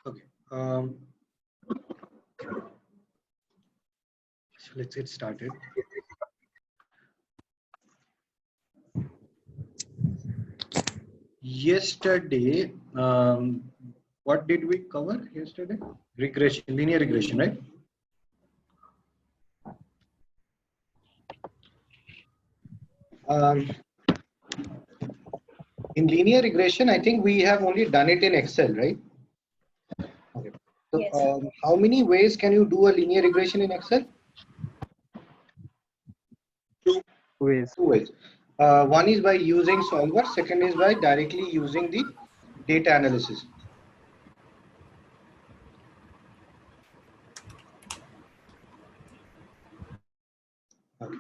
Okay. So let's get started. Yesterday, what did we cover yesterday? Regression, linear regression, right? In linear regression, I think we have only done it in Excel, right? Okay. So, Yes. how many ways can you do a linear regression in Excel? Two ways. One is by using solver. Second is by directly using the data analysis. Okay.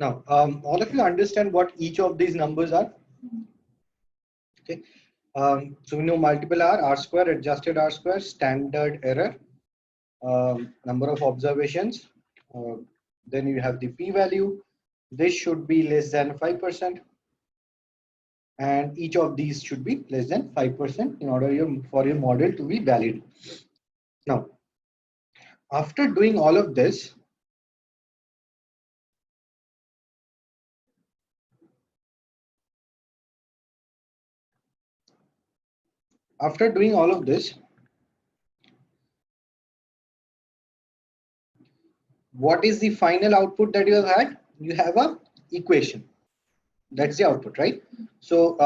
Now, all of you understand what each of these numbers are? Okay. So we know multiple R square, adjusted R square, standard error, number of observations. Then you have the p-value. This should be less than 5%. And each of these should be less than 5% in order for your model to be valid. Now, after doing all of this, what is the final output that you have had? You have a equation. That's the output, right? So,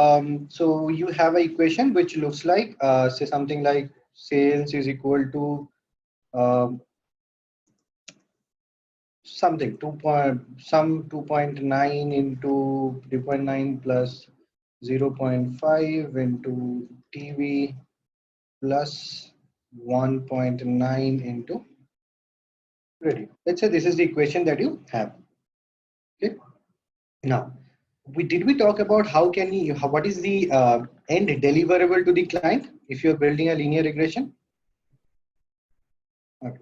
so you have an equation which looks like, say something like sales is equal to something 2.9 into 3.9 plus 0.5 into TV plus 1.9 into radio. Let's say this is the equation that you have. Okay. Now, did we talk about how can you, what is the end deliverable to the client if you're building a linear regression? Okay.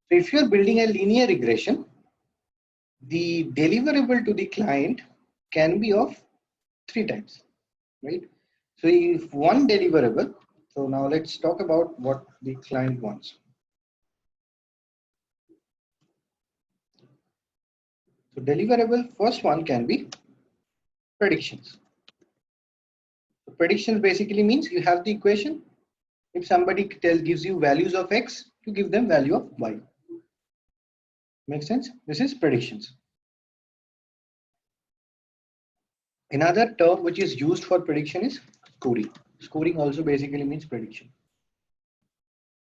So if you're building a linear regression, the deliverable to the client can be of 3 types, right? So if one deliverable, so now let's talk about what the client wants. So deliverable, first one can be predictions. So predictions basically means you have the equation. If somebody gives you values of X, you give them value of Y. Make sense? This is predictions. Another term which is used for prediction is scoring. Scoring also basically means prediction.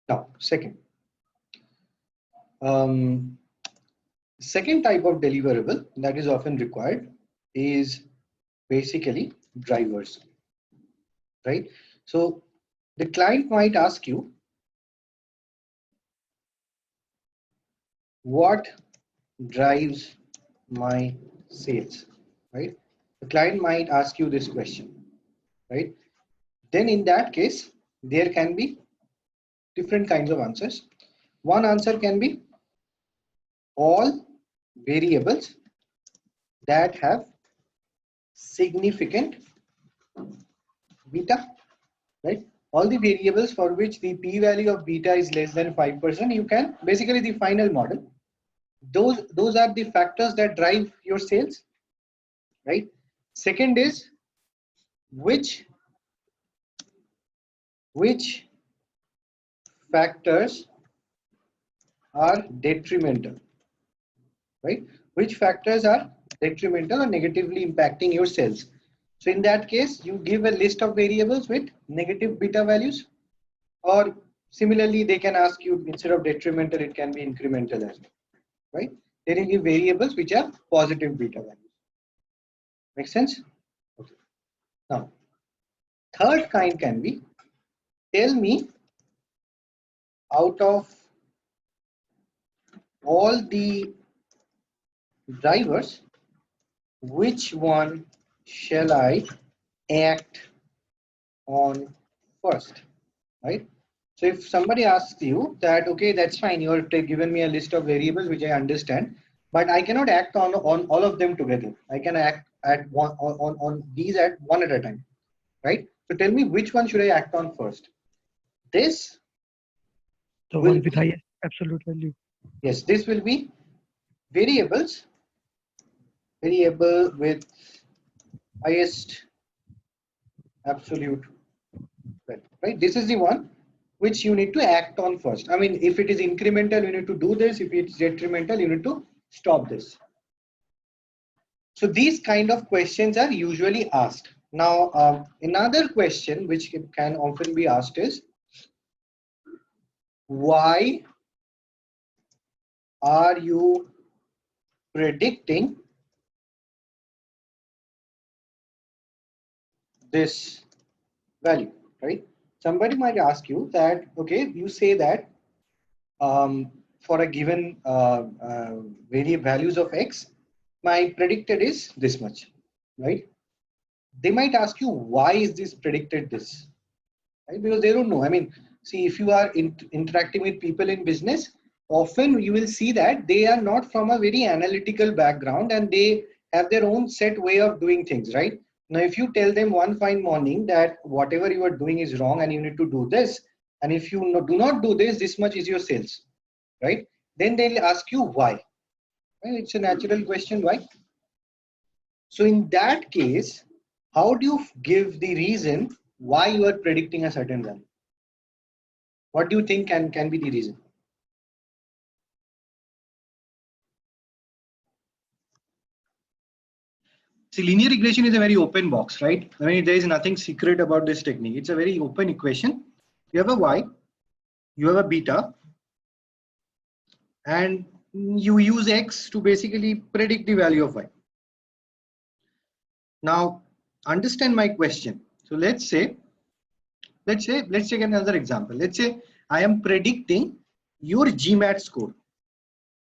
Now, second type of deliverable that is often required is basically drivers, right? So the client might ask you, what drives my sales, right? The client might ask you this question, right? Then in that case, there can be different kinds of answers. One answer can be all variables that have significant beta, right? All the variables for which the p-value of beta is less than 5%, you can basically the final model. Those are the factors that drive your sales, right? Second is which factors are detrimental, right? Which factors are detrimental or negatively impacting your sales. So in that case, you give a list of variables with negative beta values, or similarly, they can ask you instead of detrimental, it can be incremental as well, right? Then you give variables which are positive beta values. Make sense? Okay. Now, third kind can be, tell me out of all the drivers, which one shall I act on first, right? So if somebody asks you that, okay, that's fine, you're given me a list of variables which I understand, but I cannot act on all of them together. I can act at on these at one at a time, right? So tell me, which one should I act on first? This The will one with be, highest absolute value. yes, this will be variable with highest absolute value, right? This is the one which you need to act on first. I mean, if it is incremental, you need to do this. If it's detrimental, you need to stop this. So these kind of questions are usually asked. Now, another question which can often be asked is, why are you predicting this value, right? Somebody might ask you that, okay, you say that for a given values of x, my predicted is this much, right? They might ask you, why is this predicted this, right? Because they don't know. I mean, see, if you are interacting with people in business, often you will see that they are not from a very analytical background and they have their own set way of doing things, right? Now, if you tell them one fine morning that whatever you are doing is wrong and you need to do this, and if you do not do this, this much is your sales, right? Then they'll ask you why. Right? It's a natural question, why? So in that case, how do you give the reason why you are predicting a certain value? What do you think can be the reason? See, linear regression is a very open box, right? I mean, there is nothing secret about this technique. It's a very open equation. You have a y, you have a beta, and you use x to basically predict the value of y. Now, understand my question. So let's take another example. Let's say I am predicting your GMAT score.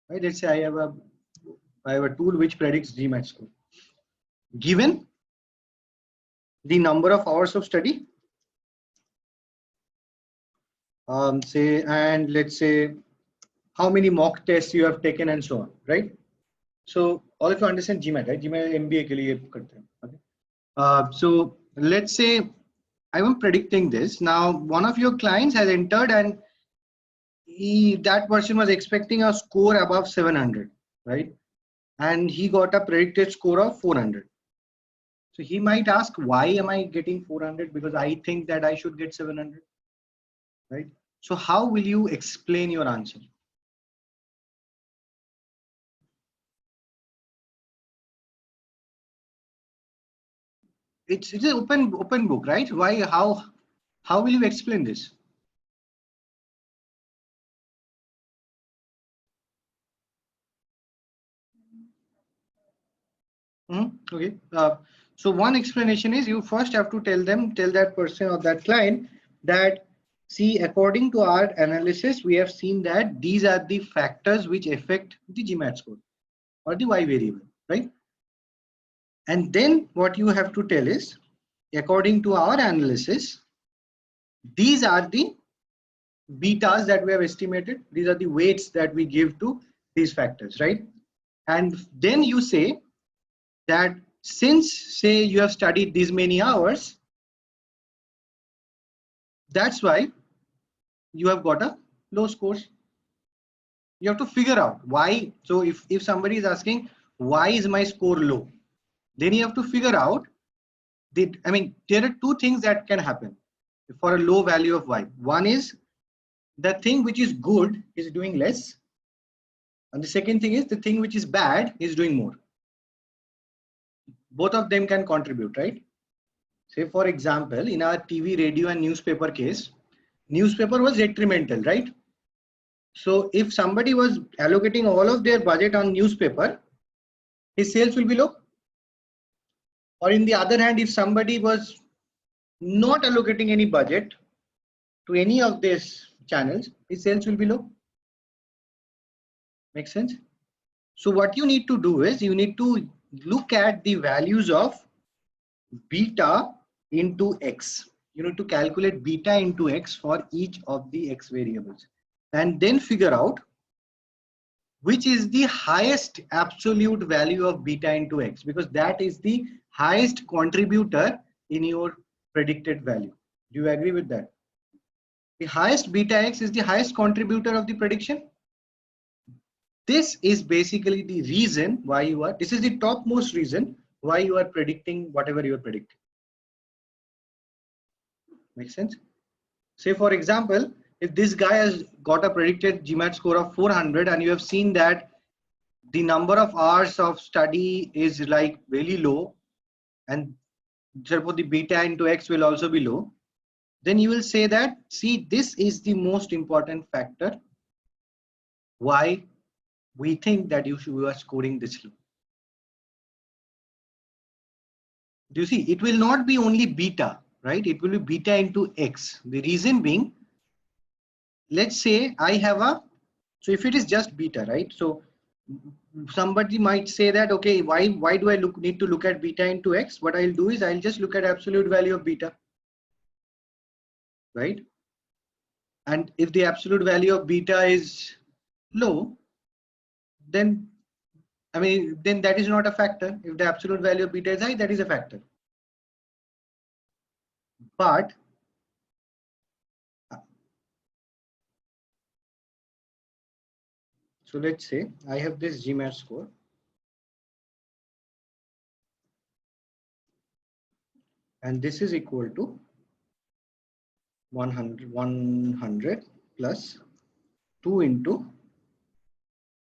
Right? Let's say I have a tool which predicts GMAT score. Given the number of hours of study, and let's say how many mock tests you have taken and so on, right? So all of you understand GMAT, right? GMAT MBA के लिए करते हैं. Okay. So let's say I am predicting this. Now, one of your clients has entered and that person was expecting a score above 700, right? And he got a predicted score of 400. So he might ask, why am I getting 400? Because I think that I should get 700, right? So how will you explain your answer? It's an open book, right? Why? How will you explain this? Okay. So one explanation is you first have to tell that person or that client that, see, according to our analysis, we have seen that these are the factors which affect the GMAT score or the Y variable, right? And then what you have to tell is, according to our analysis, these are the betas that we have estimated. These are the weights that we give to these factors, right? And then you say that since, say, you have studied these many hours, that's why you have got a low scores. You have to figure out why. So if somebody is asking, why is my score low? Then you have to figure out, I mean, there are two things that can happen for a low value of y. One is the thing which is good is doing less. And the second thing is the thing which is bad is doing more. Both of them can contribute, right? Say, for example, in our TV, radio, and newspaper case, newspaper was detrimental, right? So if somebody was allocating all of their budget on newspaper, his sales will be low. Or in the other hand, if somebody was not allocating any budget to any of these channels, his sales will be low. Make sense? So what you need to do is you need to look at the values of beta into x. You need to calculate beta into x for each of the x variables and then figure out which is the highest absolute value of beta into x, because that is the highest contributor in your predicted value. Do you agree with that? The highest beta x is the highest contributor of the prediction. This is basically the reason why this is the topmost reason why you are predicting whatever you are predicting. Make sense? Say for example, if this guy has got a predicted GMAT score of 400 and you have seen that the number of hours of study is like really low and therefore the beta into x will also be low, then you will say that, see, this is the most important factor why we think that you are scoring this low. Do you see? It will not be only beta, right? It will be beta into x. The reason being, let's say I have so if it is just beta, right? So somebody might say that, okay, why do I need to look at beta into x? What I'll do is I'll just look at absolute value of beta, right? And if the absolute value of beta is low, then then that is not a factor. If the absolute value of beta is high, that is a factor. But so let's say I have this GMAT score and this is equal to 100 plus 2 into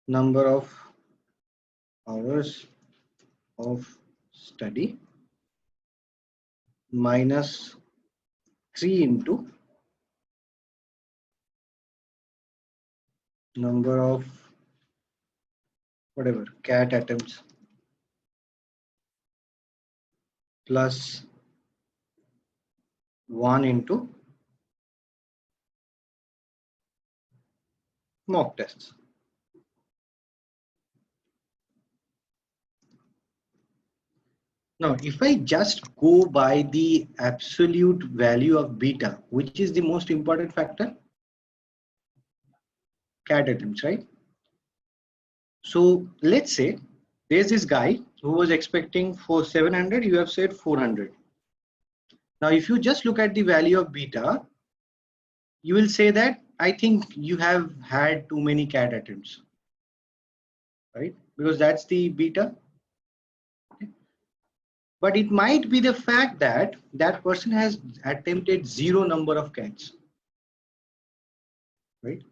number of hours of study minus 3 into number of whatever CAT attempts plus 1 into mock tests. Now, if I just go by the absolute value of beta, which is the most important factor? CAT attempts, right? So let's say there's this guy who was expecting for 700, you have said 400. Now, if you just look at the value of beta, you will say that I think you have had too many CAT attempts, right? Because that's the beta. Okay. But it might be the fact that that person has attempted 0 number of CATs, right?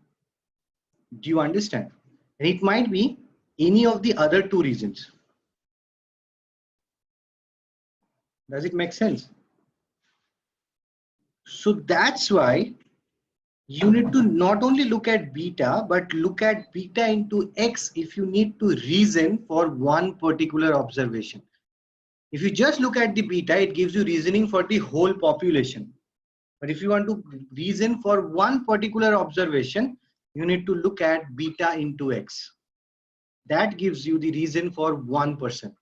Do you understand? And it might be any of the other 2 reasons. Does it make sense? So that's why you need to not only look at beta, but look at beta into x if you need to reason for one particular observation. If you just look at the beta, it gives you reasoning for the whole population. But if you want to reason for one particular observation, you need to look at beta into x. That gives you the reason for one person.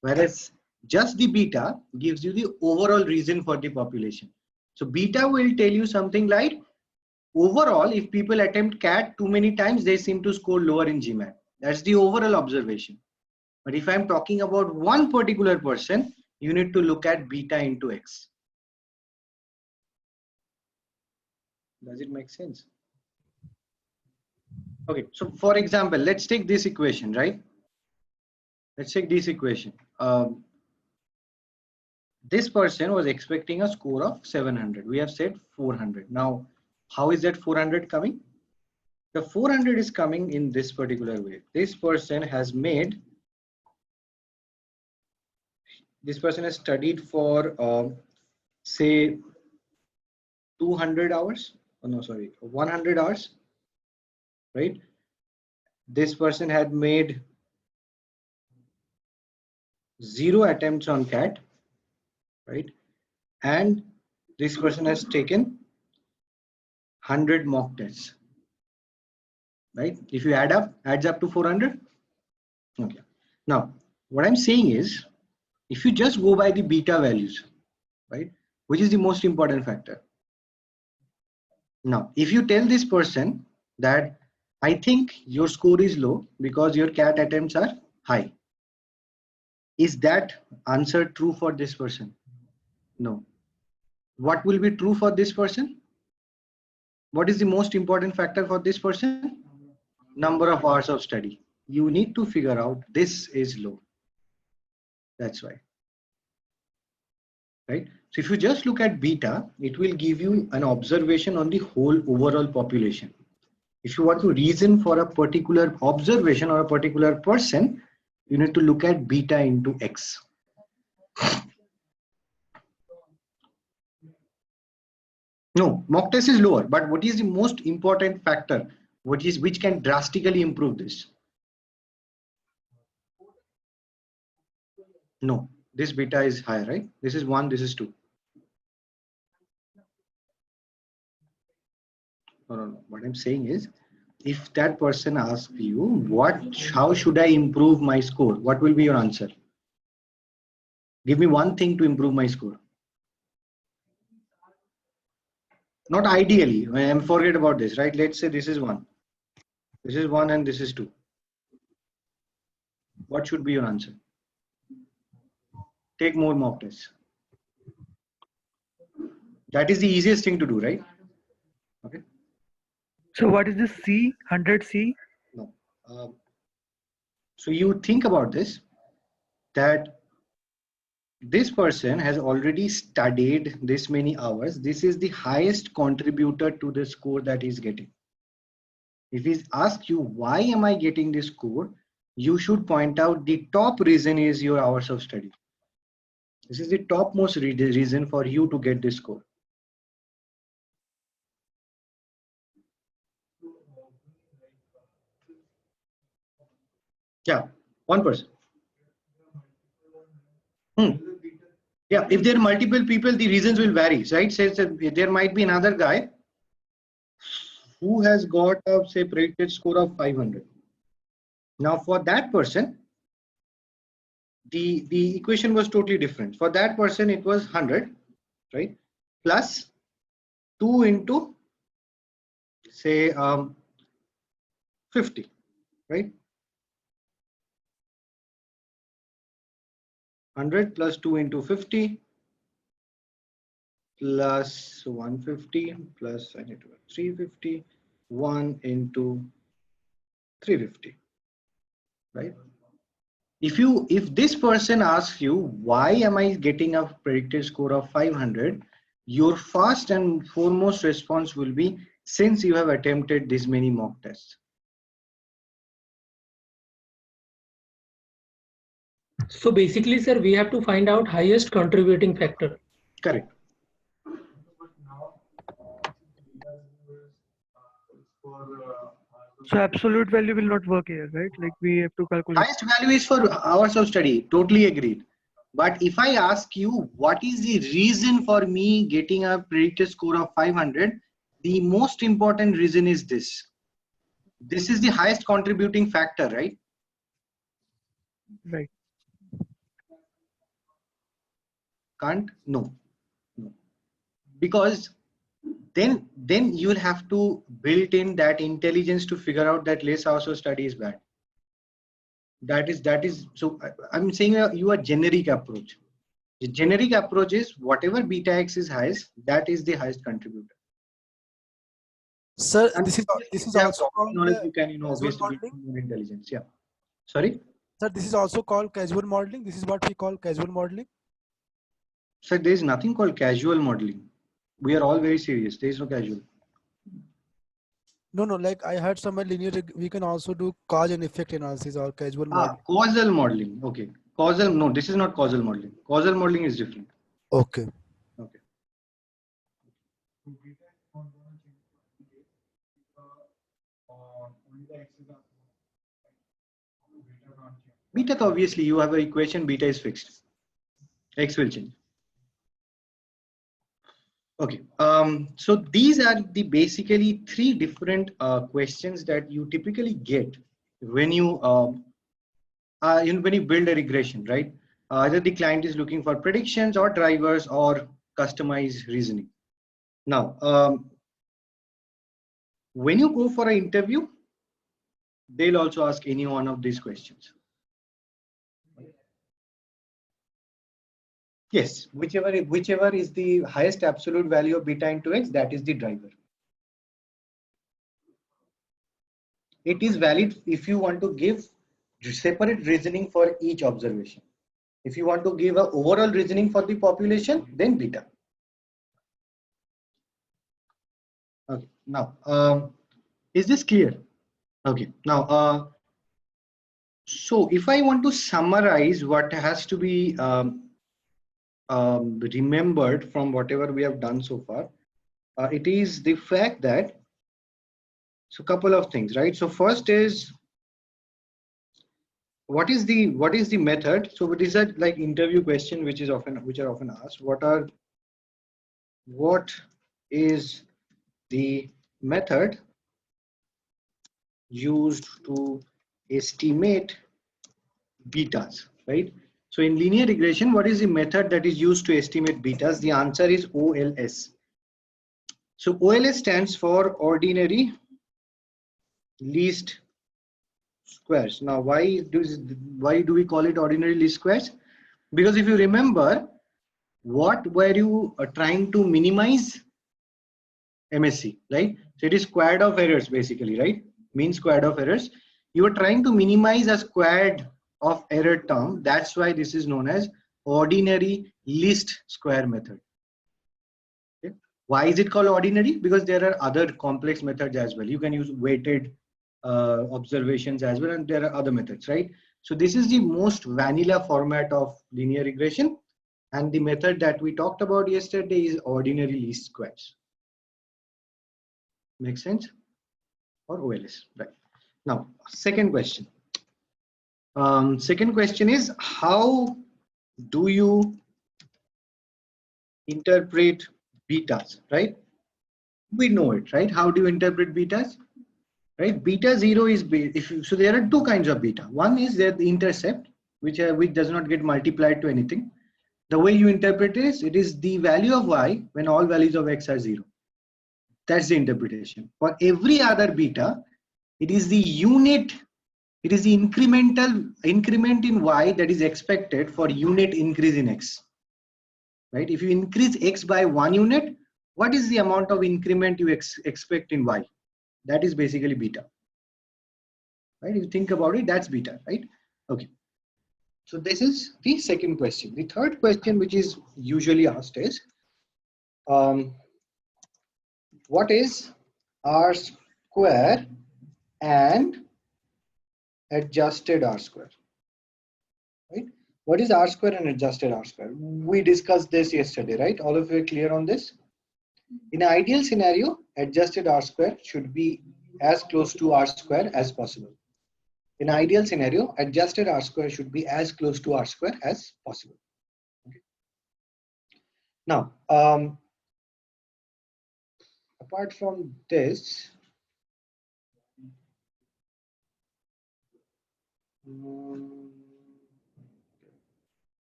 Whereas just the beta gives you the overall reason for the population. So beta will tell you something like, overall, if people attempt CAT too many times, they seem to score lower in GMAT. That's the overall observation. But if I'm talking about one particular person, you need to look at beta into x. Does it make sense? Okay, so for example, let's take this equation, right? Let's take this equation. This person was expecting a score of 700. We have said 400. Now, how is that 400 coming? The 400 is coming in this particular way. This person has studied for, say, 200 hours. Oh, no, sorry, 100 hours, right? This person had made 0 attempts on CAT, right? And this person has taken 100 mock tests, right? If you adds up to 400. Okay. Now, what I'm saying is, if you just go by the beta values, right, which is the most important factor. Now, if you tell this person that I think your score is low because your CAT attempts are high, is that answer true for this person? No. What will be true for this person? What is the most important factor for this person? Number of hours of study. You need to figure out this is low. That's why. Right? So if you just look at beta, it will give you an observation on the whole overall population. If you want to reason for a particular observation or a particular person, you need to look at beta into X. No, mock test is lower, but what is the most important factor? Which can drastically improve this? No, this beta is higher, right? This is 1, this is 2. No. What I'm saying is, if that person asks you, how should I improve my score? What will be your answer? Give me one thing to improve my score. Not ideally, forget about this, right? Let's say this is 1. This is 1 and this is 2. What should be your answer? Take more mock tests. That is the easiest thing to do, right? Okay. So what is this C, 100C? No. So you think about this, that this person has already studied this many hours. This is the highest contributor to the score that he's getting. If he's asked you, why am I getting this score? You should point out the top reason is your hours of study. This is the topmost reason for you to get this score. Yeah, one person. Yeah, if there are multiple people, the reasons will vary, right? Says that there might be another guy who has got a, say, predicted score of 500. Now for that person, the equation was totally different. For that person, it was 100, right? Plus 2 into, say, 50, right? 100 plus 2 into 50 plus 150 plus, I need to 350, 1 into 350, right? If this person asks you, why am I getting a predicted score of 500, your first and foremost response will be, since you have attempted this many mock tests. So basically, sir, we have to find out highest contributing factor. Correct. So absolute value will not work here, right? Like we have to calculate. Highest value is for hours of study. Totally agreed. But if I ask you, what is the reason for me getting a predicted score of 500? The most important reason is this. This is the highest contributing factor, right? Right. Can't? No. Because then you will have to build in that intelligence to figure out that less hours of study is bad. That is so I'm saying you a generic approach. The generic approach is whatever beta x is highest, that is the highest contributor. Sir, And this is also called knowledge you can casual obviously build modeling. more intelligence. Yeah. Sorry. Sir, this is also called casual modeling. This is what we call casual modeling. So there is nothing called casual modeling. We are all very serious. There is no casual. No, like I heard somewhere linear, we can also do cause and effect analysis or casual modeling. Causal modeling. Okay. Causal, no, this is not causal modeling. Causal modeling is different. Okay. Okay. Beta, obviously you have an equation, beta is fixed. X will change. Okay, so these are the basically 3 different questions that you typically get when you when you build a regression, right? Either the client is looking for predictions or drivers or customized reasoning. Now, when you go for an interview, they'll also ask any one of these questions. Yes, whichever is the highest absolute value of beta into x, that is the driver. It is valid if you want to give separate reasoning for each observation. If you want to give an overall reasoning for the population, then beta. Okay. Now, is this clear? Okay. Now, so if I want to summarize what has to be remembered from whatever we have done so far, it is the fact that, so couple of things, right? So first is, what is the method? So it is a like interview question which are often asked. What is the method used to estimate betas, right? So in linear regression, what is the method that is used to estimate betas? The answer is OLS. So OLS stands for ordinary least squares. Now, why do we call it ordinary least squares? Because if you remember, what were you trying to minimize? MSC, right? So it is squared of errors basically, right? Mean squared of errors. You are trying to minimize a squared of error term. That's why this is known as ordinary least square method. Okay. Why is it called ordinary? Because there are other complex methods as well. You can use weighted observations as well, and there are other methods, right? So this is the most vanilla format of linear regression, and the method that we talked about yesterday is ordinary least squares. Make sense? Or OLS, right? Now, second question. Second question is, how do you interpret betas, right? We know it, right? How do you interpret betas? Right? Beta 0 is, so there are two kinds of beta. One is that the intercept, which does not get multiplied to anything. The way you interpret it is the value of y when all values of x are 0. That's the interpretation. For every other beta, it is the unit, it is the increment in y that is expected for unit increase in x. Right? If you increase x by 1 unit, what is the amount of increment you expect in y? That is basically beta. Right? If you think about it, that's beta, right? Okay. So this is the second question. The third question, which is usually asked, is what is R square and adjusted R square? Right? What is R square and adjusted R square? We discussed this yesterday, right? All of you are clear on this? In an ideal scenario, adjusted R square should be as close to R square as possible. In an ideal scenario, adjusted R square should be as close to R square as possible. Okay. Now, apart from this,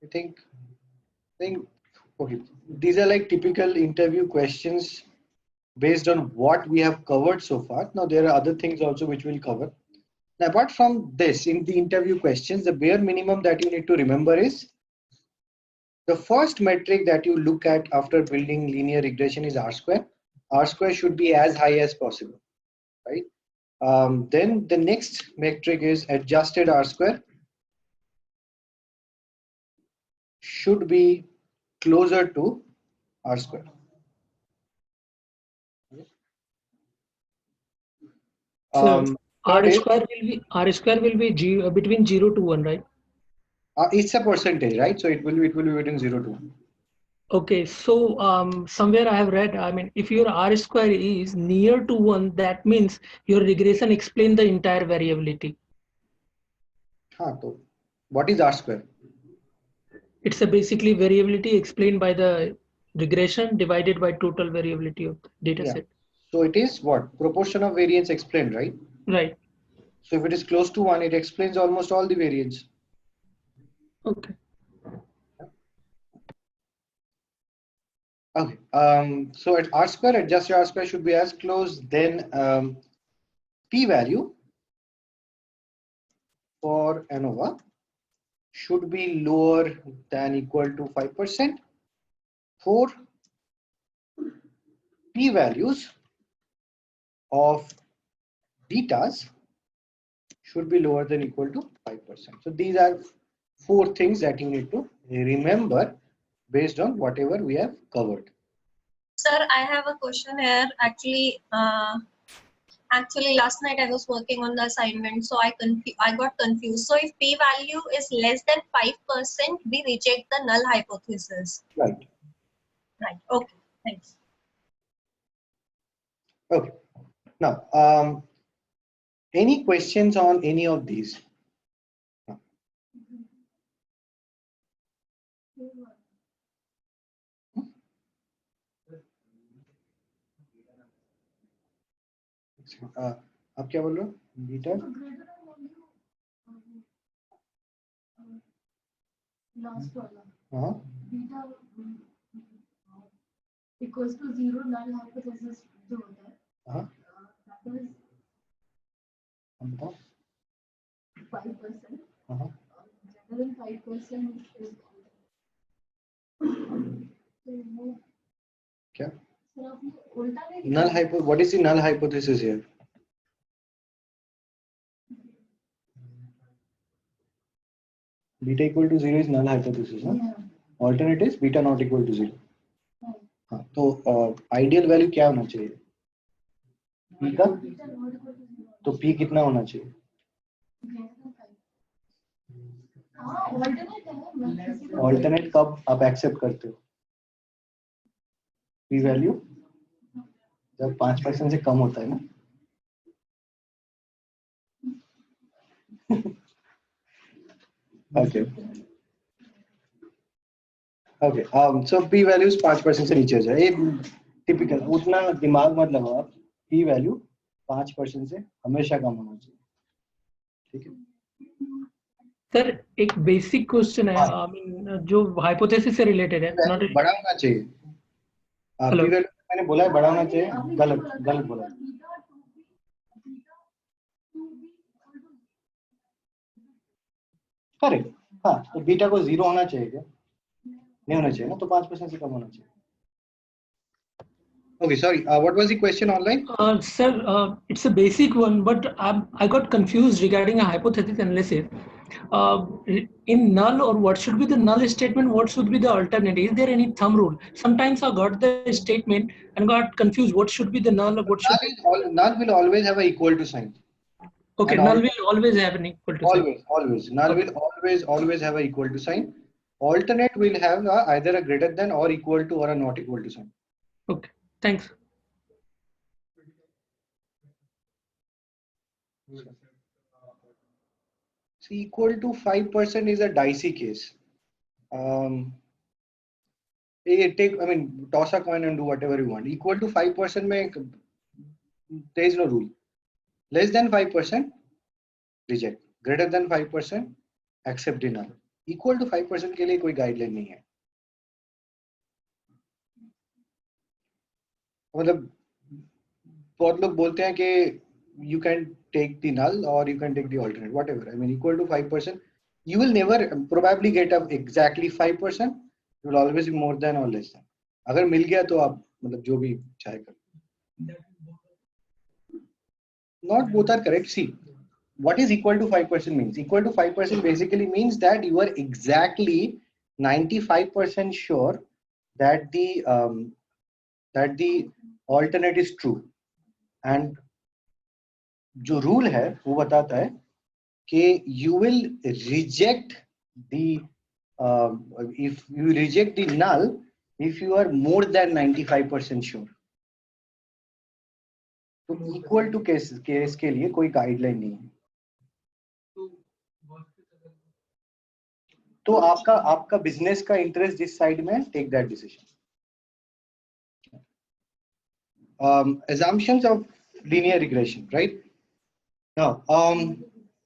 I think okay, these are like typical interview questions based on what we have covered so far. Now there are other things also which we'll cover. Now, apart from this, in the interview questions, the bare minimum that you need to remember is the first metric that you look at after building linear regression is R square. R square should be as high as possible, right? Then the next metric is adjusted R square should be closer to R square. So third is, R square will be between 0 to 1, right? it's a percentage, right? So it will be between 0 to 1. Okay, so somewhere I have read, I mean, if your R square is near to 1, that means your regression explains the entire variability. So what is R square? It's a basically variability explained by the regression divided by total variability of the data set. So it is what? Proportion of variance explained, right? Right. So if it is close to 1, it explains almost all the variance. Okay. Okay. So at R square, adjusted R square should be as close, then p value for ANOVA should be lower than equal to 5% for p-values of betas should be lower than equal to 5%. So these are 4 things that you need to remember based on whatever we have covered. Sir, I have a question here. Actually, last night I was working on the assignment, so I got confused. So if p-value is less than 5%, we reject the null hypothesis. Right. Right. Okay. Thanks. Okay. Now, any questions on any of these? आप क्या बोल रहे हो? Beta last वाला हाँ beta equals to 0 null hypothesis जो होता है हाँ that is हम बताओ 5%. हाँ Greater than 5% is क्या sir आपने उल्टा नहीं null hypo what is the null hypothesis here? Beta equal to 0 is null hypothesis, huh? Yeah. Alternate is beta not equal to 0. Right. हाँ तो आइडियल वैल्यू क्या होना चाहिए? p का Beta not equal to 0. तो p कितना होना चाहिए? Greater than 5. हाँ alternate है मैं किसी को ऑल्टरनेट कब आप एक्सेप्ट करते हो? p वैल्यू जब 5% से कम होता है ना. Okay. Okay. So p values 5% से नीचे जाए. एक typical उतना दिमाग मत लगाओ आप. p value 5% से हमेशा कम होना चाहिए. ठीक है. सर एक बेसिक क्वेश्चन है आई मीन जो हाइपोथेसिस से रिलेटेड है नॉट बड़ा होना चाहिए. p value मैंने बोला है बड़ा होना चाहिए. गलत बोला. करेक्ट. हाँ तो बीटा को 0 होना चाहिए क्या? नहीं होना चाहिए ना. तो 5% से कम होना चाहिए. Okay, sorry. What was the question online? Sir, it's a basic one, but I got confused regarding a hypothesis analysis. In null, or what should be the null statement? What should be the alternate? Is there any thumb rule? Sometimes I got the statement and got confused. What should be the null? Or what should Null will always have a equal to sign. okay, and null will always have an equal to sign. Always. Null will always have a equal to sign. Alternate will have either a greater than or equal to or a not equal to sign. Okay, thanks. So equal to 5% is a dicey case. Toss a coin and do whatever you want. Equal to 5% there is no rule. Less than 5%, reject. Greater than 5%, accept the null. Equal to 5% के लिए कोई guideline नहीं है. मतलब बहुत लोग बोलते हैं कि you can take the null or you can take the alternate, whatever. I mean, equal to 5%, you will never probably get up exactly 5%. You will always be more than or less than. अगर मिल गया तो आप मतलब जो भी चाहे कर. Not both are correct. See, what is equal to 5% means? Equal to 5% basically means that you are exactly 95% sure that the alternate is true. And जो rule है वो बताता है कि you will reject the if you reject the null if you are more than 95% sure. तो equal to case के लिए कोई गाइडलाइन नहीं है. तो आपका बिजनेस का इंटरेस्ट जिस साइड में take that decision. assumptions of linear regression, right? Now,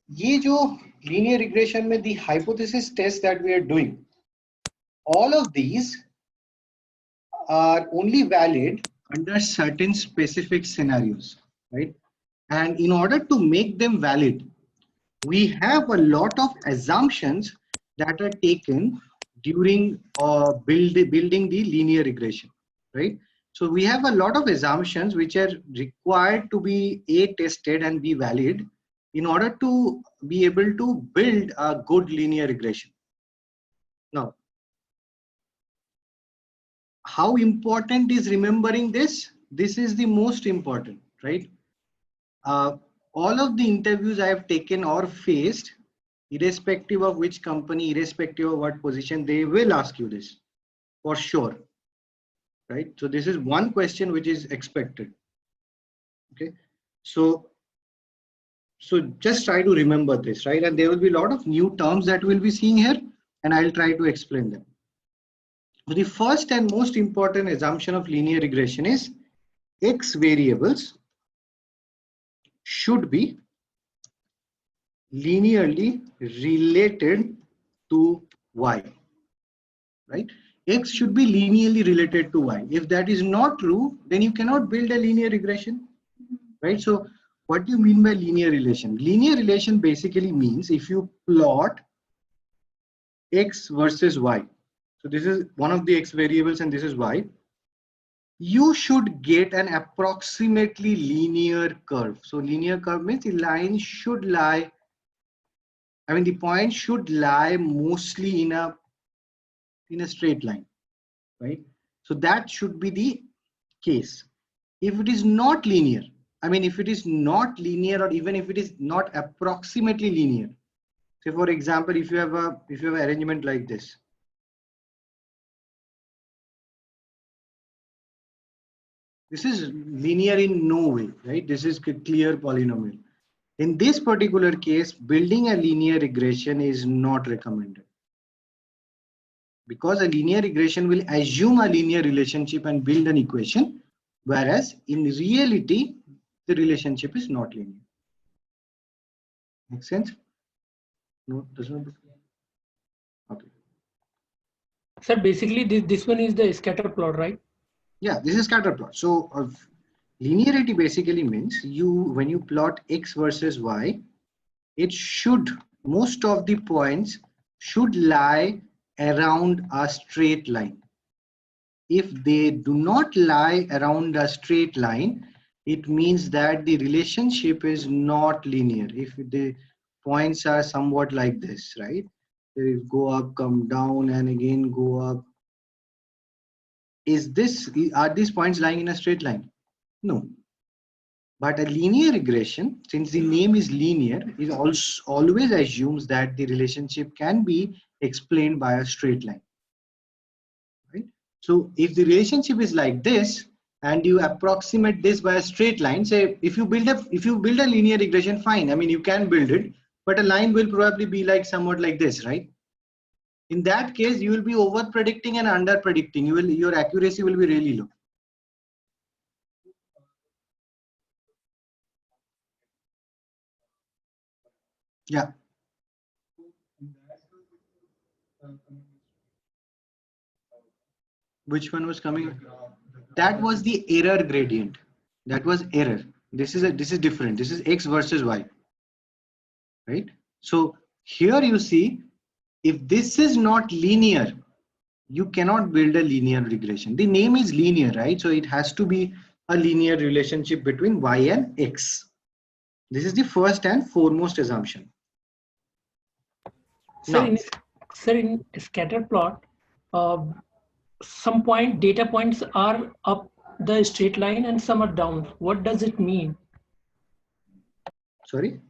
ये जो linear regression में the hypothesis test that we are doing, all of these are only valid under certain specific scenarios, right? And in order to make them valid, we have a lot of assumptions that are taken during building the linear regression, right? So we have a lot of assumptions which are required to be A, tested and B, valid in order to be able to build a good linear regression. Now, how important is remembering this? This is the most important, right? All of the interviews I have taken or faced, irrespective of which company, irrespective of what position, they will ask you this for sure, right? So this is one question which is expected. Okay, so just try to remember this, right? And there will be a lot of new terms that we'll be seeing here, and I'll try to explain them. So the first and most important assumption of linear regression is X variables should be linearly related to Y, right? X should be linearly related to Y. If that is not true, then you cannot build a linear regression, right? So what do you mean by linear relation? Linear relation basically means if you plot X versus Y, so this is one of the X variables and this is Y, you should get an approximately linear curve. So linear curve means the line should lie, I mean the point should lie mostly in a straight line, right? So that should be the case. If it is not linear, I mean if it is not linear or even if it is not approximately linear, say for example if you have an arrangement like this, this is linear in no way, right? This is a clear polynomial. In this particular case, building a linear regression is not recommended, because a linear regression will assume a linear relationship and build an equation, whereas in reality the relationship is not linear. Make sense? No, does not. Okay. Sir, basically this one is the scatter plot, right? Yeah, this is scatter plot. So linearity basically means when you plot X versus Y, it should, most of the points should lie around a straight line. If they do not lie around a straight line, it means that the relationship is not linear. If the points are somewhat like this, right? They go up, come down, and again go up. Are these points lying in a straight line? No. But a linear regression, since the name is linear, it also always assumes that the relationship can be explained by a straight line. Right? So if the relationship is like this and you approximate this by a straight line, say if you build a linear regression, fine. I mean you can build it, but a line will probably be like somewhat like this, right? In that case, you will be over predicting and under predicting. Your accuracy will be really low. Yeah. Which one was coming? That was the error gradient. That was error. This is different. This is X versus Y. Right? So here you see, if this is not linear, you cannot build a linear regression. The name is linear, right? So it has to be a linear relationship between Y and X. This is the first and foremost assumption. Sir, in scatter plot, some data points are up the straight line and some are down. What does it mean? Sorry?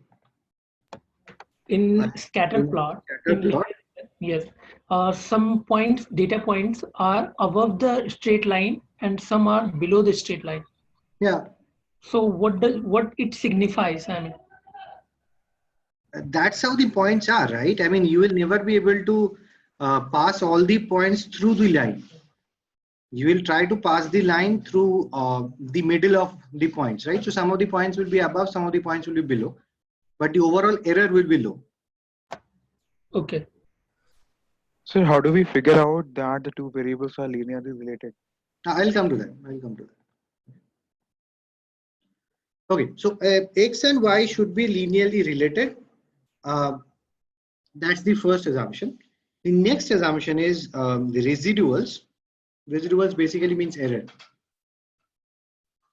In scatter plot, yes, some data points are above the straight line and some are below the straight line. Yeah. So what it signifies? I mean, that's how the points are, right? I mean, you will never be able to pass all the points through the line. You will try to pass the line through the middle of the points, right? So some of the points will be above, some of the points will be below, but the overall error will be low. Okay. So how do we figure out that the two variables are linearly related? I'll come to that. Okay, so X and Y should be linearly related. That's the first assumption. The next assumption is the residuals. Residuals basically means error.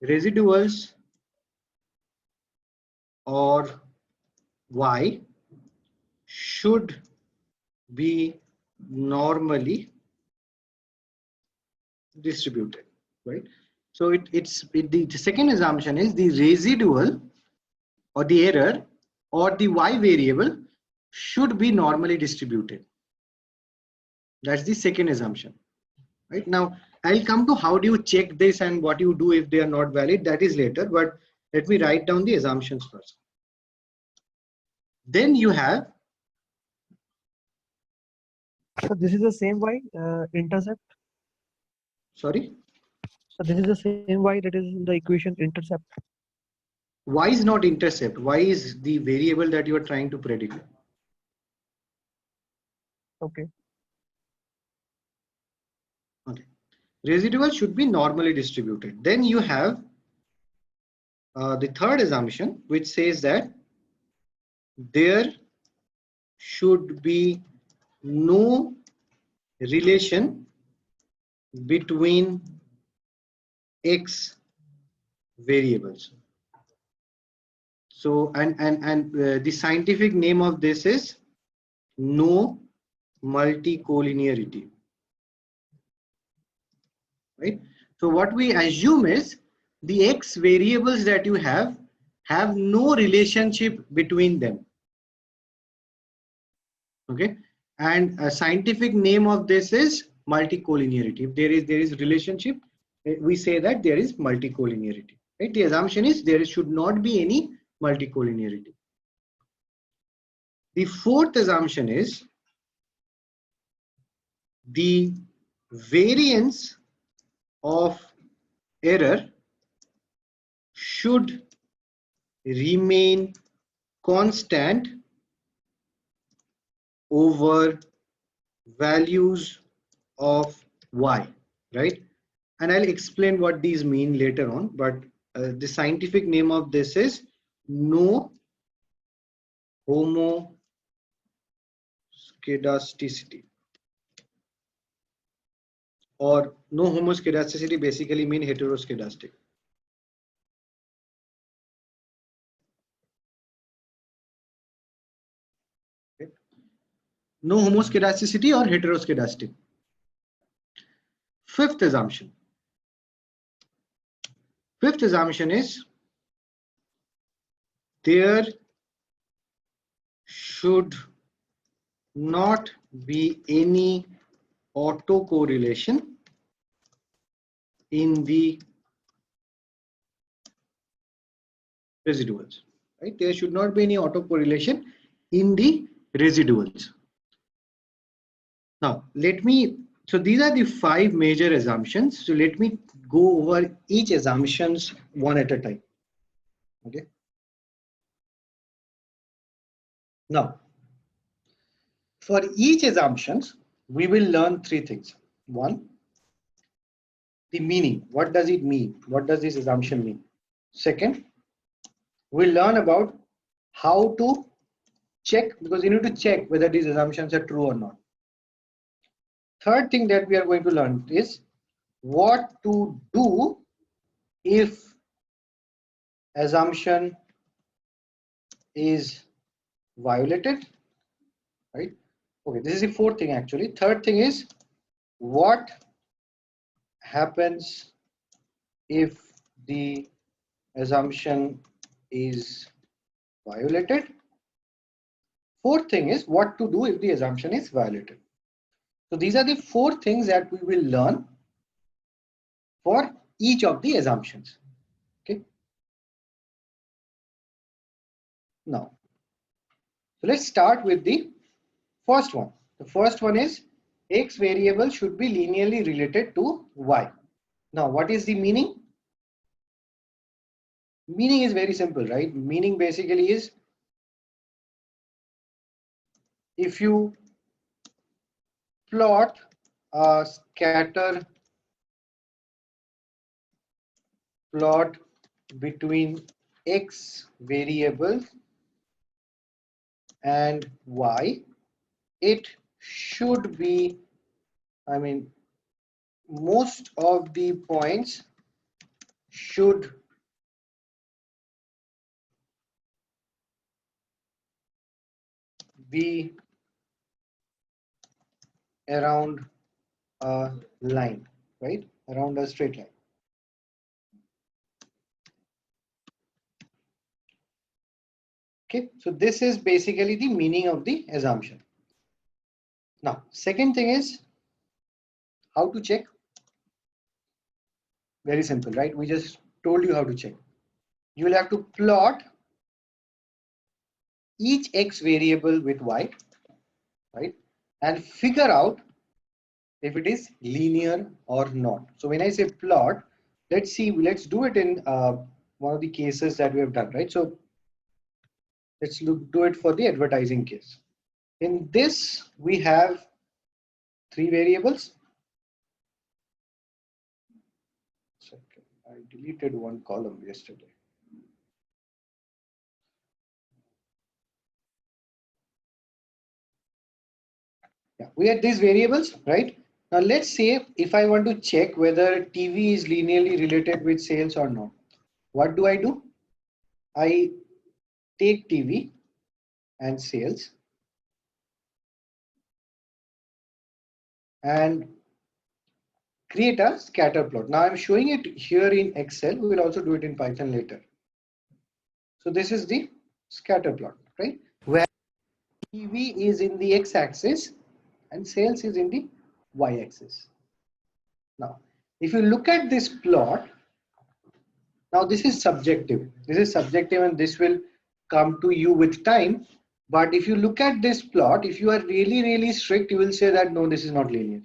Residuals or y should be normally distributed, right? So the second assumption is the residual or the error or the y variable should be normally distributed. That's the second assumption, right? Now I'll come to how do you check this and what you do if they are not valid, that is later, but let me write down the assumptions first. Then you have, So this is the same y intercept. sorry, So this is the same y that is in the equation intercept. y is not intercept, y is the variable that you are trying to predict. Okay. Okay. Residual should be normally distributed. Then you have the third assumption, which says that there should be no relation between x variables. So the scientific name of this is no multicollinearity, right? So what we assume is the x variables that you have no relationship between them. Okay, and a scientific name of this is multicollinearity. If there is relationship, we say that there is multicollinearity, right? The assumption is there should not be any multicollinearity. The fourth assumption is the variance of error should remain constant over values of y, right? And I'll explain what these mean later on, but the scientific name of this is no homoscedasticity, or no homoscedasticity basically mean heteroscedastic. Okay. No homoscedasticity or heteroscedastic. Fifth assumption. Fifth assumption is there should not be any autocorrelation in the residuals, right? There should not be any autocorrelation in the residuals. Now, so these are the 5 major assumptions. So let me go over each assumptions one at a time. Okay. Now, for each assumptions, we will learn 3 things. One, the meaning. What does it mean? What does this assumption mean? Second, we'll learn about how to check, because you need to check whether these assumptions are true or not. Third thing that we are going to learn is what to do if assumption is violated, right? Okay, this is the fourth thing actually. Third thing is what happens if the assumption is violated. Fourth thing is what to do if the assumption is violated. So these are the 4 things that we will learn for each of the assumptions. Okay. Now, so let's start with the first one. The first one is x variable should be linearly related to y. Now, what is the meaning? Meaning is very simple, right? Meaning basically is if you plot a scatter plot between x variable and y, it should be, I mean, most of the points should be around a line, right? Around a straight line. Okay, so this is basically the meaning of the assumption. Now, second thing is how to check. Very simple, right? We just told you how to check. You will have to plot each x variable with y, right? And figure out if it is linear or not. So when I say plot, let's do it in one of the cases that we have done, right? So let's do it for the advertising case. In this, we have 3 variables. Second, I deleted one column yesterday. Yeah, we had these variables, right? Now let's say if I want to check whether TV is linearly related with sales or not. What do? I take TV and sales and create a scatter plot. Now I'm showing it here in Excel. We will also do it in Python later. So this is the scatter plot, right? Where TV is in the x-axis and sales is in the y-axis. Now, if you look at this plot, now this is subjective. This is subjective and this will come to you with time. But if you look at this plot, if you are really, really strict, you will say that no, this is not linear.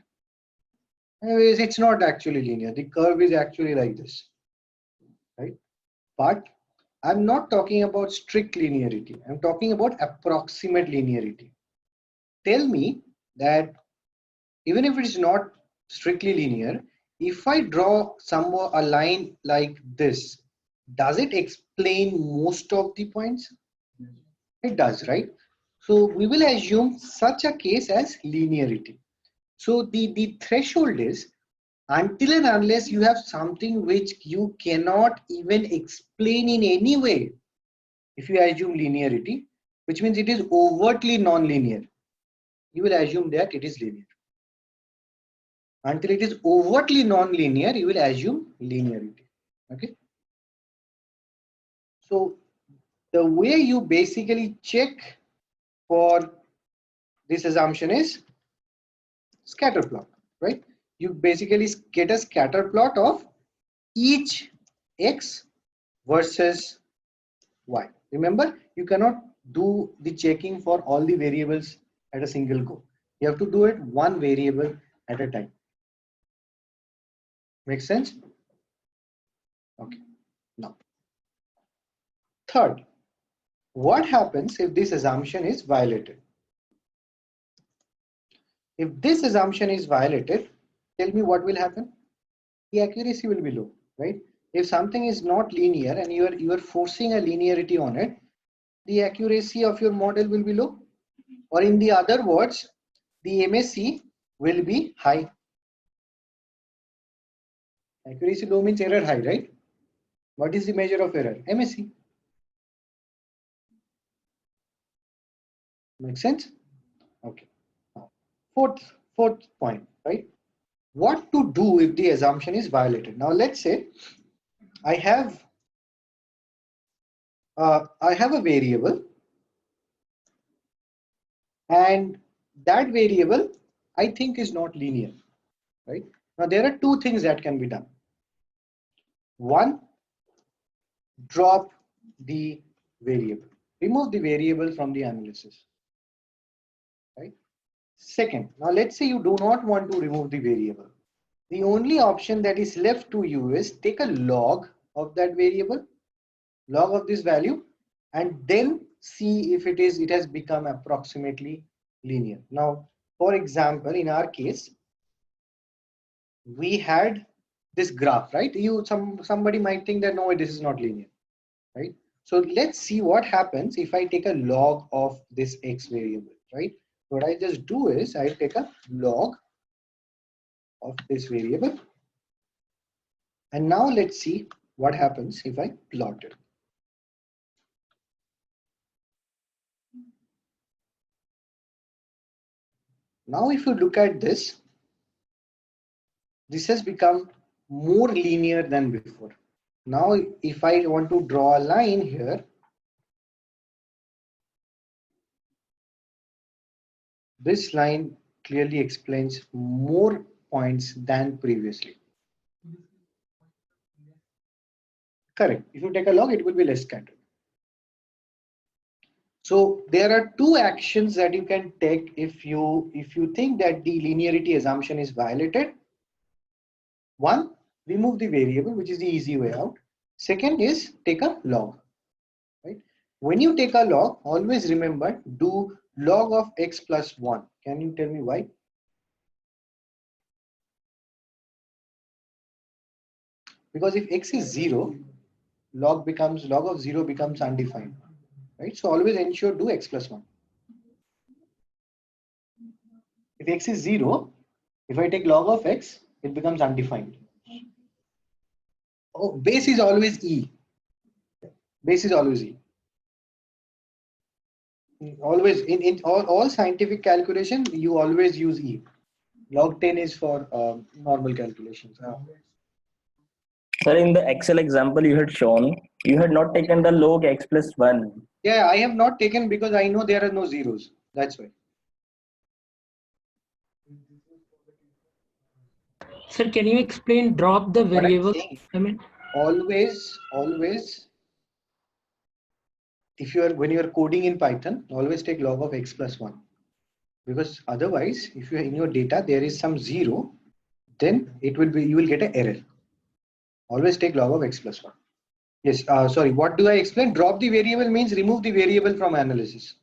Anyways, it's not actually linear. The curve is actually like this, right? But I'm not talking about strict linearity. I'm talking about approximate linearity. Tell me that even if it is not strictly linear, if I draw somewhere a line like this, does it explain most of the points? It does, right? So we will assume such a case as linearity. So the threshold is until and unless you have something which you cannot even explain in any way. If you assume linearity, which means it is overtly non-linear, you will assume that it is linear. Until it is overtly non-linear, you will assume linearity. Okay. So the way you basically check for this assumption is scatter plot, right? You basically get a scatter plot of each x versus y. Remember, you cannot do the checking for all the variables at a single go. You have to do it one variable at a time. Make sense? Okay. Now, third, what happens if this assumption is violated? If this assumption is violated, tell me what will happen? The accuracy will be low, right? If something is not linear and you are forcing a linearity on it, the accuracy of your model will be low. Or in the other words, the MSE will be high. Accuracy low means error high, right? What is the measure of error? MSE. Make sense? Okay. Now, fourth point, right? What to do if the assumption is violated? Now let's say I have a variable, and that variable I think is not linear, right? Now there are two things that can be done. One, drop the variable, remove the variable from the analysis, right? Second, now let's say you do not want to remove the variable. The only option that is left to you is take a log of that variable, log of this value, and then see if it has become approximately linear. Now, for example, in our case, we had this graph, right? Somebody might think that no, this is not linear, right? So let's see what happens if I take a log of this x variable, right? What I just do is I take a log of this variable. And now let's see what happens if I plot it. Now, if you look at this, this has become more linear than before. Now, if I want to draw a line here, this line clearly explains more points than previously. Correct. If you take a log, it will be less scattered. So there are two actions that you can take if you think that the linearity assumption is violated. One, remove the variable, which is the easy way out. Second is take a log. Right? When you take a log, always remember do log of x plus 1. Can you tell me why? Because if x is 0, log of 0 becomes undefined. Right? So always ensure do x plus 1. If x is 0, if I take log of x, it becomes undefined. Oh, base is always e. Base is always e. Always in all scientific calculation, you always use e. Log 10 is for normal calculations. Sir, in the Excel example you had shown, you had not taken the log x plus 1. Yeah, I have not taken because I know there are no zeros. That's why. Sir, can you explain drop the What I'm variable? saying, I mean, always, when you are coding in Python, always take log of x plus 1. Because otherwise, if you in your data there is some 0, then you will get an error. Always take log of x plus 1. Yes, sorry, what do I explain? Drop the variable means remove the variable from analysis.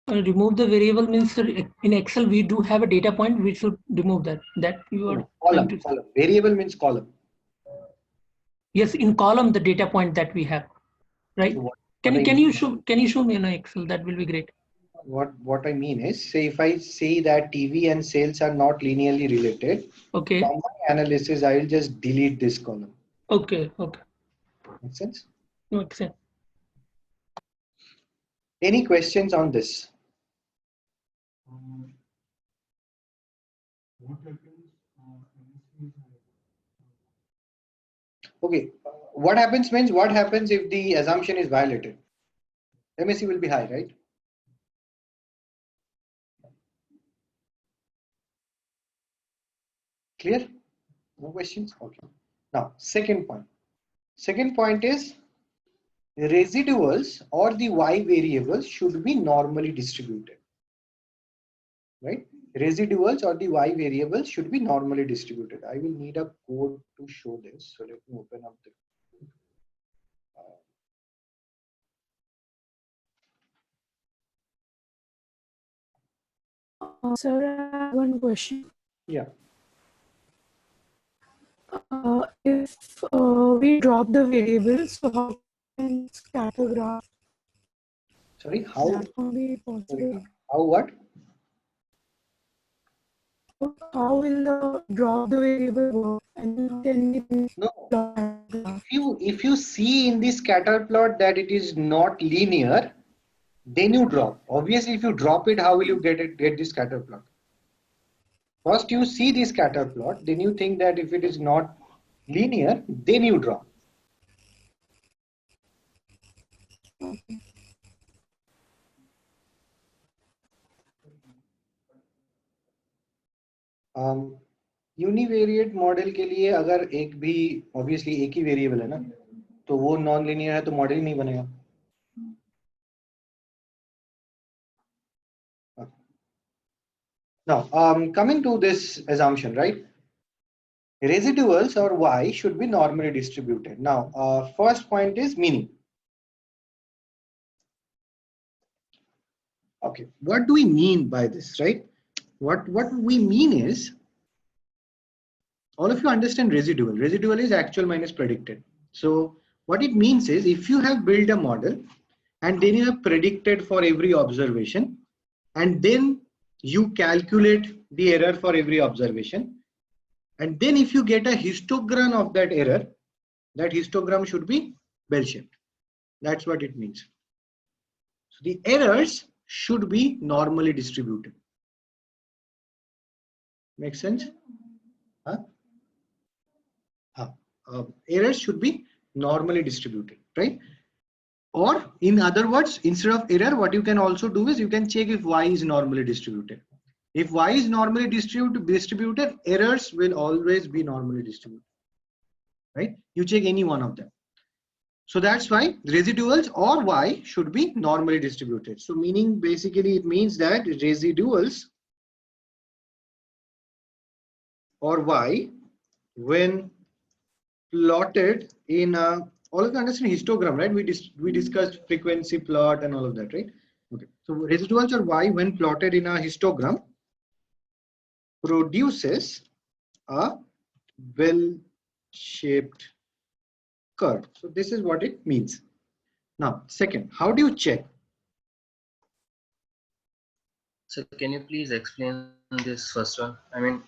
remove the variable means, sir, in Excel we do have a data point. We should remove that. That you are trying to. Column. Variable means column. Yes, in column the data point that we have, right? So Can you show me in Excel? That will be great. What I mean is, say if I say that TV and sales are not linearly related, Okay. from my analysis I will just delete this column. Okay. Make sense? Makes sense. Any questions on this? Okay, what happens if the assumption is violated? MSE will be high, right? Clear? No questions? Okay. Now, second point. Second point is residuals or the y variables should be normally distributed. Right? Residuals or the y variables should be normally distributed. I will need a code to show this. So let me open up the Sir, I have one question. yeah. If we drop the variable, so how can scatter graph? Sorry, how? That can be possible. Sorry, how what? How will the drop the variable work? And how can we No. If you see in the scatter plot that it is not linear, then you drop. Obviously, if you drop it, how will you get the scatter plot? First, you see the scatter plot, then you think that if it is not linear, then you drop. Univariate model के लिए अगर एक भी obviously एक ही variable है ना, तो वो नॉन लीनियर है तो मॉडल ही नहीं बनेगा. Now, coming to this assumption, right? Residuals or y should be normally distributed. Now, first point is meaning. Okay, what do we mean by this, right? What we mean is, all of you understand residual. Residual is actual minus predicted. So what it means is, if you have built a model and then you have predicted for every observation, and then you calculate the error for every observation. And then if you get a histogram of that error, that histogram should be bell-shaped. That's what it means. So the errors should be normally distributed. Make sense? Huh? Errors should be normally distributed, right? Or in other words, instead of error, what you can also do is you can check if y is normally distributed. If y is normally distributed, errors will always be normally distributed, right? You check any one of them. So that's why residuals or y should be normally distributed. So meaning basically it means that residuals or y when plotted in a, all of you understand histogram, right? We discussed frequency plot and all of that, right? Okay. So residuals or y when plotted in a histogram produces a bell-shaped curve. So this is what it means. Now, second, how do you check? So can you please explain this first one? I mean,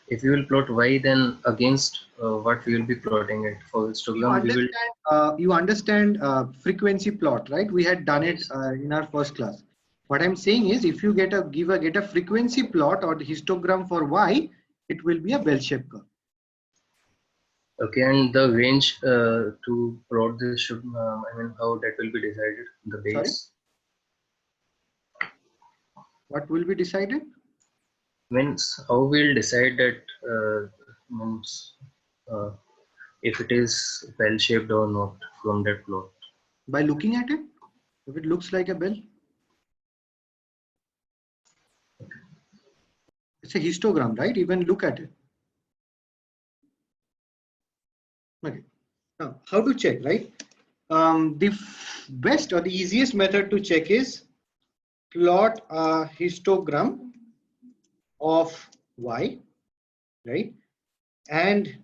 if you will plot y, then against what we will be plotting it for histogram, You understand frequency plot, right? We had done it in our first class. What I'm saying is, if you get a frequency plot or the histogram for y, it will be a bell-shaped curve. Okay, and the range to plot this should, I mean, how that will be decided? The base. Sorry? What will be decided? Means how we'll decide that means if it is bell-shaped or not from that plot. By looking at it, if it looks like a bell. It's a histogram, right? Even look at it. Okay. Now, how to check, right? The best or the easiest method to check is plot a histogram of y, right? And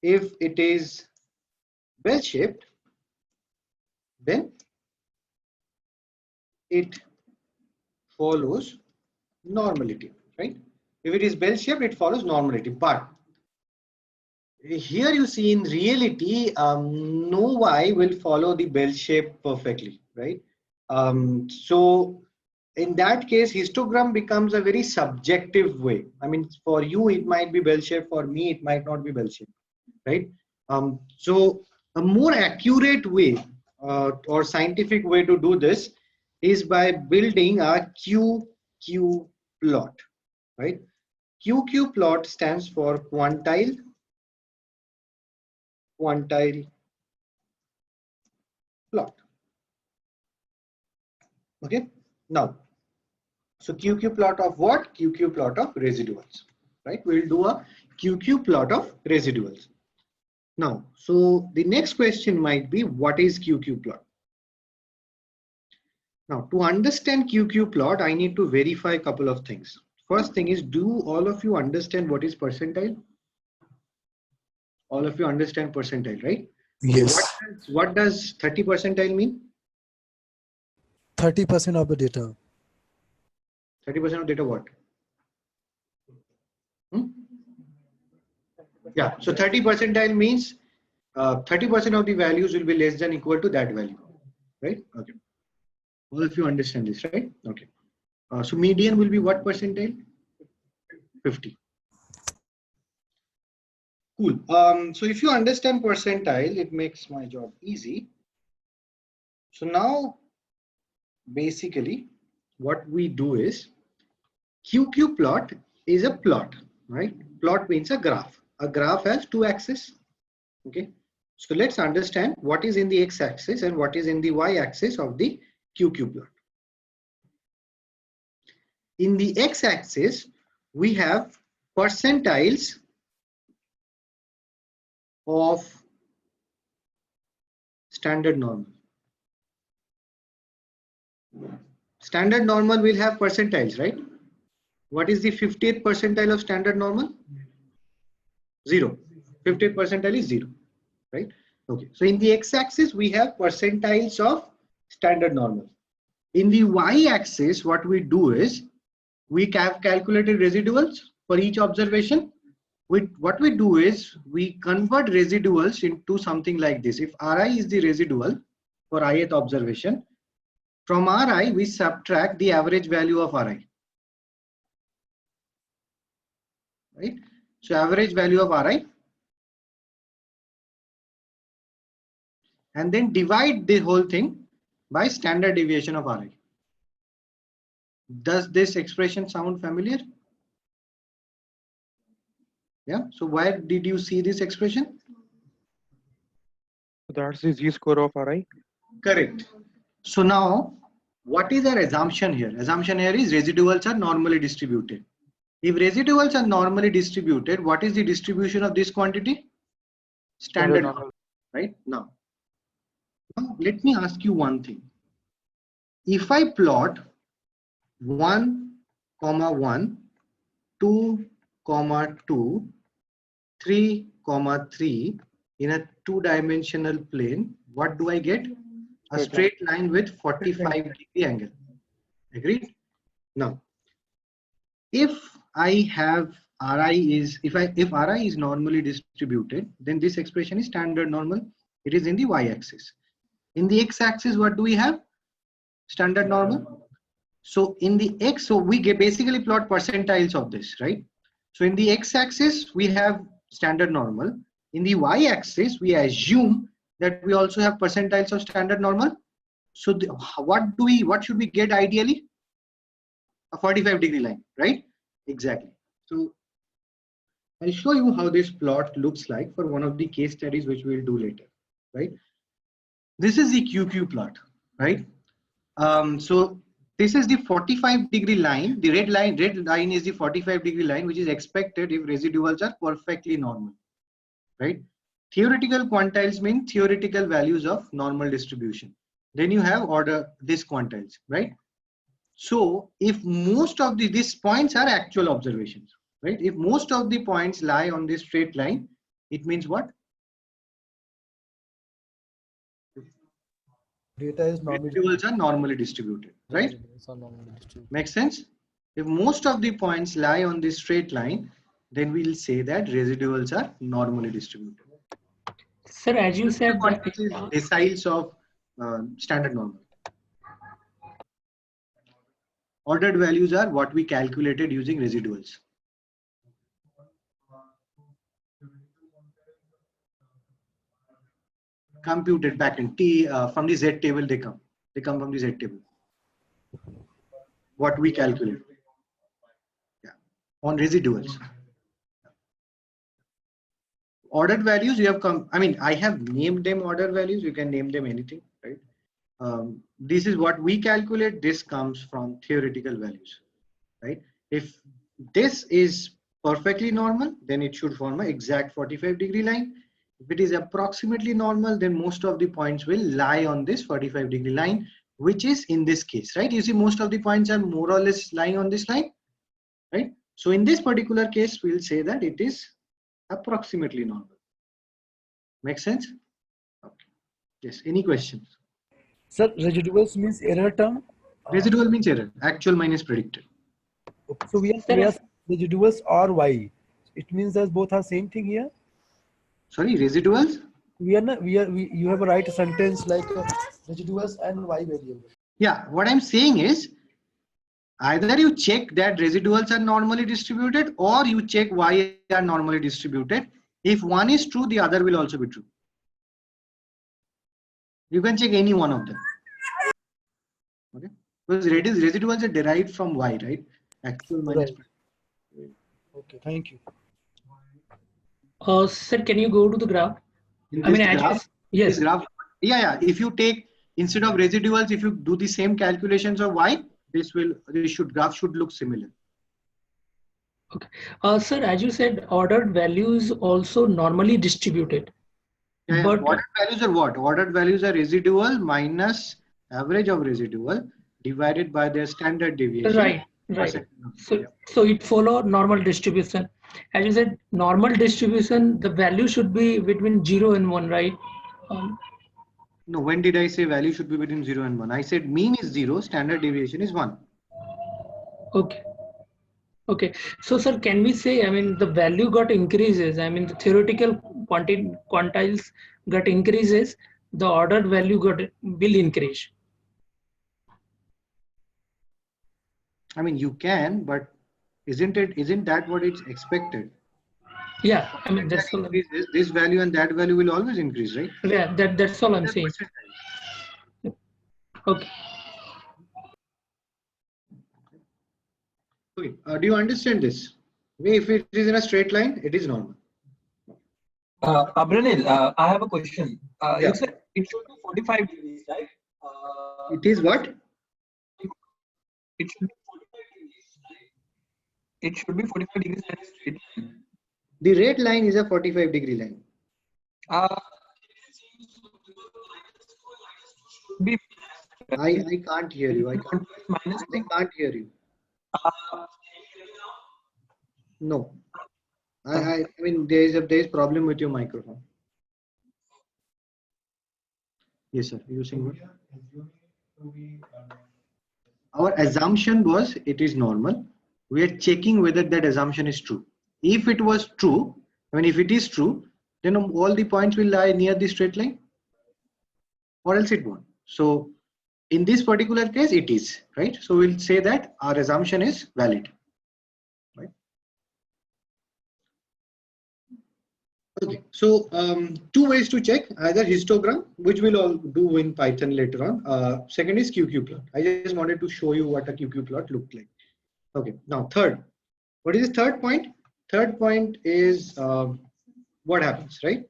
if it is bell-shaped, then it follows normality, right? If it is bell-shaped, it follows normality. But here you see in reality, no y will follow the bell shape perfectly, right? So in that case, histogram becomes a very subjective way. I mean, for you, it might be bell shape. For me, it might not be bell shape, right? So a more accurate way or scientific way to do this is by building a QQ plot, right? QQ plot stands for quantile plot. Okay. Now, so QQ plot of what? QQ plot of residuals, right? We'll do a QQ plot of residuals. Now, so the next question might be, what is QQ plot? Now, to understand QQ plot, I need to verify a couple of things. First thing is, do all of you understand what is percentile? All of you understand percentile, right? Yes. What does 30 percentile mean? 30% of the data. 30% of data what? Yeah, so 30 percentile means 30% of the values will be less than equal to that value, right? Okay. All of you understand this, right? Okay. So median will be what percentile? 50. Cool. So if you understand percentile, it makes my job easy. So now, basically, what we do is QQ plot is a plot, right? Plot means a graph. A graph has two axes. Okay. So let's understand what is in the x-axis and what is in the y-axis of the QQ plot. In the x-axis, we have percentiles of standard normal. Standard normal will have percentiles, right? What is the 50th percentile of standard normal? 0. 50th percentile is 0, right? Okay. So in the x-axis, we have percentiles of standard normal. In the y-axis, what we do is we have calculated residuals for each observation. What we do is we convert residuals into something like this. If Ri is the residual for ith observation, from Ri we subtract the average value of Ri. Right? So average value of Ri, and then divide the whole thing by standard deviation of Ri. Does this expression sound familiar? Yeah. So where did you see this expression? That's the z-score of Ri. Correct. So now, what is our assumption here? Assumption here is residuals are normally distributed. If residuals are normally distributed, what is the distribution of this quantity? Standard normal, right? Now, let me ask you one thing. If I plot 1, 1, 2, 2, 3, 3 in a two-dimensional plane, what do I get? A straight line with 45-degree angle. Agreed? Now, if I have Ri is if Ri is normally distributed, then this expression is standard normal. It is in the y-axis. In the x-axis, what do we have? Standard normal. So in the x, so we basically plot percentiles of this, right? So in the x-axis, we have standard normal. In the y-axis, we assume that we also have percentiles of standard normal. So what should we get ideally? A 45-degree line, right? Exactly. So I'll show you how this plot looks like for one of the case studies which we'll do later, right? This is the QQ plot, right? So this is the 45-degree line. The red line is the 45-degree line, which is expected if residuals are perfectly normal, right? Theoretical quantiles mean theoretical values of normal distribution. Then you have this quantiles, right? So if most of these points are actual observations, right? If most of the points lie on this straight line, it means what? Data is Residuals are normally distributed, right? Makes sense? If most of the points lie on this straight line, then we'll say that residuals are normally distributed. Sir, as you said, deciles of standard normal. Ordered values are what we calculated using residuals. Computed back in T from the Z table they come. They come from the Z table. What we calculate. Yeah. On residuals. Ordered values you have come. I mean, I have named them ordered values. You can name them anything, right? This is what we calculate. This comes from theoretical values, right? If this is perfectly normal, then it should form an exact 45-degree line. If it is approximately normal, then most of the points will lie on this 45-degree line, which is in this case, right? You see, most of the points are more or less lying on this line, right? So in this particular case, we'll say that it is approximately normal. Make sense? Okay. Yes. Any questions? Sir, residuals means error term. Residual means error. Actual minus predicted. Okay. So we are residuals or y. It means that both are same thing here. Sorry, residuals? You have a right sentence like residuals and y variable. Yeah, what I'm saying is either you check that residuals are normally distributed or you check y are normally distributed. If one is true, the other will also be true. You can check any one of them. Okay, because residuals are derived from y, right? Actual minus. Right. Okay, thank you. Sir, can you go to the graph? Graph, yes. Graph, yeah. If you take instead of residuals, if you do the same calculations of y, graph should look similar. Okay. Sir, as you said, ordered values also normally distributed. Yeah, but ordered values are what? Ordered values are residual minus average of residual divided by their standard deviation. Right. So it follow normal distribution. As you said, normal distribution, the value should be between 0 and 1, right? No, when did I say value should be between 0 and 1? I said mean is 0, standard deviation is 1. Okay. Okay. So, sir, can we say, I mean, the value got increases, I mean, the theoretical quantiles got increases, the ordered value will increase. I mean, you can, but isn't that what it's expected? Yeah, I mean, that's all. Increases, this value and that value will always increase, right? Yeah, that's all I'm saying. Okay. Okay. Do you understand this? If it is in a straight line, it is normal. Abranil, I have a question. Yeah. You said it should be 45 degrees, right? It is what? It should be 45 degrees, right? It should be 45 degrees and straight line. The red line is a 45-degree line. I can't hear you. I can't hear you. No. I mean, there is problem with your microphone. Yes, sir. You saying what? Our assumption was it is normal. We are checking whether that assumption is true. If it was true, I mean, if it is true, then all the points will lie near the straight line, or else it won't. So in this particular case, it is, right? So we'll say that our assumption is valid, right? Okay, so two ways to check, either histogram, which we'll all do in Python later on. Second is QQ plot. I just wanted to show you what a QQ plot looked like. Okay, now third. What is the third point? Third point is what happens, right?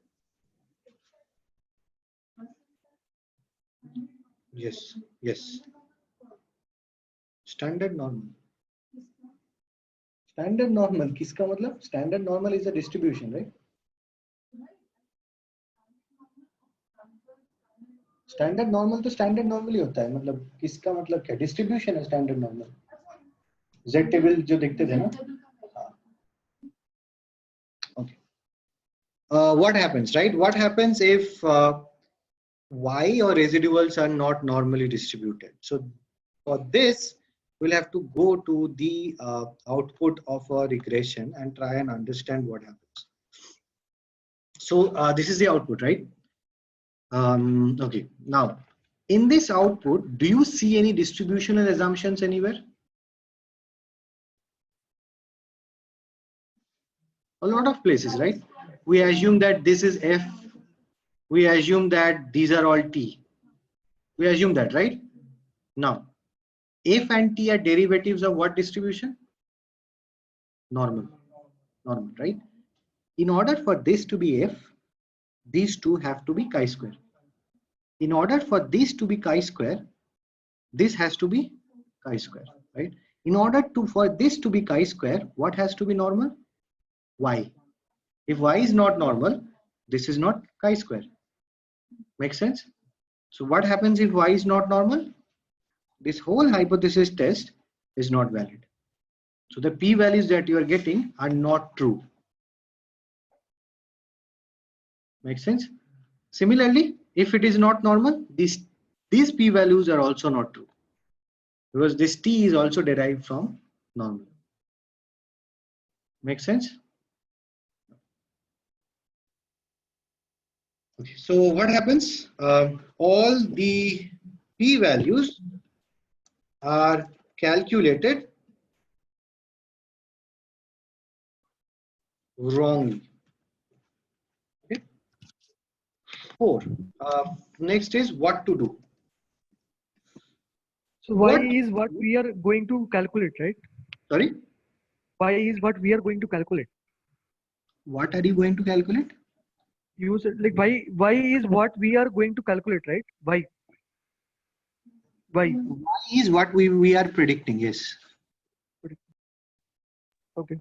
Yes, yes. Standard normal. Standard normal, किसका मतलब? Standard normal is a distribution, right? Standard normal तो standard normal ही होता है, मतलब किसका मतलब क्या? Distribution है standard normal. Z table जो देखते थे ना? Okay. What happens, right? What happens if Y or residuals are not normally distributed? So for this, we'll have to go to the output of a regression and try and understand what happens. So this is the output, right? Okay, now in this output, do you see any distributional assumptions anywhere? A lot of places, right? We assume that this is F. We assume that these are all T. We assume that, right? Now, F and T are derivatives of what distribution? Normal, right? In order for this to be F, these two have to be chi-square. In order for this to be chi-square, this has to be chi-square, right? In order for this to be chi-square, what has to be normal? Y. If Y is not normal, this is not chi-square. Make sense? So what happens if Y is not normal? This whole hypothesis test is not valid. So the p-values that you are getting are not true. Make sense? Similarly, if it is not normal, these p-values are also not true, because this t is also derived from normal. Make sense? Okay, so what happens? All the p-values are calculated wrongly. Okay. 4. Next is what to do. So Y is what we are going to calculate, right? Sorry? Y is what we are going to calculate. What are you going to calculate? You said like Y is what we are going to calculate, right? Y is what we are predicting, yes. Okay.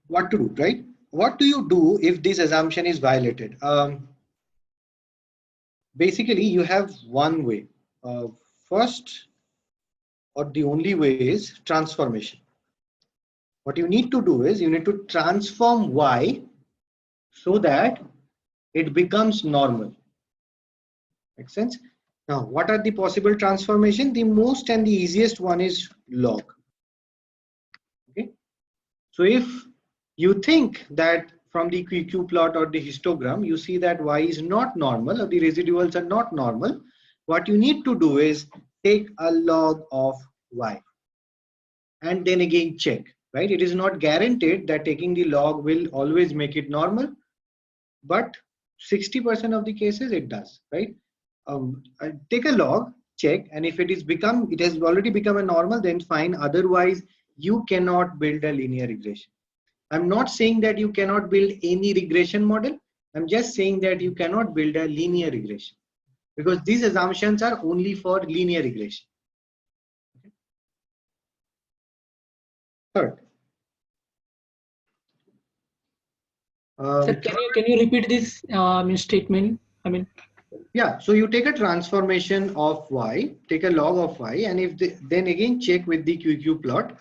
What to do, right? What do you do if this assumption is violated? Basically, you have one way. First, or the only way, is transformation. What you need to do is you need to transform Y so that it becomes normal. Makes sense? Now, what are the possible transformation? The most and the easiest one is log. Okay. So if you think that from the QQ plot or the histogram, you see that Y is not normal or the residuals are not normal, what you need to do is take a log of Y and then again check, right? It is not guaranteed that taking the log will always make it normal, but 60% of the cases it does, right? Take a log, check, and if it has already become a normal, then fine. Otherwise, you cannot build a linear regression. I'm not saying that you cannot build any regression model. I'm just saying that you cannot build a linear regression because these assumptions are only for linear regression. Third. Sir, can you repeat this statement? I mean, yeah, so you take a transformation of Y, take a log of Y, and if then again check with the QQ plot.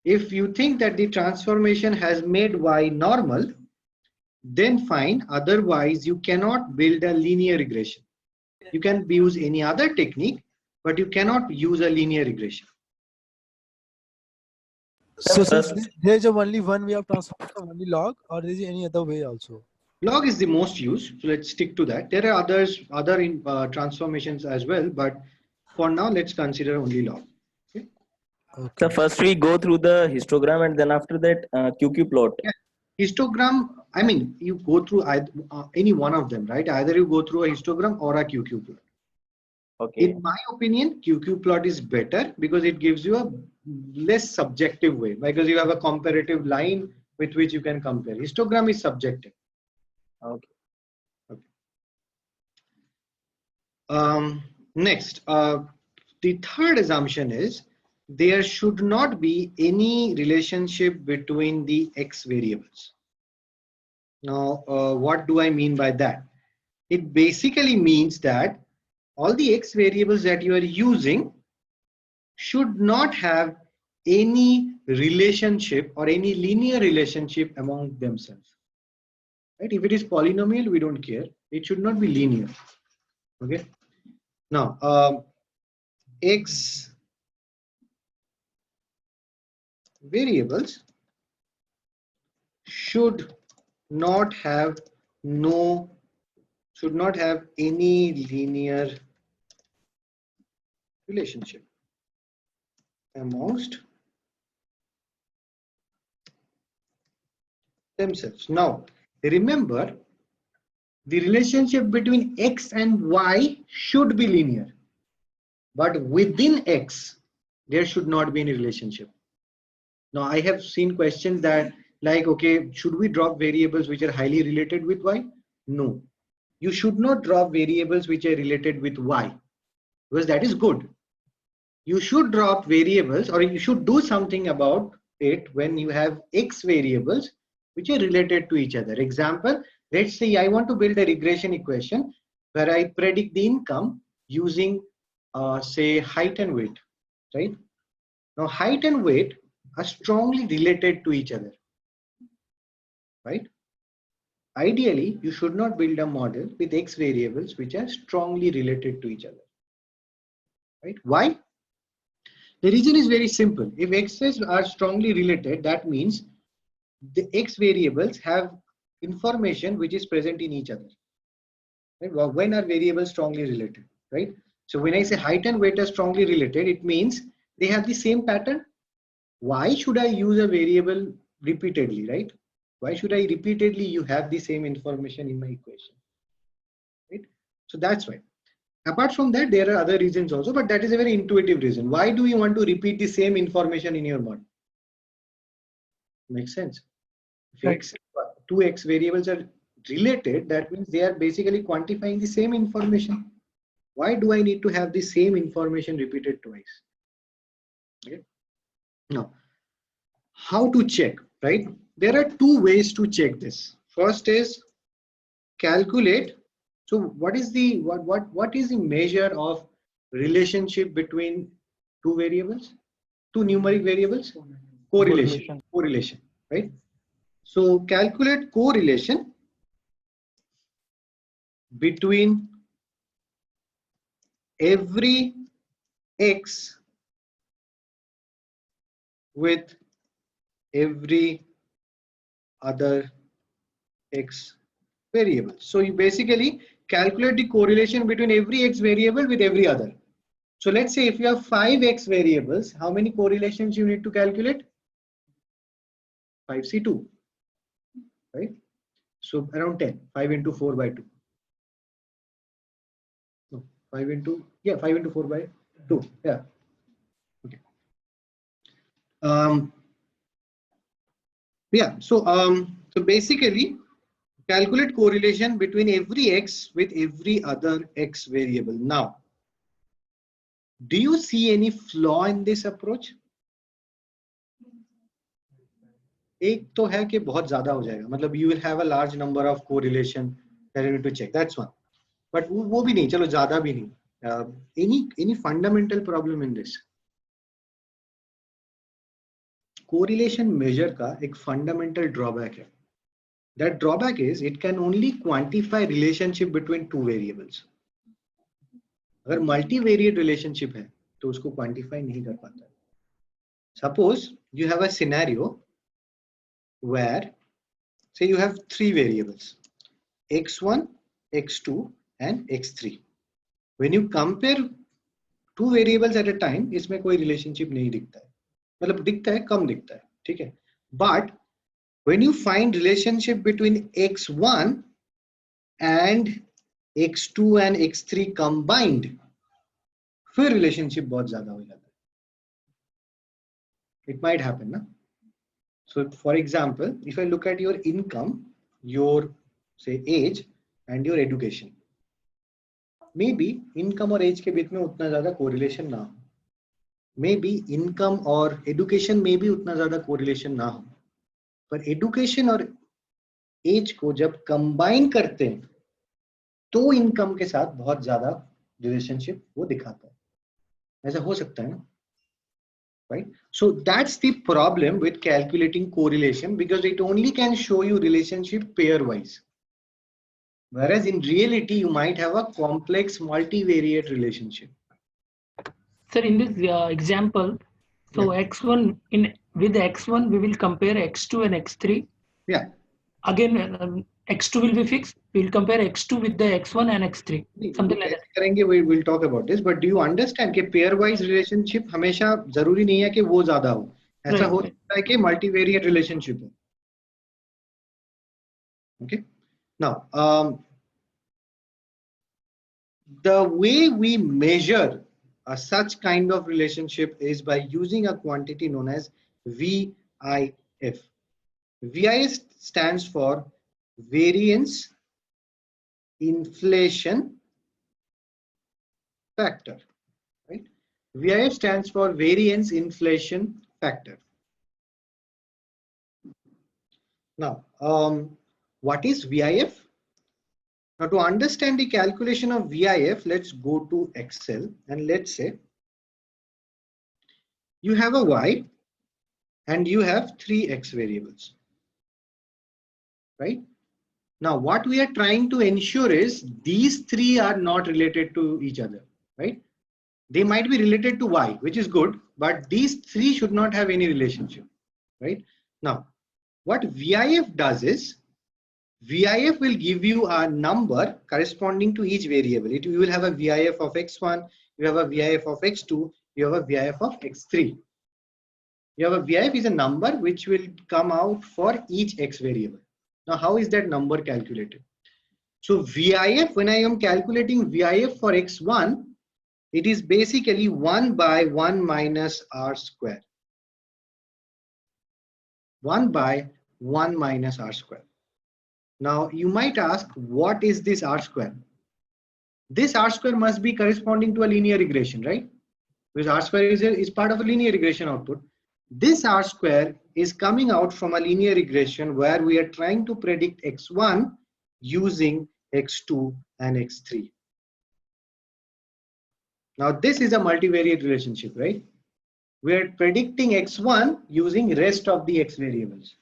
If you think that the transformation has made Y normal, then fine. Otherwise, you cannot build a linear regression. You can use any other technique, but you cannot use a linear regression. So there's only one way of transformation, only log, or is there any other way also? Log is the most used, so let's stick to that. There are other transformations as well, but for now, let's consider only log. Okay. So first we go through the histogram and then after that QQ plot. Yeah. Histogram, I mean, you go through any one of them, right? Either you go through a histogram or a QQ plot. Okay. In my opinion, QQ plot is better because it gives you a less subjective way, because you have a comparative line with which you can compare. Histogram is subjective. Okay. Next, the third assumption is there should not be any relationship between the X variables. Now, what do I mean by that? It basically means that all the X variables that you are using should not have any relationship or any linear relationship among themselves. Right? If it is polynomial, we don't care. It should not be linear. Okay. Now, X variables should not have any linear relationship amongst themselves. Now, remember, the relationship between X and Y should be linear, but within X, there should not be any relationship. Now, I have seen questions that like, okay, should we drop variables which are highly related with Y? No, you should not drop variables which are related with Y, because that is good. You should drop variables, or you should do something about it when you have X variables which are related to each other. Example, let's say I want to build a regression equation where I predict the income using say height and weight, right? Now height and weight are strongly related to each other, right? Ideally, you should not build a model with X variables which are strongly related to each other, right? Why? The reason is very simple. If X's are strongly related, that means the X variables have information which is present in each other. Right? Well, when are variables strongly related, right? So when I say height and weight are strongly related, it means they have the same pattern. Why should I use a variable repeatedly, right? Why should I repeatedly you have the same information in my equation, right? So that's why. Apart from that, there are other reasons also, but that is a very intuitive reason. Why do you want to repeat the same information in your model? Makes sense. If two X variables are related, that means they are basically quantifying the same information. Why do I need to have the same information repeated twice? Okay. Now, how to check, right? There are two ways to check this. First is calculate. So what is the measure of relationship between two variables, two numeric variables? Correlation, right? So calculate correlation between every x with every other x variable. So you basically calculate the correlation between every x variable with every other. So let's say if you have 5 x variables, how many correlations you need to calculate? 5c2, right? So around 10, 5 into 4 by 2. No, 5 into, yeah, 5 into 4 by 2, yeah. Okay. Yeah, so basically calculate correlation between every x with every other x variable. Now, do you see any flaw in this approach? एक तो है कि बहुत ज्यादा हो जाएगा, मतलब you will have a large number of correlation that you need to check. That's one. But वो भी नहीं, चलो ज्यादा भी नहीं. Any fundamental problem in this? Correlation measure का एक fundamental drawback है. That drawback is it can only quantify relationship between two variables. अगर multivariate relationship है तो उसको quantify नहीं कर पाता. Suppose you have a scenario where say you have three variables x1, x2 and x3. When you compare two variables at a time, इसमें कोई relationship नहीं दिखता है, मतलब दिखता है, कम दिखता है, ठीक है. But when you find relationship between x1 and x2 and x3 combined, फिर relationship बहुत ज़्यादा हो जाता है. It might happen, ना? So for example, if I look at your income, your say age and your education, maybe income और age के बीच में उतना ज़्यादा correlation ना हो. Maybe income और education में भी उतना ज़्यादा correlation ना हो. पर education और age को जब combine करते हैं, तो income के साथ बहुत ज़्यादा relationship वो दिखाता है. ऐसा हो सकता है ना? Right? So that's the problem with calculating correlation, because it only can show you relationship pairwise. Whereas in reality, you might have a complex multivariate relationship. Sir, in this example, so Yeah. x1 with x1 we will compare x2 and x3. Yeah. Again, x2 will be fixed. We will compare x2 with the x1 and x3. Something like that. करेंगे, we will talk about this. But do you understand कि pairwise relationship हमेशा जरूरी नहीं है कि वो ज़्यादा हो. ऐसा हो सकता है कि multivariate relationship हो. Okay. Now, the way we measure such kind of relationship is by using a quantity known as VIF. VIF stands for variance inflation factor, right? VIF stands for variance inflation factor. Now, what is VIF? Now, to understand the calculation of VIF, let's go to Excel and let's say you have a Y and you have three X variables, right? Now, what we are trying to ensure is these three are not related to each other, right? They might be related to Y, which is good, but these three should not have any relationship, right? Now, what VIF does is, VIF will give you a number corresponding to each variable. You will have a VIF of x1, you have a VIF of x2, you have a VIF of x3. You have a VIF is a number which will come out for each x variable. Now, how is that number calculated? So VIF, when I am calculating VIF for x1, it is basically 1 by 1 minus r square. 1 by 1 minus r square. Now, you might ask, what is this r square? This r square must be corresponding to a linear regression, right? Because r square is part of a linear regression output. This r square is coming out from a linear regression where we are trying to predict x1 using x2 and x3. Now, this is a multivariate relationship, right? We are predicting x1 using rest of the x variables.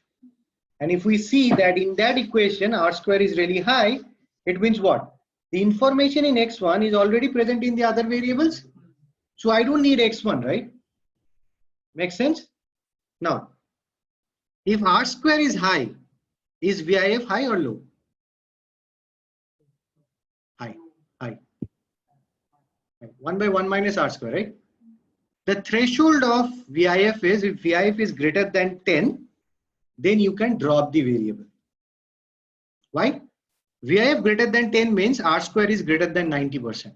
And if we see that in that equation, r square is really high, it means what? The information in x1 is already present in the other variables. So I don't need x1, right? Makes sense? Now, if R square is high, is VIF high or low? High, high. 1 by 1 minus R square, right? The threshold of VIF is, if VIF is greater than 10, then you can drop the variable. Why? VIF greater than 10 means R square is greater than 90%.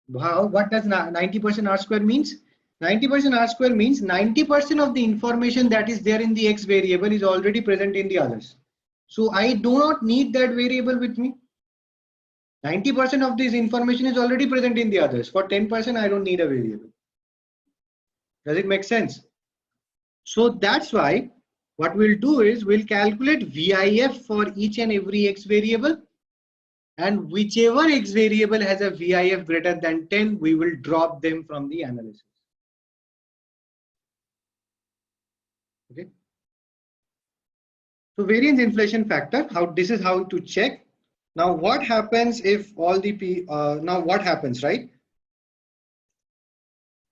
What does 90% R square means? 90% R square means 90% of the information that is there in the X variable is already present in the others. So I do not need that variable with me. 90% of this information is already present in the others. For 10%, I don't need a variable. Does it make sense? So that's why what we'll do is we'll calculate VIF for each and every X variable. And whichever X variable has a VIF greater than 10, we will drop them from the analysis. Okay. So variance inflation factor, this is how to check. Now what happens if all the now what happens, right?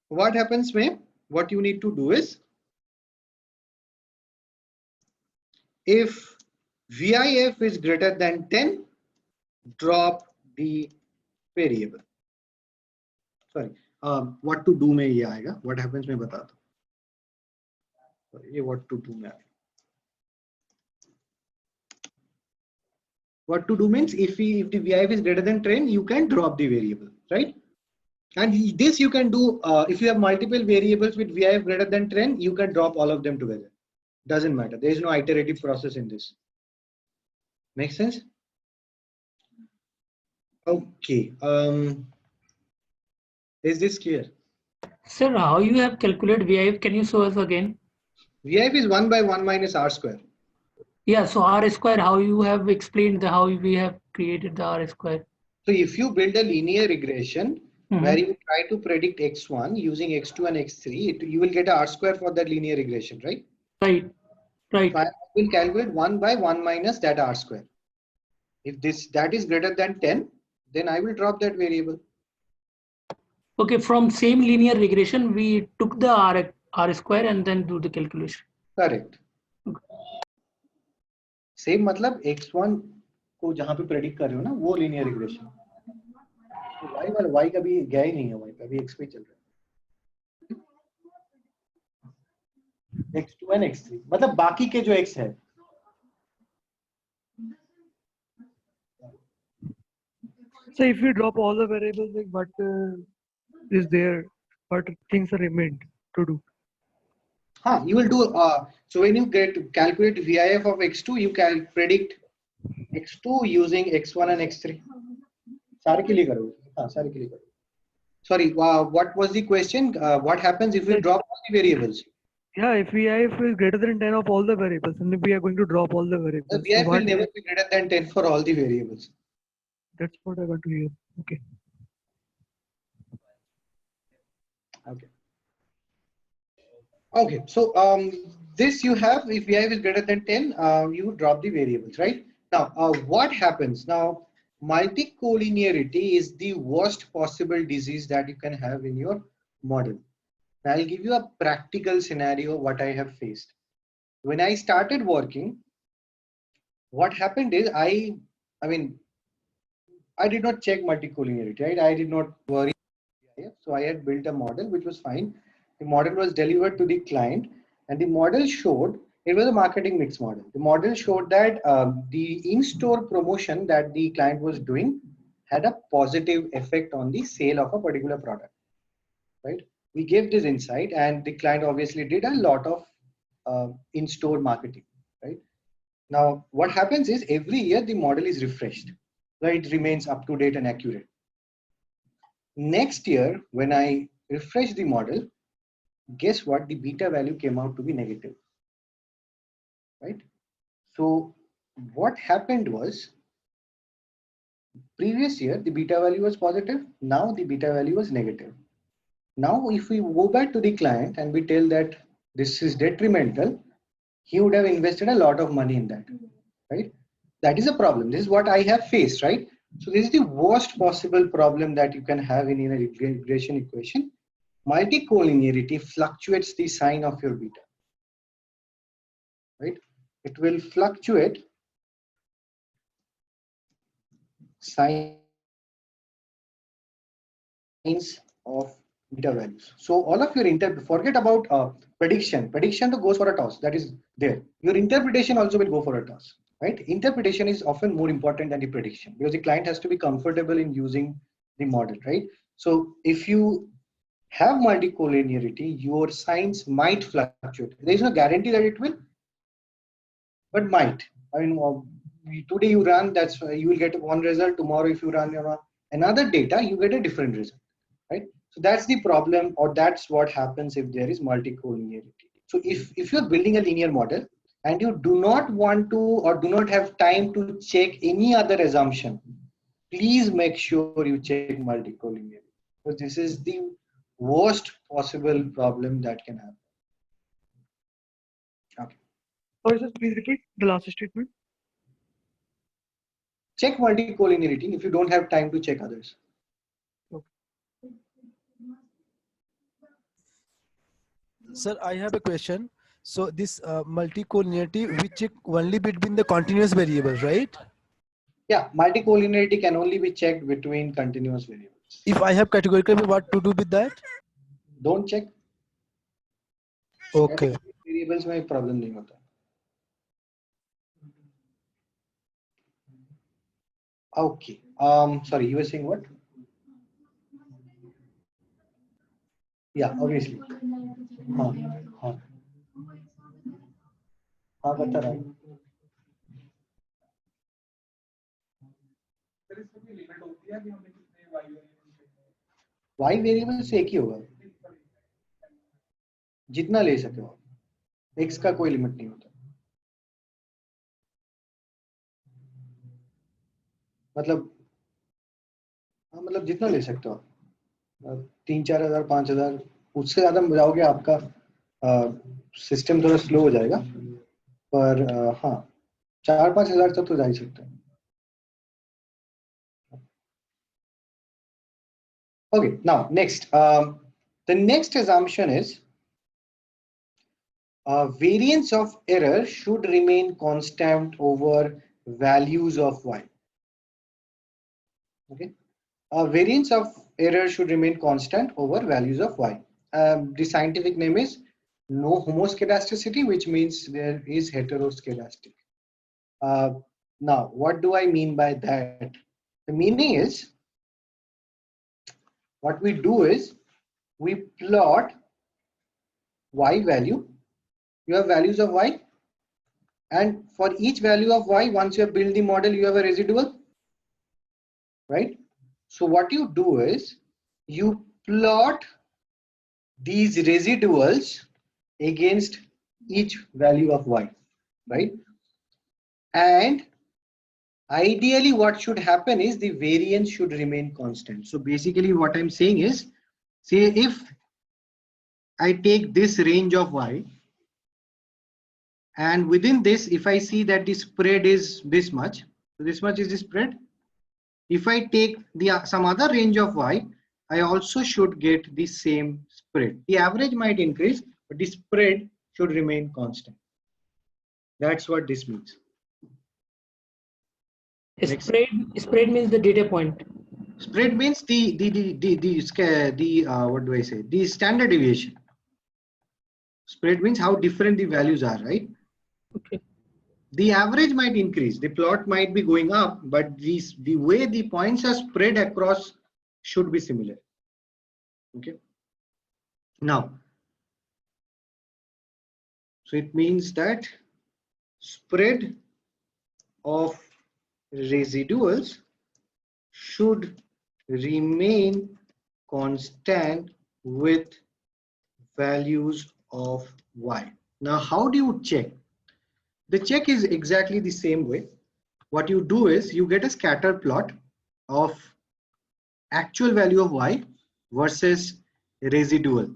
What happens when what you need to do is, if VIF is greater than 10, drop the variable. Sorry, what to do में ये आएगा. What happens मैं बताता हूँ. ये what to do में आएगा. What to do means if the VIF is greater than 10, you can drop the variable, right? And this you can do if you have multiple variables with VIF greater than 10, you can drop all of them together. Doesn't matter. There is no iterative process in this. Make sense? Okay. Is this clear? Sir, how you have calculated VIF? Can you show us again? VIF is 1 by 1 minus R square. Yeah, so R square, how you have explained how we have created the R square? So if you build a linear regression where you try to predict x1 using x2 and x3, you will get a R square for that linear regression, right? Right, right. So I will calculate 1 by 1 minus that R square. If that is greater than 10, then I will drop that variable. Okay, from same linear regression, we took the R square and then do the calculation. Correct. Same मतलब x1 को जहाँ पे predict कर रहे हो ना वो linear regression. तो y वाला y कभी गया ही नहीं है, y पे अभी x पे चल रहा है. x2 and x3 मतलब बाकी के जो x है. So if we drop all the variables, like what is there, what things are remained to do? You will do so when you calculate VIF of x2, you can predict x2 using x1 and x3. सारे के लिए करो. सारे के लिए करो. Sorry, what was the question? What happens if we drop all the variables? Yeah, if VIF is greater than 10 of all the variables, and we are going to drop all the variables. The VIF will never be greater than 10 for all the variables. That's what I want to hear. Okay. Okay. Okay. So this you have, if VIF is greater than 10, you drop the variables, right? Now, what happens now? Multicollinearity is the worst possible disease that you can have in your model. I'll give you a practical scenario what I have faced. When I started working, what happened is I did not check multicollinearity, right? I did not worry. So I had built a model which was fine. The model was delivered to the client, and the model showed, it was a marketing mix model. The model showed that the in-store promotion that the client was doing had a positive effect on the sale of a particular product, right? We gave this insight, and the client obviously did a lot of in-store marketing, right? Now, what happens is every year the model is refreshed, right? It remains up to date and accurate. Next year, when I refresh the model, guess what? The beta value came out to be negative, right? So what happened was, previous year, the beta value was positive. Now the beta value was negative. Now, if we go back to the client and we tell that this is detrimental, he would have invested a lot of money in that, right? That is a problem. This is what I have faced, right? So this is the worst possible problem that you can have in a regression equation. Multicollinearity fluctuates the sign of your beta, right? It will fluctuate signs of beta values. So all of your forget about prediction. Prediction goes for a toss. That is there. Your interpretation also will go for a toss, right? Interpretation is often more important than the prediction because the client has to be comfortable in using the model, right? So if you have multicollinearity, your signs might fluctuate. There is no guarantee that it will, but might. I mean, today you run, that's you will get one result. Tomorrow, if you run another data, you get a different result, right? So that's the problem, or that's what happens if there is multicollinearity. So if you're building a linear model and you do not want to or do not have time to check any other assumption, please make sure you check multicollinearity, because this is the worst possible problem that can happen. Okay. Sorry, sir, please repeat the last statement. Check multicollinearity if you don't have time to check others. Sir, I have a question. So this multicollinearity, we check only between the continuous variables, right? Yeah, multicollinearity can only be checked between continuous variables. If I have categorical, what to do with that? Don't check. Okay. Variables में problem नहीं होता. Okay. Sorry, you were saying what? Yeah, obviously. हाँ बता रहा हूँ. Y variable से एक ही होगा, जितना ले सके हो. X का कोई लिमिट नहीं होता. मतलब जितना ले सकते हो. 3-4 हजार 5 हजार, उससे ज्यादा जाओगे आपका सिस्टम थोड़ा स्लो हो जाएगा, पर हाँ 4-5 हजार तक तो जा ही सकते हैं. Okay, now next, the next assumption is variance of error should remain constant over values of y. Okay, variance of error should remain constant over values of y. The scientific name is no homoscedasticity, which means there is heteroscedastic. Now, what do I mean by that? The meaning is, what we do is we plot y value. You have values of y, and for each value of y, once you have built the model, you have a residual, right? So what you do is you plot these residuals against each value of y, right? And ideally what should happen is the variance should remain constant. So basically what I'm saying is, say if I take this range of y, and within this, if I see that the spread is this much, so this much is the spread. If I take some other range of y, I also should get the same spread. The average might increase, but the spread should remain constant. That's what this means. Spread means the data point. Spread means the what do I say? The standard deviation. Spread means how different the values are, right? Okay. The average might increase, the plot might be going up, but the way the points are spread across should be similar. Okay. Now, so it means that spread of residuals should remain constant with values of y. Now, how do you check? The check is exactly the same way. What you do is you get a scatter plot of actual value of y versus residual.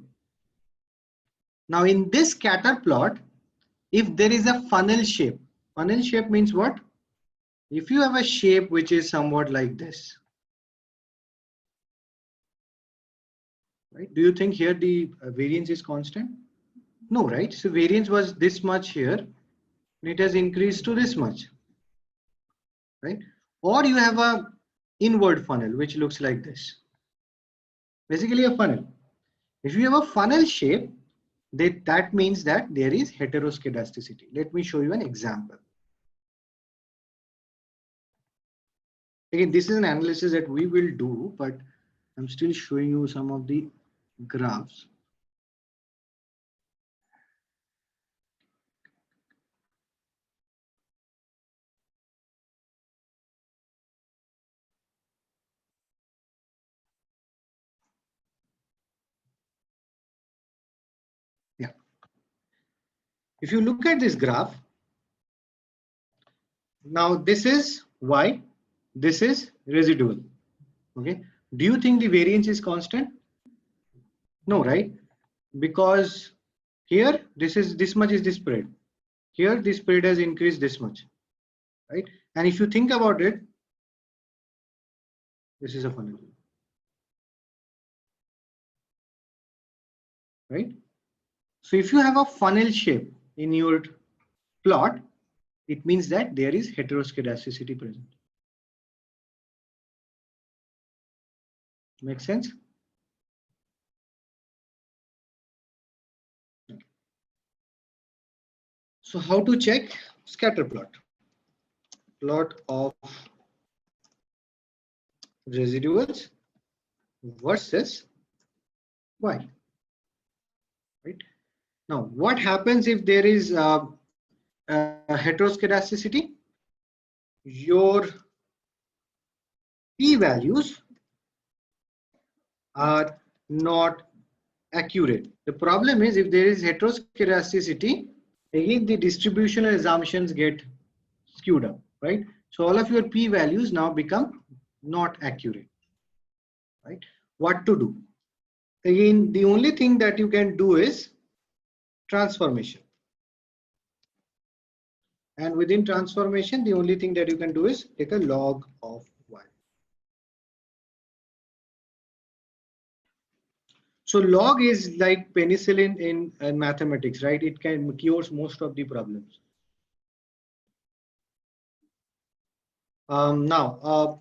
Now in this scatter plot, if there is a funnel shape means what? If you have a shape which is somewhat like this, right? Do you think here the variance is constant? No, right? So variance was this much here, and it has increased to this much, right? Or you have a inward funnel which looks like this. Basically a funnel. If you have a funnel shape, that means that there is heteroscedasticity. Let me show you an example. Again, this is an analysis that we will do, but I'm still showing you some of the graphs. Yeah. If you look at this graph, now this is Y, this is residual. Okay. Do you think the variance is constant? No, right? Because here this much is the spread. Here the spread has increased this much, right? And if you think about it, this is a funnel, right? So if you have a funnel shape in your plot, it means that there is heteroscedasticity present. Make sense? So how to check scatter plot? Plot of residuals versus Y. Right? Now, what happens if there is heteroscedasticity? Your p-values are not accurate. The problem is if there is heteroscedasticity, again the distributional assumptions get skewed up, right? So all of your p-values now become not accurate, right? What to do? Again, the only thing that you can do is transformation. And within transformation, the only thing that you can do is take a log of y. So log is like penicillin in mathematics, right? It can cures most of the problems. Now,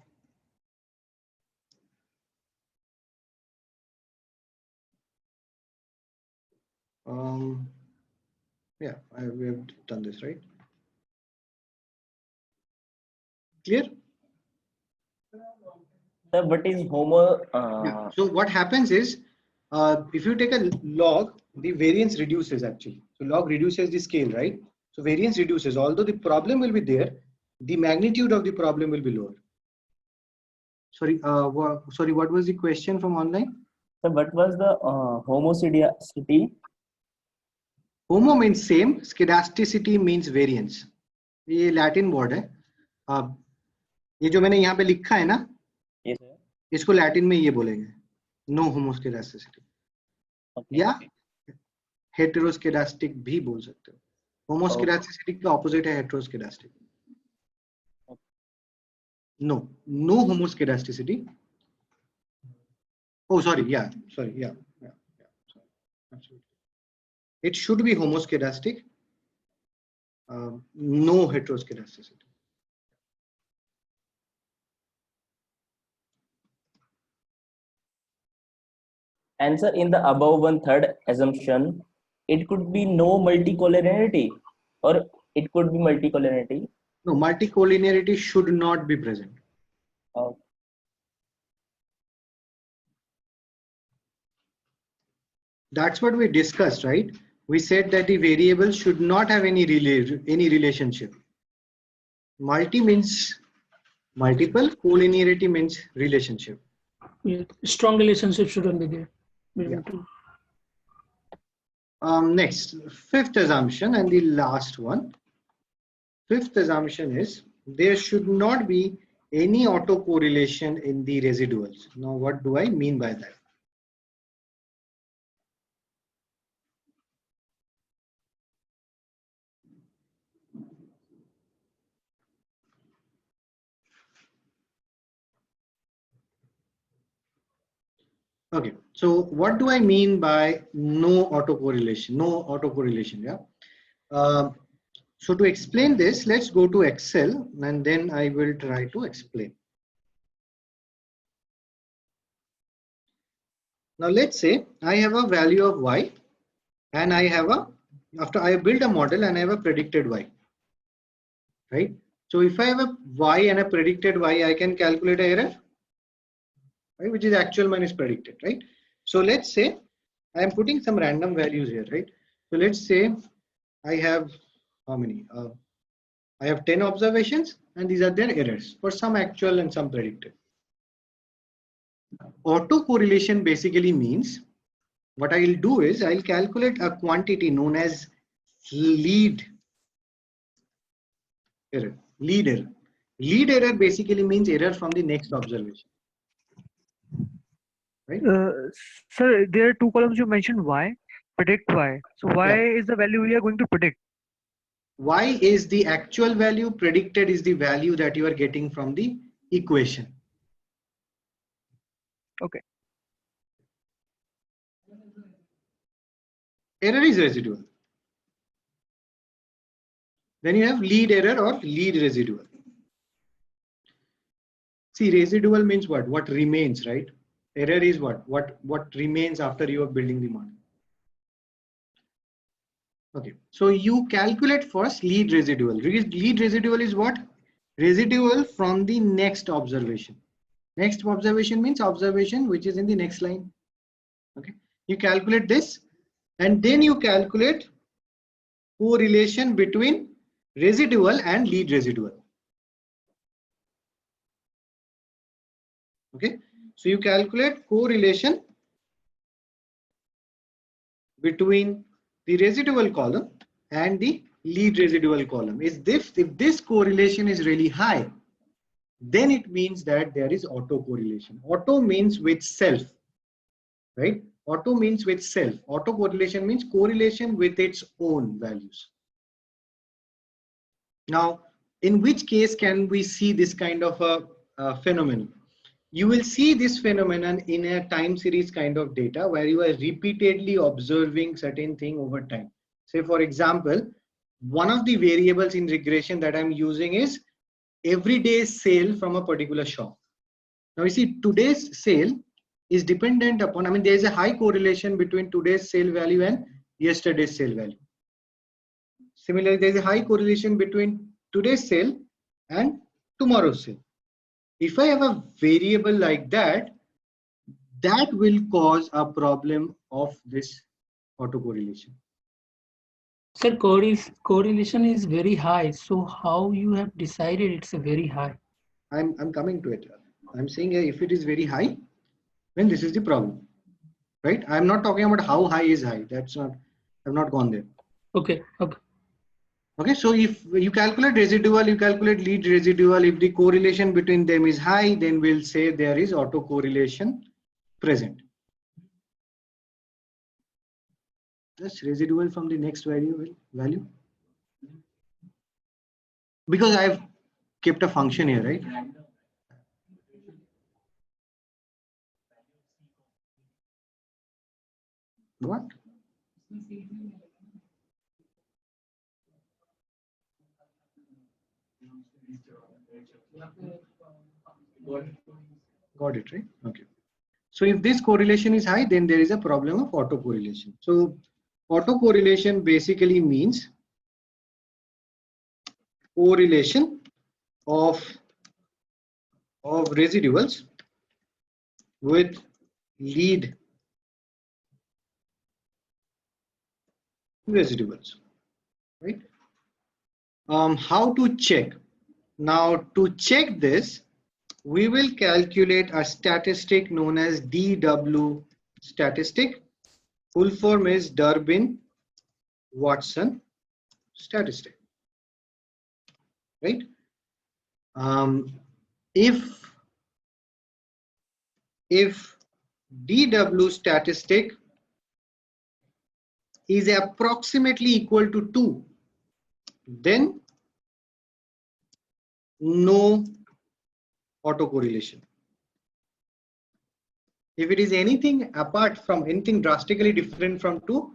yeah, we have done this, right? Clear? Sir, what is homo? Yeah. So what happens is, if you take a log, the variance reduces actually. So log reduces the scale, right? So variance reduces. Although the problem will be there, the magnitude of the problem will be lower. Sorry, sorry, what was the question from online? So what was the homoscedasticity? Homo means same, scedasticity means variance. ये Latin word है. ये जो मैंने यहाँ पे लिखा है ना, Yes, sir. इसको लैटिन में ये बोलेंगे नो होमोस्केडास्टिसिटी या हेटेरोस्केडास्टिक भी बोल सकते हो. होमोस्केडास्टिसिटी का ऑपोजिट है हेटेरोस्केडास्टिक. No homoscedasticity. Oh, sorry, yeah, sorry, yeah, sorry. Absolutely. It should be homoscedastic, no heteroscedasticity. Answer in the above one-third assumption, it could be no multicollinearity or it could be multicollinearity. No, multicollinearity should not be present. That's what we discussed, right? We said that the variables should not have any relationship. Multi means multiple, collinearity means relationship. Yeah, strong relationship shouldn't be there between Yeah. two. Next, fifth assumption and the last one. Fifth assumption is there should not be any autocorrelation in the residuals. Now, what do I mean by that? Okay, so what do I mean by no autocorrelation? No autocorrelation, yeah. So to explain this, let's go to Excel and then I will try to explain. Now let's say I have a value of y and I have after I build a model and I have a predicted y, right? So if I have a y and a predicted y, I can calculate a error, right? Which is actual minus predicted, right? So let's say I am putting some random values here, right? So let's say I have how many? I have 10 observations and these are their errors for some actual and some predicted. Autocorrelation basically means what I'll do is I'll calculate a quantity known as lead error. Lead error. Lead error basically means error from the next observation. Right? Sir, there are two columns you mentioned y, predict y. So y Yeah. is the value we are going to predict. Y is the actual value, predicted is the value that you are getting from the equation. Okay. Error is residual. Then you have lead error or lead residual. See, residual means what? What remains, right? Error is what? What remains after you are building the model. Okay, so you calculate first lead residual. Lead residual is what? Residual from the next observation. Next observation means observation which is in the next line. Okay, you calculate this and then you calculate correlation between residual and lead residual. Okay, so you calculate correlation between the residual column and the lead residual column. If this correlation is really high, then it means that there is autocorrelation. Auto means with self, right? Auto means with self. Autocorrelation means correlation with its own values. Now, in which case can we see this kind of a phenomenon? You will see this phenomenon in a time series kind of data where you are repeatedly observing certain thing over time. Say for example, one of the variables in regression that I'm using is everyday sale from a particular shop. Now you see today's sale is dependent upon, I mean there is a high correlation between today's sale value and yesterday's sale value. Similarly, there is a high correlation between today's sale and tomorrow's sale. If I have a variable like that, that will cause a problem of this autocorrelation. Sir, correlation is very high. So how you have decided it's a very high? I'm coming to it. I'm saying if it is very high, then this is the problem, right? I'm not talking about how high is high. That's not, I've not gone there. Okay, okay. Okay, so if you calculate residual, you calculate lead residual, if the correlation between them is high, then we'll say there is autocorrelation present. Just residual from the next value. Because I've kept a function here, right? What? Got it, right? Okay. So if this correlation is high, then there is a problem of autocorrelation. So autocorrelation basically means correlation of residuals with lead residuals, right? How to check? Now to check this, we will calculate a statistic known as DW statistic. Full form is Durbin-Watson statistic, right? If DW statistic is approximately equal to 2, then no autocorrelation. If it is anything apart from anything drastically different from 2,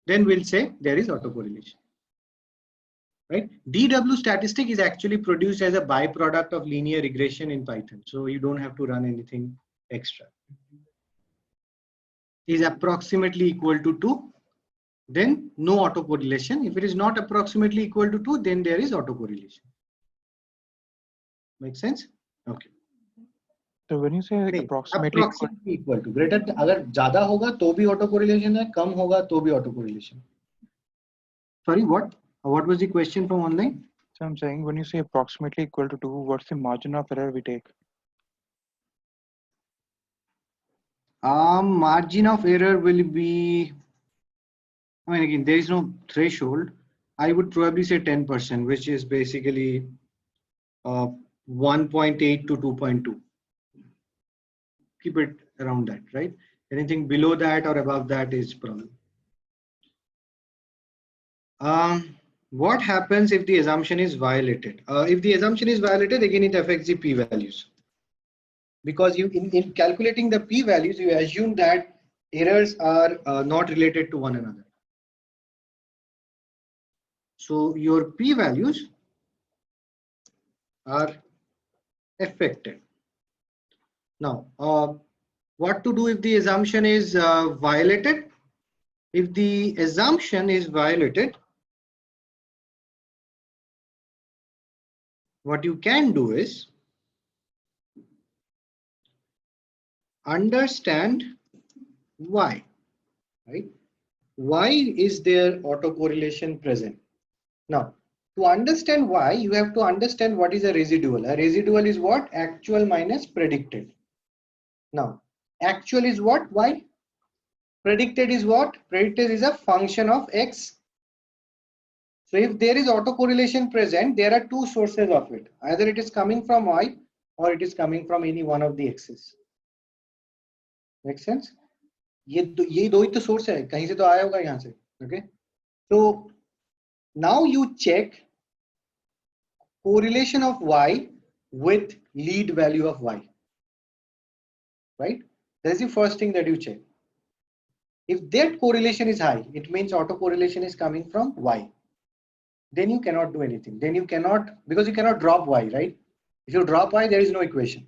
then we'll say there is autocorrelation. Right? DW statistic is actually produced as a byproduct of linear regression in Python. So you don't have to run anything extra. Is approximately equal to 2, then no autocorrelation. If it is not approximately equal to 2, then there is autocorrelation. Make sense? Okay. So when you say approximately equal to, greater, अगर ज़्यादा होगा तो भी autocorrelation है, कम होगा तो भी autocorrelation. Sorry, what? What was the question from online? So I'm saying when you say approximately equal to 2, what's the margin of error we take? Margin of error will be, I mean, again, there is no threshold. I would probably say 10%, which is basically 1.8 to 2.2. Keep it around that, right? Anything below that or above that is problem. What happens if the assumption is violated? If the assumption is violated, again, it affects the p-values. Because you, in calculating the p-values, you assume that errors are not related to one another. So your p-values are affected. Now, what to do if the assumption is violated? If the assumption is violated, what you can do is understand why, right? Why is there autocorrelation present? Now, to understand why, you have to understand what is a residual. A residual is what? Actual minus predicted. Now, actual is what? Why? Predicted is what? Predicted is a function of x. So if there is autocorrelation present, there are two sources of it. Either it is coming from y or it is coming from any one of the x's. Make sense? ये दो ही तो source है, कहीं से तो आया होगा यहाँ से. Okay. So now you check correlation of y with lead value of y. Right? That's the first thing that you check. If that correlation is high, it means autocorrelation is coming from y. Then you cannot do anything. Then you cannot, because you cannot drop y, right? If you drop y, there is no equation.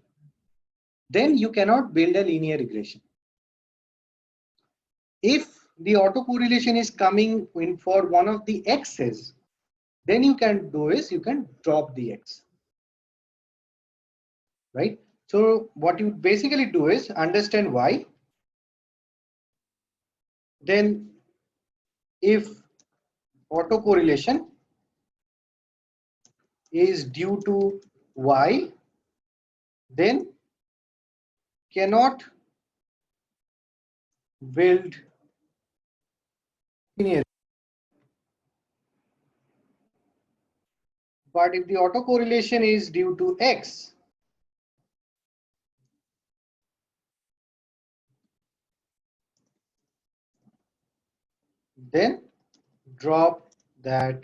Then you cannot build a linear regression. If the autocorrelation is coming in for one of the x's, then you can do is you can drop the x. Right? So what you basically do is understand y. Then if autocorrelation is due to y, then cannot build linear. But if the autocorrelation is due to x, then drop that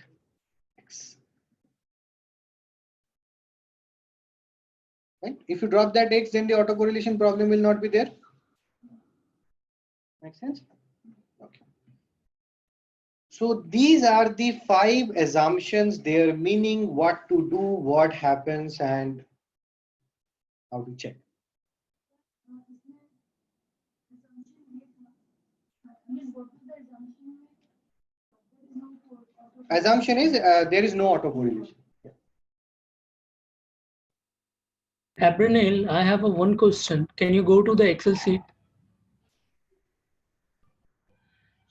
x. Right? If you drop that x, then the autocorrelation problem will not be there. Make sense? Okay. So these are the 5 assumptions, their meaning, what to do, what happens, and how to check. Assumption is there is no autocorrelation. Abrinil, I have one question. Can you go to the Excel sheet?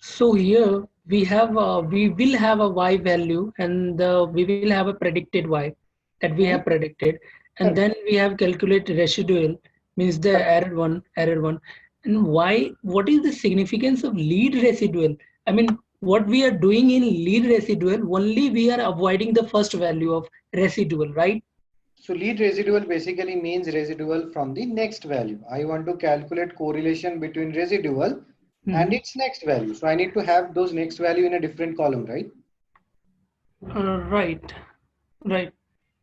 So here we have we will have a y value, and we will have a predicted y that we have predicted, and then we have calculated residual, means the error one. And why? What is the significance of lead residual? I mean, what we are doing in lead residual, only we are avoiding the first value of residual, right? So lead residual basically means residual from the next value. I want to calculate correlation between residual and its next value. So I need to have those next value in a different column, right? Right.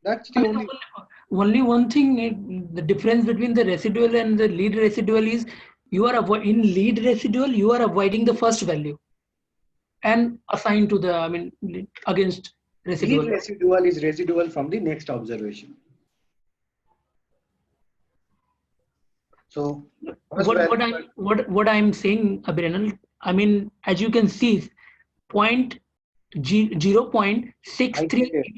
That's the only one thing. The difference between the residual and the lead residual is You are in lead residual, you are avoiding the first value and assign to the, I mean, against residual. Lead residual is residual from the next observation. So what I'm saying, Abhiranal, I mean, as you can see, 0.63.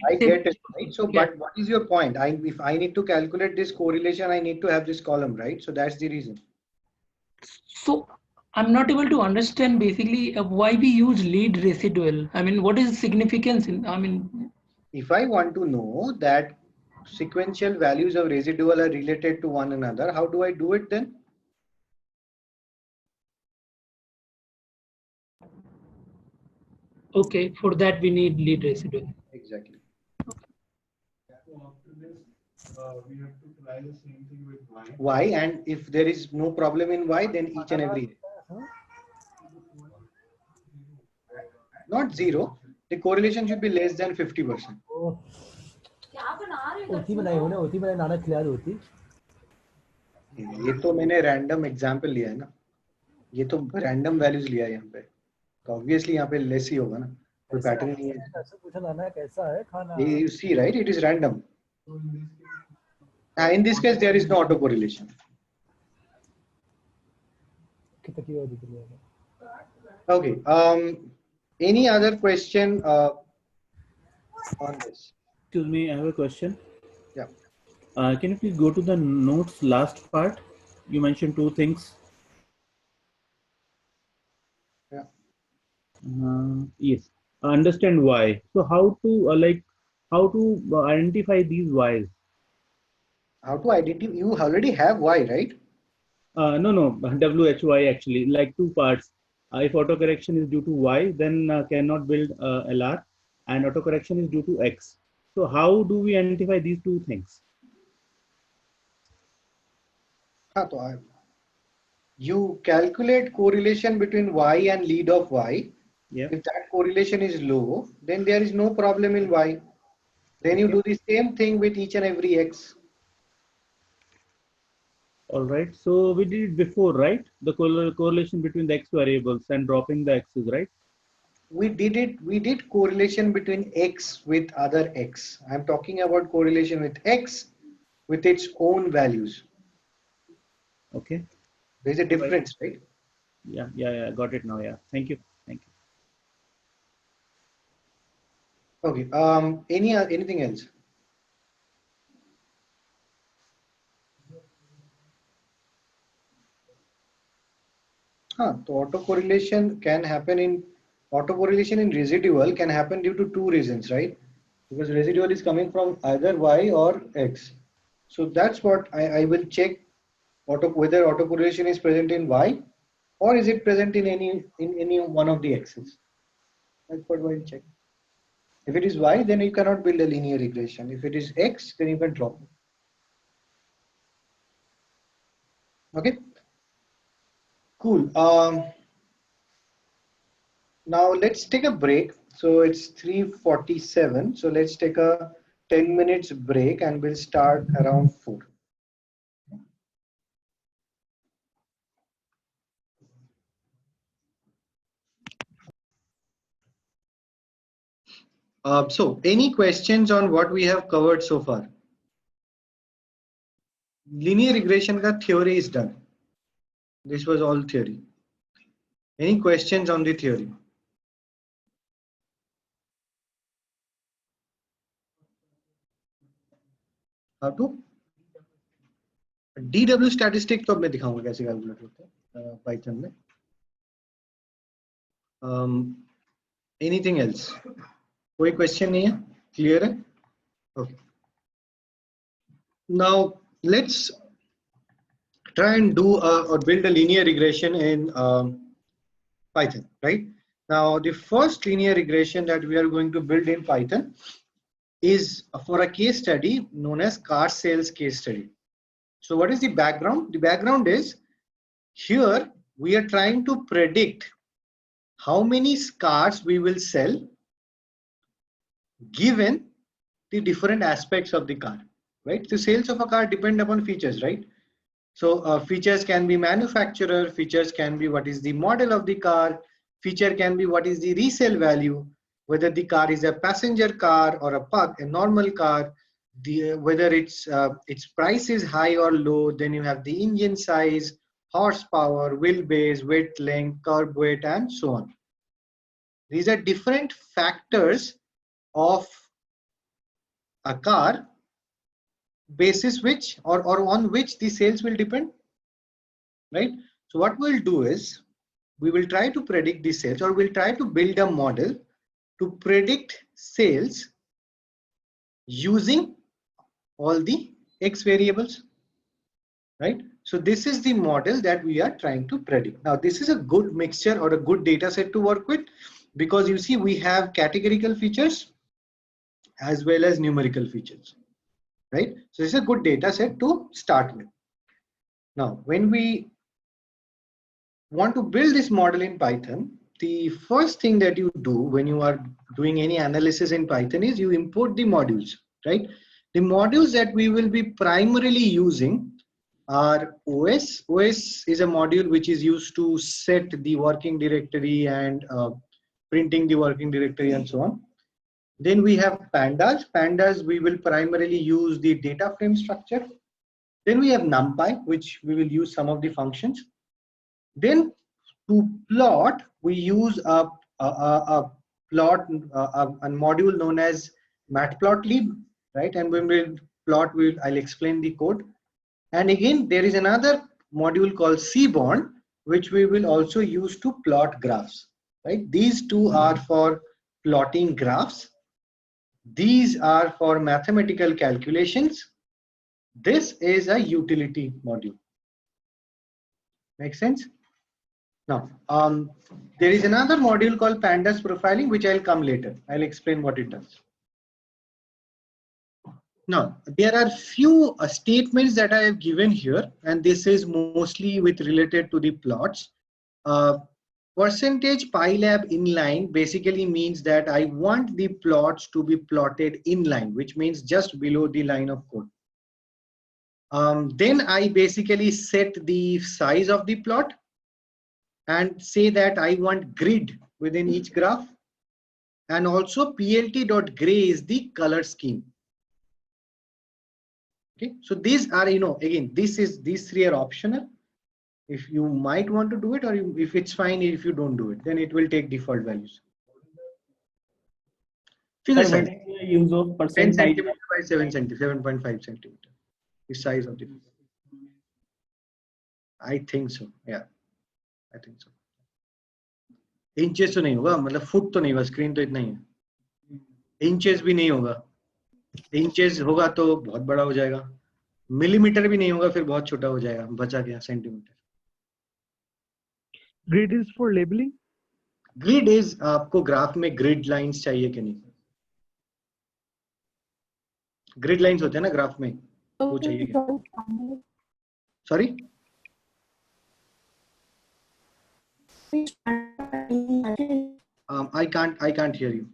I get it, right? So, but what is your point? If I need to calculate this correlation, I need to have this column, right? So that's the reason. So I'm not able to understand basically why we use lead residual. I mean, what is the significance in, I mean, if I want to know that sequential values of residual are related to one another, how do I do it then? okay, for that we need lead residual. Exactly. We have to try the same thing with y. Y, and if there is no problem in y, then each and every. Not zero. The correlation should be less than 50%. ये तो मैंने random example लिया है ना, ये तो random values लिया है यहाँ पे, तो ऑब्वियसली यहाँ पे लेस ही होगा ना, कोई पैटर्न नहीं है। कैसा है खाना? You see, right? It is random. In this case, there is no autocorrelation. Okay. Any other question on this? Excuse me, I have a question. Yeah. Can you please go to the notes last part? You mentioned two things. Yeah. Yes. Understand why. So how to identify these whys? How to identify? You already have y, right? No, WHY actually, like two parts. If autocorrection is due to y, then cannot build LR, and autocorrection is due to x. So how do we identify these two things? You calculate correlation between y and lead of y. Yeah. If that correlation is low, then there is no problem in y. Then you do the same thing with each and every x. All right. So we did it before, right? The correlation between the x variables and dropping the x's, right? We did it. We did correlation between x with other x. I'm talking about correlation with x with its own values. Okay. There's a difference, right? Yeah. Got it now. Yeah. Thank you. Okay. Anything else? So autocorrelation can happen in residual can happen due to two reasons, right? Because residual is coming from either y or x. So that's what I will check whether autocorrelation is present in y or is it present in any one of the x's. That's what we'll check. If it is y, then you cannot build a linear regression. If it is x, then you can drop it. Okay. Cool. Now let's take a break. So it's 3:47. So let's take a 10 minutes break and we'll start around 4. So any questions on what we have covered so far? Linear regression ka theory is done. This was all theory. Any questions on the theory? How to? DW statistic तो अब मैं दिखाऊंगा कैसे calculate होता है Python में. Anything else? कोई question नहीं है? Clear है? Okay. Now let's try and do or build a linear regression in Python, right? Now the first linear regression that we are going to build in Python is for a case study known as car sales case study. So what is the background? The background is here we are trying to predict how many cars we will sell given the different aspects of the car, right? The sales of a car depend upon features, right? So features can be manufacturer, features can be what is the model of the car, feature can be what is the resale value, whether the car is a passenger car or a normal car, whether its price is high or low. Then you have the engine size, horsepower, wheelbase, weight, length, curb weight, and so on. These are different factors of a car basis which or on which the sales will depend, right? So what we'll do is we will try to predict the sales, or we'll try to build a model to predict sales using all the X variables, right? So this is the model that we are trying to predict. Now this is a good mixture or a good data set to work with, because you see we have categorical features as well as numerical features, right? So this is a good data set to start with. Now when we want to build this model in Python, the first thing that you do when you are doing any analysis in Python is you import the modules, right? The modules that we will be primarily using are OS. OS is a module which is used to set the working directory and printing the working directory and so on. Then we have pandas. Pandas, we will primarily use the data frame structure. Then we have NumPy, which we will use some of the functions. Then to plot, we use a module known as matplotlib, right? And when we plot, I'll explain the code. And again, there is another module called Seaborn, which we will also use to plot graphs, right? These two are for plotting graphs. These are for mathematical calculations. This is a utility module. Make sense? Now, there is another module called pandas profiling, which I'll come later. I'll explain what it does. Now, there are few statements that I have given here, and this is mostly related to the plots. Percentage pylab inline basically means that I want the plots to be plotted inline, which means just below the line of code. Then I basically set the size of the plot and say that I want grid within each graph, and also plt.gray is the color scheme. Okay, so these are, again, these three are optional. If you might want to do it, or if it's fine if you don't do it, then it will take default values. Figure Sir, size. what is the use of 10 percent centimeter by 7.5 centimeter. The size of the figure. I think so. Yeah, I think so. Inches तो नहीं होगा, मतलब foot तो नहीं होगा, screen तो इतना ही है. इंचेस भी नहीं होगा. इंचेस होगा तो बहुत बड़ा हो जाएगा. मिलीमीटर भी नहीं होगा, फिर बहुत छोटा हो जाएगा. बचा क्या centimetre. Grid is for labeling. Grid is आपको ग्राफ में ग्रिड लाइंस चाहिए कि नहीं. ग्रिड लाइंस होते हैं ना ग्राफ में, वो चाहिए क्या. Sorry, I can't hear you.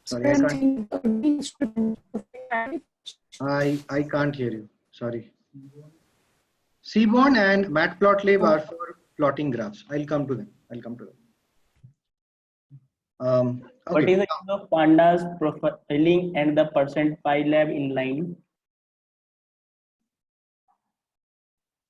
Sorry, I can't hear you. Sorry. Seaborn and matplotlib are for plotting graphs. I'll come to them. Okay. What is the use of pandas profiling and the percent pylab inline?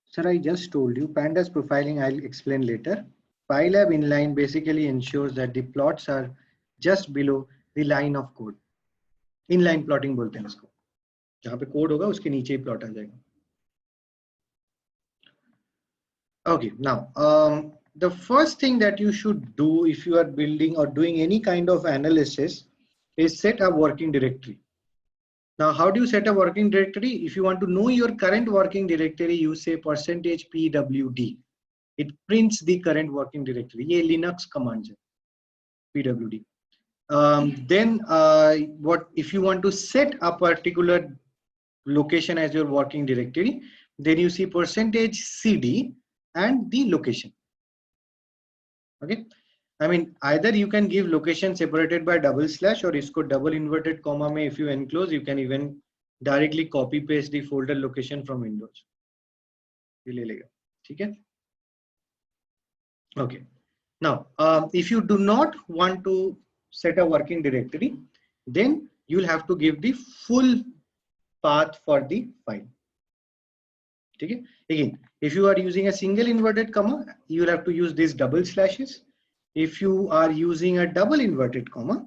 Sir, I just told you pandas profiling, I'll explain later. Pylab inline basically ensures that the plots are just below the line of code. Inline plotting बोलते हैं इसको. जहाँ पे code होगा उसके नीचे ही plot आ जाएगा. Okay, now the first thing that you should do if you are building or doing any kind of analysis is set a working directory. Now, how do you set a working directory? If you want to know your current working directory, you say %pwd. It prints the current working directory. ये Linux command है, pwd. Then what if you want to set a particular location as your working directory, then you see %cd and the location. Okay, I mean either you can give location separated by double slash, or इसको double inverted comma में if you enclose, you can even directly copy paste the folder location from Windows, ये ले लेगा, ठीक है। Okay. Now, if you do not want to set a working directory, then you'll have to give the full path for the file. Okay. Again, if you are using a single inverted comma, you will have to use these double slashes. If you are using a double inverted comma,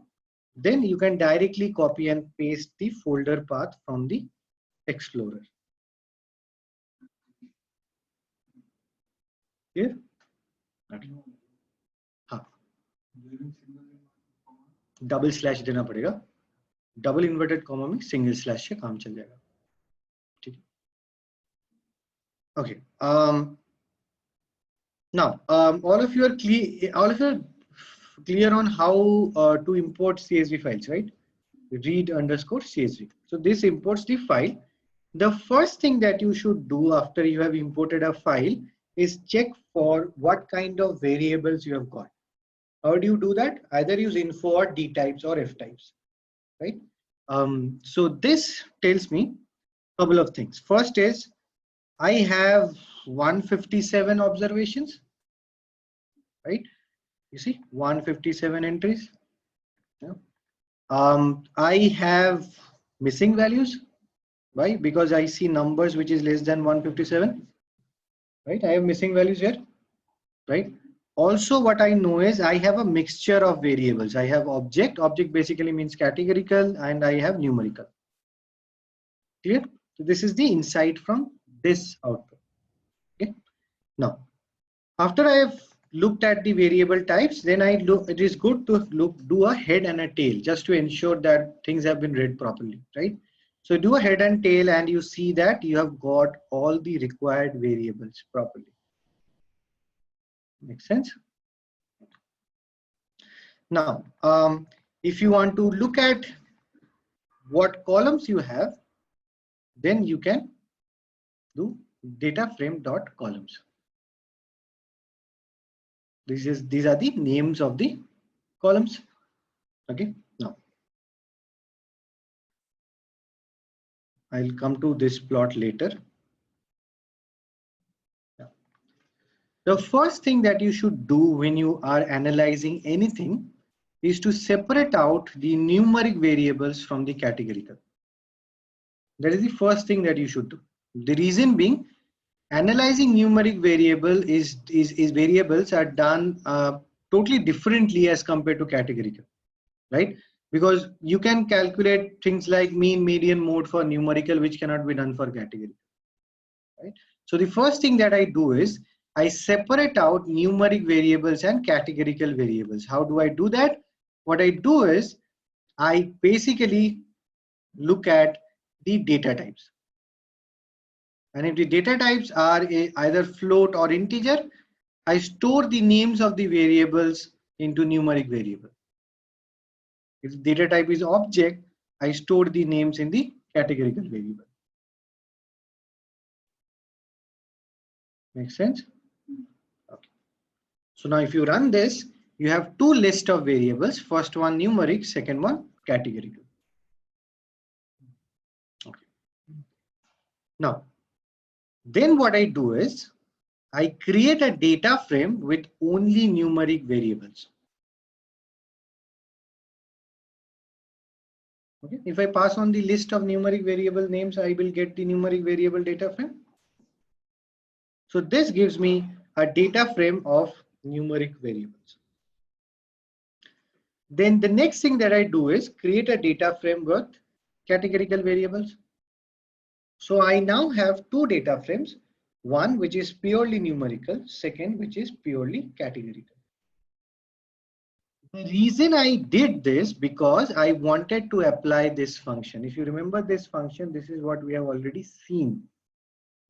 then you can directly copy and paste the folder path from the Explorer. Here? Okay. हाँ, double slash देना पड़ेगा, double inverted comma में single slash से काम चल जाएगा, ठीक है। Okay. Now, all of you are clear on how to import CSV files, right? Read_CSV. So this imports the file. The first thing that you should do after you have imported a file is check for what kind of variables you have got. How do you do that? Either use info or D types or F types, right? So this tells me a couple of things. First is I have 157 observations, right? You see 157 entries. Yeah. I have missing values. Why? Because I see numbers which is less than 157, right? I have missing values here, right? Also, what I know is I have a mixture of variables. I have object basically means categorical, and I have numerical. Clear? So this is the insight from this output. Okay. Now, after I have looked at the variable types, then it is good to do a head and a tail just to ensure that things have been read properly, right? So do a head and tail and you see that you have got all the required variables properly. Make sense? Now, if you want to look at what columns you have, then you can do data frame dot columns. These are the names of the columns. Okay. Now I'll come to this plot later. The first thing that you should do when you are analyzing anything is to separate out the numeric variables from the categorical. That is the first thing that you should do. The reason being, analyzing numeric variables are done totally differently as compared to categorical, right? Because you can calculate things like mean, median, mode for numerical, which cannot be done for categorical, right? So the first thing that I do is I separate out numeric variables and categorical variables. How do I do that? What I do is I basically look at the data types. And if the data types are either float or integer, I store the names of the variables into numeric variable. If data type is object, I store the names in the categorical variable. Make sense? Okay. So now if you run this, you have two lists of variables. First one numeric, second one categorical. Okay. Now, then what I do is I create a data frame with only numeric variables. Okay. If I pass on the list of numeric variable names, I will get the numeric variable data frame. So this gives me a data frame of numeric variables. Then the next thing that I do is create a data frame with categorical variables. So I now have two data frames, one which is purely numerical, second which is purely categorical. The reason I did this because I wanted to apply this function. If you remember this function, this is what we have already seen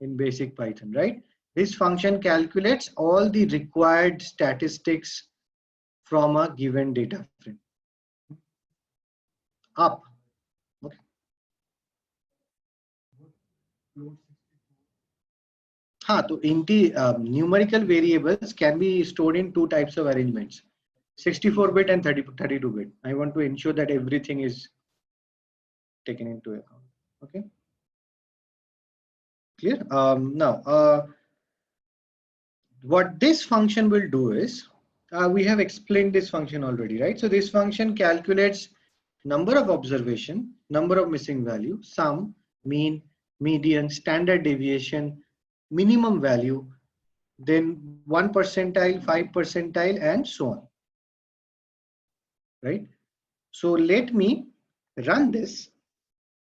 in basic Python, right? This function calculates all the required statistics from a given data frame. Up. Okay. So numerical variables can be stored in two types of arrangements, 64-bit and 32-bit. I want to ensure that everything is taken into account. Okay. Clear? Now, what this function will do is, we have explained this function already, right? So this function calculates number of observation, number of missing value, sum, mean, median, standard deviation, minimum value, then 1 percentile, 5 percentile, and so on, right? So let me run this,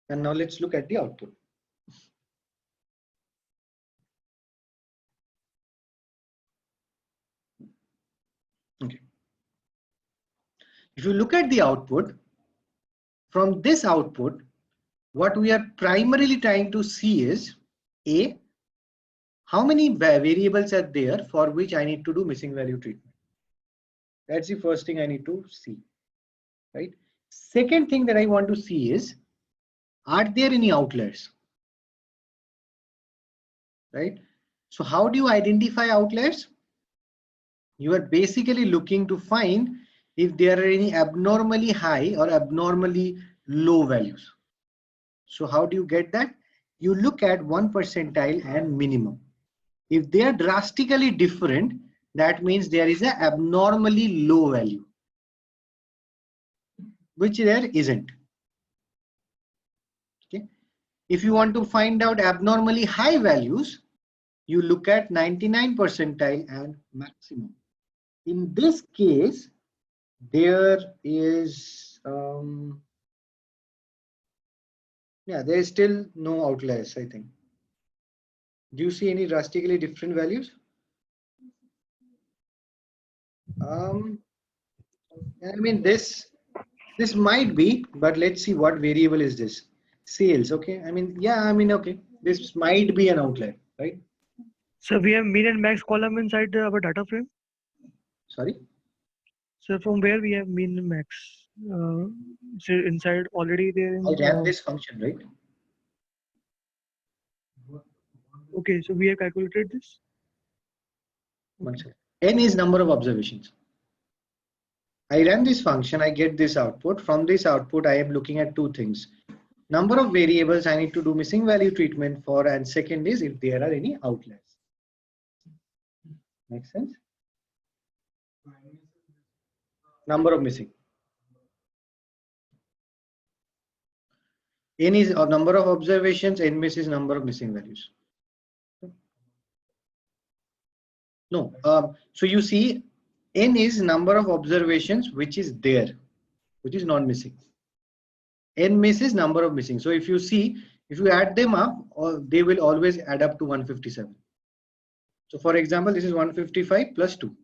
and now let's look at the output. Okay. If you look at the output, from this output, what we are primarily trying to see is A, how many variables are there for which I need to do missing value treatment. That's the first thing I need to see, right? Second thing that I want to see is, are there any outliers, right? So how do you identify outliers? You are basically looking to find if there are any abnormally high or abnormally low values. So how do you get that? You look at 1 percentile and minimum. If they are drastically different, that means there is an abnormally low value, which there isn't. Okay. If you want to find out abnormally high values, you look at 99 percentile and maximum. In this case, there is there is still no outliers, I think. Do you see any drastically different values? I mean, this might be, but let's see what variable is this. Sales, okay. I mean, okay. This might be an outlier, right? So we have mean and max column inside our data frame. Sorry. So from where we have mean and max? So inside already there. I ran this function, right? Okay, so we have calculated this. One second. N is number of observations. I ran this function, I get this output. From this output, I am looking at two things. Number of variables I need to do missing value treatment for, and second is if there are any outliers. Make sense? Number of missing. N is a number of observations, N miss is number of missing values. No, so you see, N is number of observations which is there, which is not missing. N miss is number of missing. So if you see, if you add them up, they will always add up to 157. So for example, this is 155 plus 2.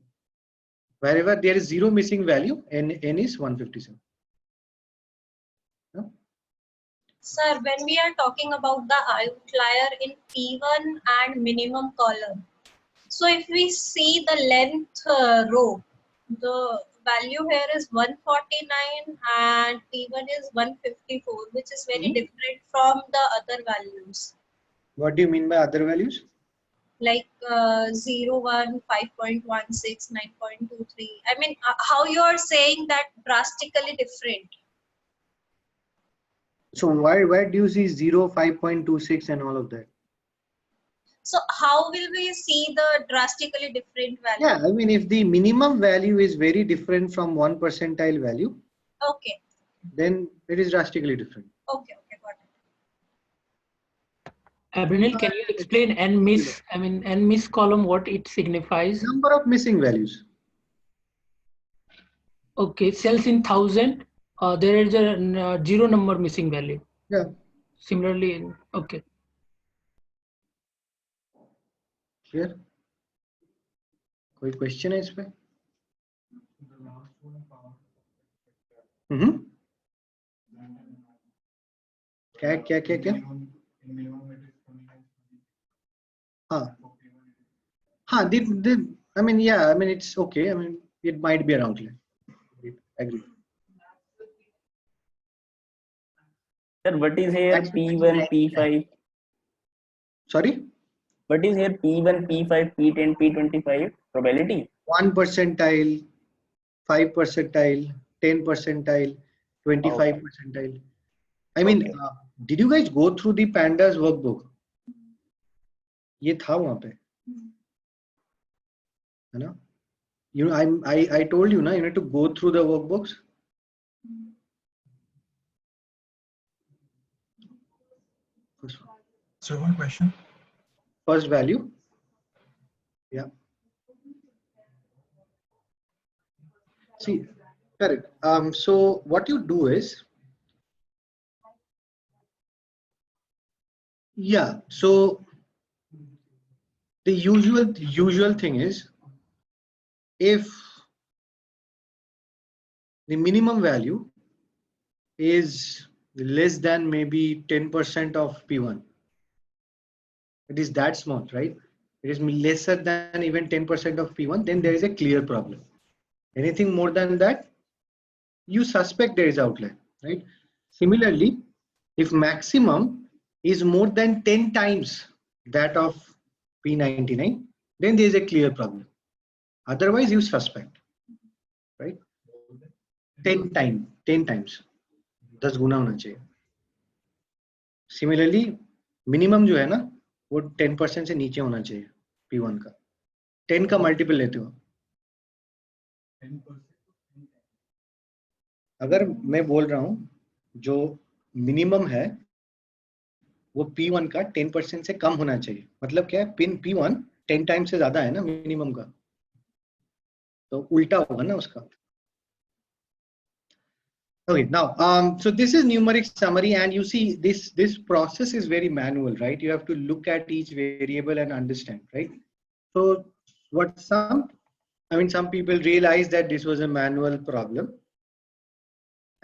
Wherever there is zero missing value, N is 157. No? Sir, when we are talking about the outlier in P1 and minimum column, so if we see the length row, the value here is 149 and P1 is 154, which is very different from the other values. What do you mean by other values? Like 0, 1, 5.16, 9.23. I mean, how you are saying that drastically different? So why do you see 0, 5.26 and all of that? So how will we see the drastically different value? Yeah, I mean, if the minimum value is very different from 1 percentile value, okay, then it is drastically different. Okay, got it. Abhinil, can you explain N miss? I mean, N miss column, what it signifies? Number of missing values. Okay, cells in 1000, there is a zero number missing value. Yeah. Similarly, okay. Clear? कोई question है इस पे? क्या? हाँ, I mean, yeah, I mean, it's okay. I mean, it might be around here. Agree. Sir, what is here P1, P5? Sorry? What is here P1, P5, P10, P25 probability? 1 percentile, 5 percentile, 10 percentile, 25 percentile. I mean, did you guys go through the pandas workbook? ये था वहां पे, है ना? I told you ना, you need to go through the workbooks. So one question. First value. Yeah. See, correct. So what you do is, yeah. So the usual thing is, if the minimum value is less than maybe 10% of P1, it is that small, right? It is lesser than even 10% of P1, then there is a clear problem. Anything more than that, you suspect there is outlier, right? Similarly, if maximum is more than 10 times that of P99, then there is a clear problem. Otherwise, you suspect, right? 10 times, 10 times. 10 गुना होना चाहिए. Similarly, minimum जो है ना, वो 10% से नीचे होना चाहिए P1 का. 10 का मल्टीपल लेते हो. अगर मैं बोल रहा हूं जो मिनिमम है वो P1 का 10% से कम होना चाहिए, मतलब क्या है, पिन P1 10 टाइम से ज्यादा है ना मिनिमम का, तो उल्टा होगा ना उसका. Okay, now so this is numeric summary, and you see this process is very manual, right? You have to look at each variable and understand, right? So what some people realize that this was a manual problem,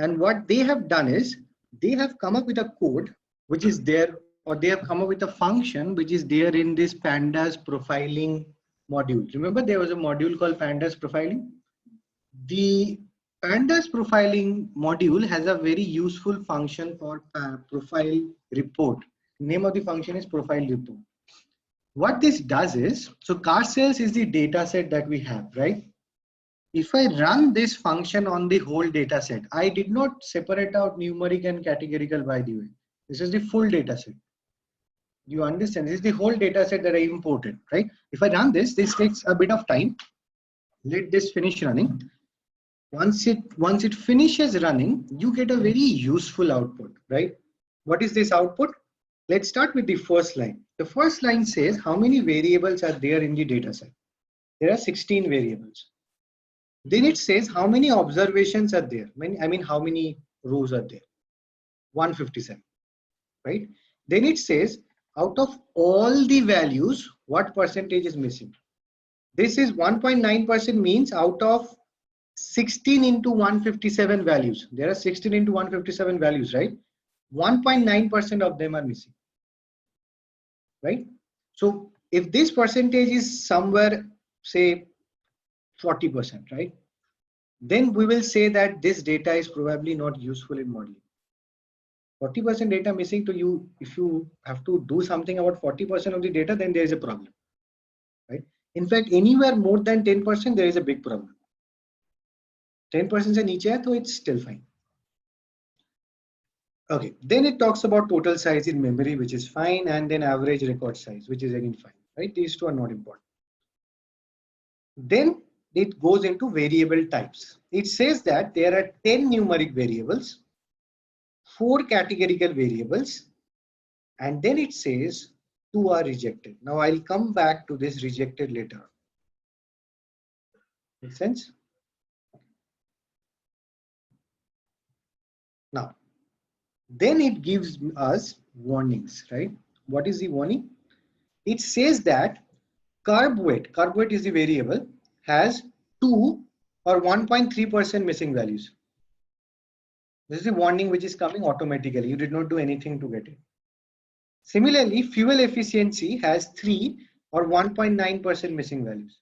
and what they have done is they have come up with a code which is there, or they have come up with a function which is there in this pandas profiling module. Remember there was a module called pandas profiling? The pandas profiling module has a very useful function for profile report. Name of the function is profile report. What this does is, so car sales is the data set that we have, right? If I run this function on the whole data set, I did not separate out numeric and categorical, by the way. This is the full data set. You understand? This is the whole data set that I imported, right? If I run this takes a bit of time. Let this finish running. Once it finishes running, you get a very useful output, right? What is this output? Let's start with the first line. The first line says how many variables are there in the data set. There are 16 variables. Then it says how many observations are there. How many rows are there? 157, right? Then it says out of all the values, what percentage is missing? This is 1.9% means out of 16 into 157 values. There are 16 into 157 values, right? 1.9% of them are missing, right? So if this percentage is somewhere, say 40%, right? Then we will say that this data is probably not useful in modeling. 40% data missing to you, if you have to do something about 40% of the data, then there is a problem, right? In fact, anywhere more than 10%, there is a big problem. 10% से नीचे है, so it's still fine. Okay, then it talks about total size in memory, which is fine, and then average record size, which is again fine, right? These two are not important. Then it goes into variable types. It says that there are 10 numeric variables, 4 categorical variables, and then it says 2 are rejected. Now I'll come back to this rejected later. Make sense? Now, then it gives us warnings, right? What is the warning? It says that carb weight is the variable, has 2 or 1.3% missing values. This is a warning which is coming automatically. You did not do anything to get it. Similarly, fuel efficiency has 3 or 1.9% missing values.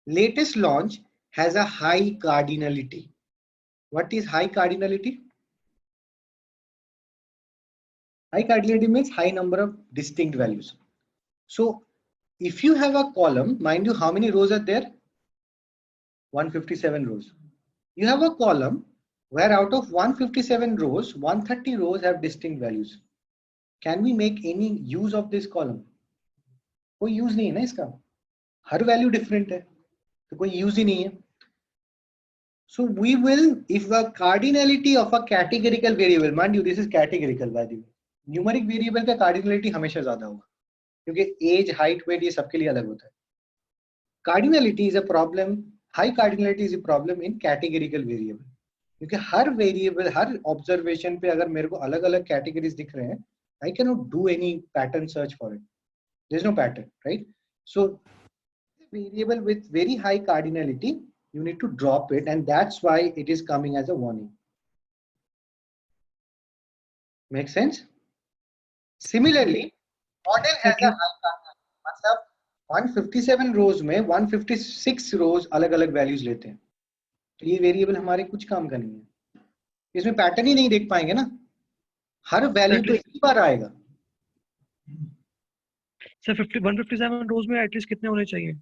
Latest launch has a high cardinality. What is high cardinality? High cardinality means high number of distinct values. So if you have a column, mind you, how many rows are there? 157 rows. You have a column where out of 157 rows, 130 rows have distinct values. Can we make any use of this column? कोई use नहीं है ना इसका, हर value different है तो कोई use ही नहीं है. So we will, if the cardinality of a categorical variable, mind you this is categorical by the way, numeric variable का cardinality हमेशा ज्यादा होगा क्योंकि एज हाइट वेट ये सबके लिए अलग होता है. Cardinality is a problem, high cardinality is a problem in categorical variable क्योंकि हर वेरिएबल हर ऑब्जर्वेशन पे अगर मेरे को अलग अलग कैटेगरीज दिख रहे हैं, I cannot do any pattern search for it. There is no pattern, right? So variable with very high cardinality, you need to drop it, and that's why it is coming as a warning. Make sense? Similarly, model has a high cardinality. मतलब 157 रोज में 156 रोज अलग अलग values लेते हैं, तो ये variable हमारे कुछ काम का नहीं है. इसमें पैटर्न ही नहीं देख पाएंगे ना, हर वैल्यू तो एक ही बार आएगा. सर 157 रोज में एटलीस्ट कितने होने चाहिए?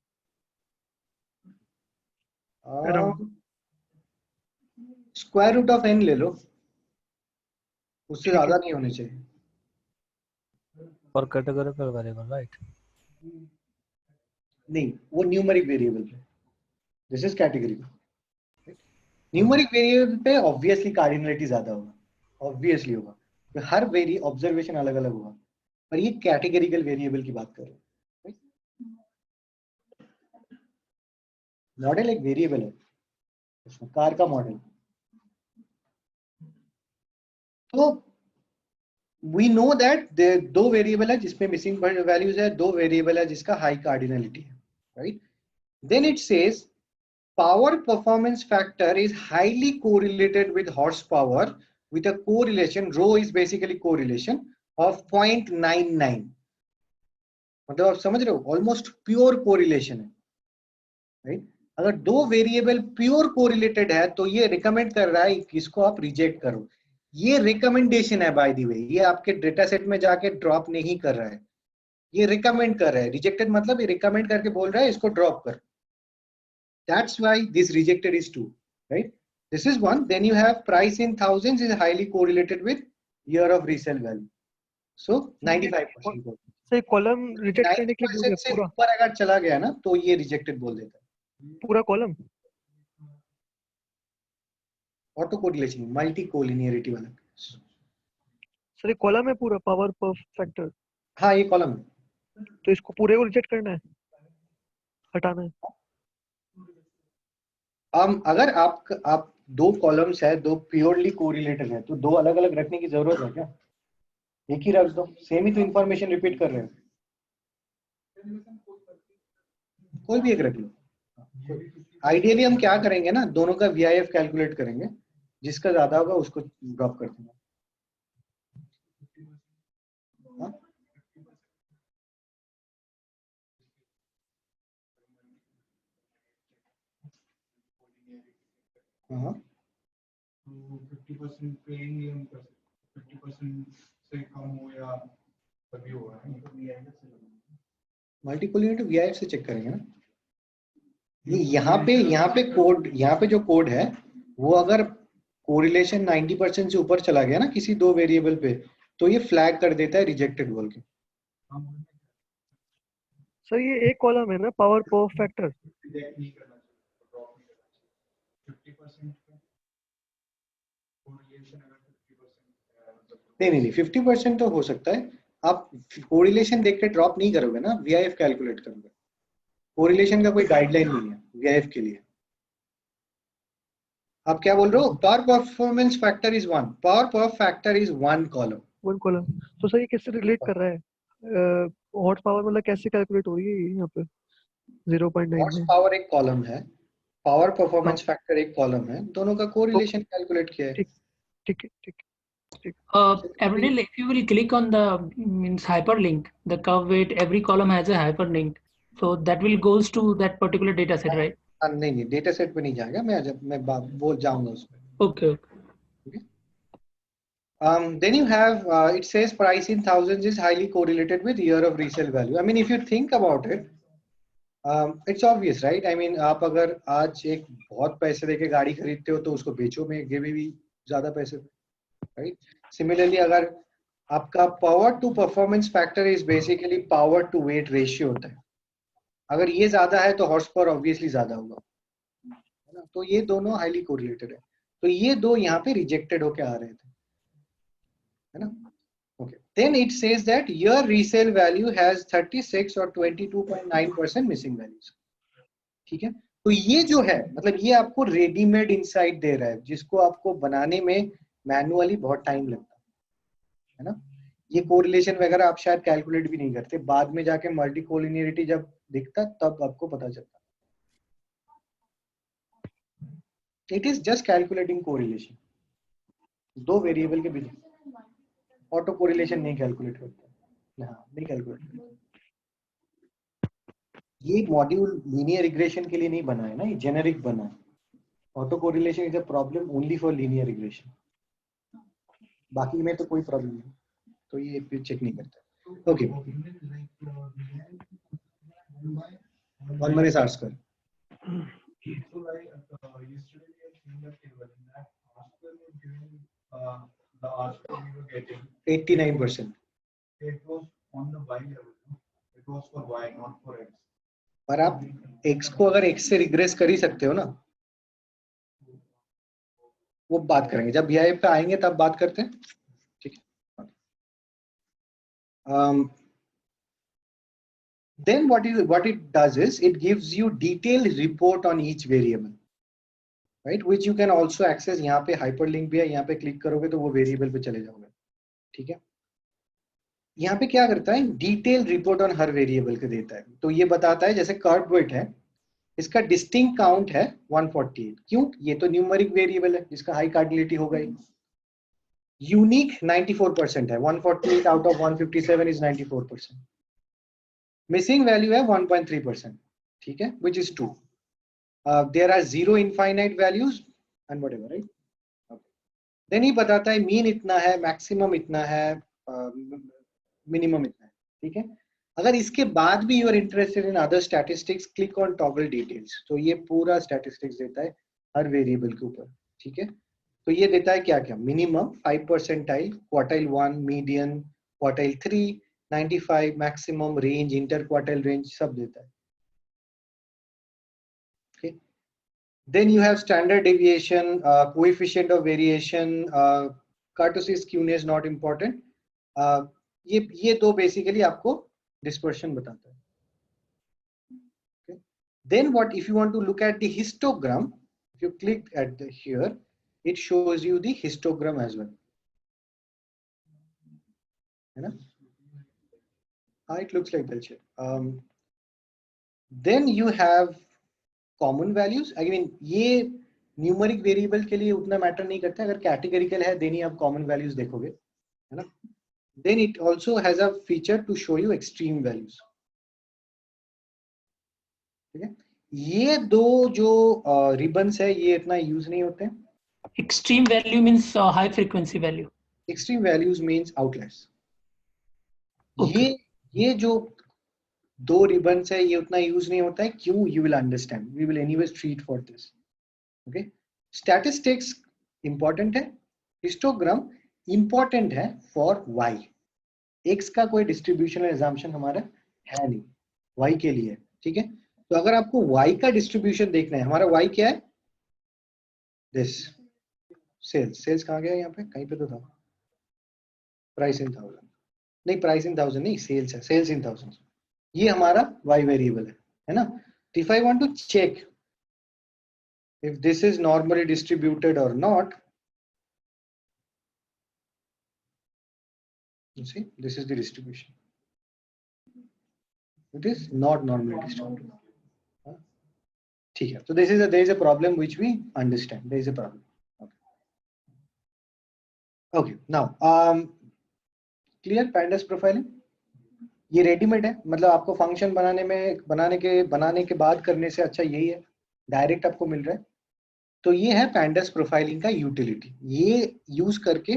स्क्वायर रूट ऑफ n ले लो, उससे ज्यादा नहीं होने चाहिए. For categorical variable, right? नहीं, वो न्यूमेरिक वेरिएबल पे. This is categorical. Numeric variable पे ऑब्वियसली कार्डिनलिटी ज्यादा होगा, ऑब्वियसली होगा, तो हर वेरी ऑब्जर्वेशन अलग अलग होगा. पर ये कैटेगरिकल वेरिएबल की बात कर रहे हैं. मॉडल एक वेरिएबल है, उसमें कार का मॉडल. तो वी नो दैट दो वेरिएबल है जिसमें मिसिंग वैल्यूज है, दो वेरिएबल है जिसका हाई कार्डिनलिटी है, right. Then it says power performance factor is highly correlated with horsepower with a correlation, rho is basically correlation of 0.99. मतलब आप समझ रहे हो, ऑलमोस्ट प्योर कोरिलेशन है, राइट. अगर दो वेरिएबल प्योर कोरिलेटेड है तो ये रिकमेंड कर रहा है कि इसको आप रिजेक्ट करो. ये रिकमेंडेशन है बाय द वे, ये आपके डेटा सेट में जाके ड्रॉप नहीं कर रहा है, ये रिकमेंड कर रहा है. रिजेक्टेड मतलब ये रिकमेंड करके बोल रहा है इसको ड्रॉप कर. That's why this rejected is 2, right? This is one. Then you have price in thousands is highly correlated with year of resale value. So 95%. Sir column reject करने के लिए बोल 90% से पूरा ऊपर अगर चला गया ना तो ये रिजेक्टेड बोल देता है. पूरा column auto correlation, multi collinearity वाला. सर ये कॉलम है पूरा पावर पर फैक्टर. हाँ ये कॉलम है, तो इसको पूरे को रिजेक्ट करना है, हटाना है. अगर आप दो कॉलम्स है, दो प्योरली कोरिलेटेड है, तो दो अलग अलग रखने की जरूरत है क्या? एक ही रख दो, सेम ही तो इंफॉर्मेशन रिपीट कर रहे हैं. कोई भी एक रख लो. आइडियली हम क्या करेंगे ना, दोनों का VIF कैलकुलेट करेंगे, जिसका ज्यादा होगा उसको ड्रॉप कर देंगे. हाँ 50% पे ही हम कर सकते, 50% से कम हो या तभी होगा. मल्टी कोलिनेटर VIF से चेक करेंगे ना. यहाँ पे कोड, यहाँ पे जो कोड है वो अगर कोरिलेशन 90% से ऊपर चला गया ना किसी दो वेरिएबल पे, तो ये फ्लैग कर देता है रिजेक्टेड बोल के. सर ये एक कॉलम है ना पावर पर फैक्टर. नहीं 50% तो हो सकता है. आप कोरिलेशन देख के ड्रॉप नहीं करोगे ना, VIF कैलकुलेट करोगे. कोरिलेशन का कोई गाइडलाइन नहीं है VIF के लिए. आप क्या बोल रहे हो? Power performance factor is 1. Power पर फैक्टर इज 1 कॉलम. तो सर ये किससे रिलेट कर रहा है? हॉर्स पावर मतलब कैसे कैलकुलेट हो रही है यहाँ पे? 0.9 हॉर्स पावर एक कॉलम है, पावर परफॉर्मेंस फैक्टर एक कॉलम है, दोनों का कोरिलेशन कैलकुलेट किया है. ठीक है. Avril, if you will click on the means hyperlink, the curve weight, every column has a hyperlink, so that will goes to that particular data set, right? नहीं data set पे नहीं जाएगा, मैं बोल जाऊंगा उसमें. Okay. Then you have it says price in thousands is highly correlated with year of resale value. I mean if you think about it, it's obvious, right? I mean आप अगर आज एक बहुत पैसे देके गाड़ी खरीदते हो तो उसको बेचो में भी ज्यादा पैसे, right? Similarly अगर आपका power to performance factor is basically power to weight ratio होता है। अगर ये ज्यादा है तो हॉर्स पावर ऑब्वियसली ज्यादा होगा, है ना। तो ये दोनों हाईली कोरिलेटेड है। तो ये दो यहाँ पे रिजेक्टेड होके आ रहे थे, है ना। Okay. Then it says that your resale value has 36 or 22.9% missing values. ठीक है। तो ये जो है मतलब ये आपको रेडीमेड इनसाइट दे रहा है, जिसको आपको बनाने में मैनुअली बहुत टाइम लगता है ना। ये कोरिलेशन वगैरह आप शायद कैलकुलेट भी नहीं करते, बाद में जाके मल्टी कोलिनियरिटी जब दिखता तब आपको पता चलता। It is just calculating correlation, दो वेरिएबल के बीच। ऑटो कोरिलेशन नहीं कैलकुलेट करता, हाँ नहीं कैलकुलेट करता। ये मॉड्यूल लीनियर रिग्रेशन के लिए नहीं बना है ना, ये जेनेरिक बना है। Auto correlation is a problem only for linear regression, बाकी में तो कोई प्रॉब्लम नहीं, तो ये फिर चेक नहीं करता। ओके, वन मिनट आस्क कर। So like yesterday we have seen the table in that article was giving the article we were getting 89%. it was on the y level, no? It was for y not for x. पर आप x को अगर x से regret कर ही सकते हो ना, वो बात करेंगे जब vi पे आएंगे तब बात करते हैं, ठीक है। Then what it does is it gives you detailed report on each variable, right, which you can also access। यहाँ पे hyperlink भी है, यहाँ पे क्लिक करोगे तो वो वेरिएबल पे चले जाओगे, ठीक है। यहाँ पे क्या करता है, detail report on her variable के देता है। तो ये बताता है जैसे कर्व वेट है, इसका डिस्टिंक्ट काउंट है 148, क्यों, ये तो न्यूमेरिक वेरिएबल है जिसका हाई कार्डिलिटी होगा ही। यूनिक 94% है, 148 out of 157 is 94%। Missing value है 1.3%, ठीक है, which is 2. There are 0 infinite values and whatever, right? Okay. Then ही बताता है मीन इतना है, मैक्सिमम इतना है, मिनिमम इतना है, ठीक है। अगर इसके बाद भी you are interested in other statistics, click on toggle details, तो ये पूरा स्टैटिस्टिक्स देता है हर वेरिएबल के ऊपर, ठीक है। तो ये देता है क्या क्या, minimum 5 percentile, quartile 1, median, quartile 3, 95, maximum, range, inter quartile range, सब देता है। Okay. Then you have standard deviation, coefficient of variation, kurtosis, skewness not important. ये दो बेसिकली आपको डिस्पर्शन बताता है। Okay. Then what if you want to look at the histogram, if you click at the here, it shows you the histogram as well, है ना। It looks like bell shape. Then you have common values. Again ये numeric variable के लिए उतना matter नहीं करता, अगर categorical है देन ही आप कॉमन वैल्यूज देखोगे, है ना। Then it also has a feature to show you extreme values, ठीक है। ये दो जो रिबन्स है ये इतना यूज नहीं होते। Extreme value means high frequency value, extreme values means outliers. ये जो दो रिबन्स है ये उतना यूज नहीं होता है, क्यों, you will understand, we will anyways treat for this, okay. Statistics important है, हिस्टोग्राम इंपॉर्टेंट है फॉर वाई। एक्स का कोई डिस्ट्रीब्यूशनल एग्जाम्पशन हमारा है नहीं, वाई के लिए, ठीक है। तो अगर आपको वाई का डिस्ट्रीब्यूशन देखना है, हमारा वाई क्या है, दिस सेल्स। सेल्स कहाँ गया, यहाँ पे कहीं पे तो था, प्राइस इन 1000, नहीं प्राइस इन 1000 नहीं, सेल्स है, सेल्स इन 1000, ये हमारा y वेरिएबल है ना। If I want to check if this is normally distributed or not, you see this is the distribution, it is not normally distributed, ठीक है। so there is a problem which we understand, there is a problem, okay now clear। pandas profiling ये readymade है, मतलब आपको function बनाने के बाद करने से अच्छा यही है, डायरेक्ट आपको मिल रहा है। तो ये है pandas प्रोफाइलिंग का यूटिलिटी, ये यूज करके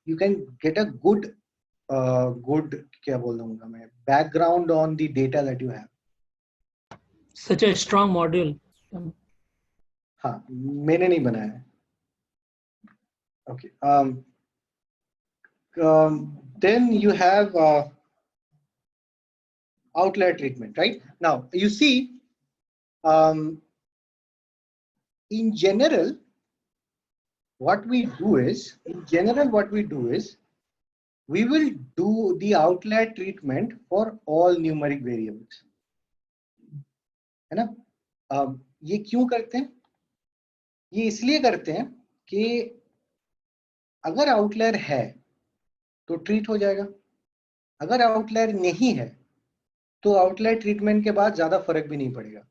you can get a good क्या बोल दूंगा मैं, background on the data that you have. Such a strong module. हाँ मैंने नहीं बनाया है, okay. then you have outlier treatment, right? Now you see, in general, what we do is, we will do the outlier treatment for all numeric variables, है ना? ये क्यों करते हैं? ये इसलिए करते हैं कि अगर आउटलायर है तो ट्रीट हो जाएगा, अगर आउटलायर नहीं है तो आउटलायर ट्रीटमेंट के बाद ज्यादा फर्क भी नहीं पड़ेगा।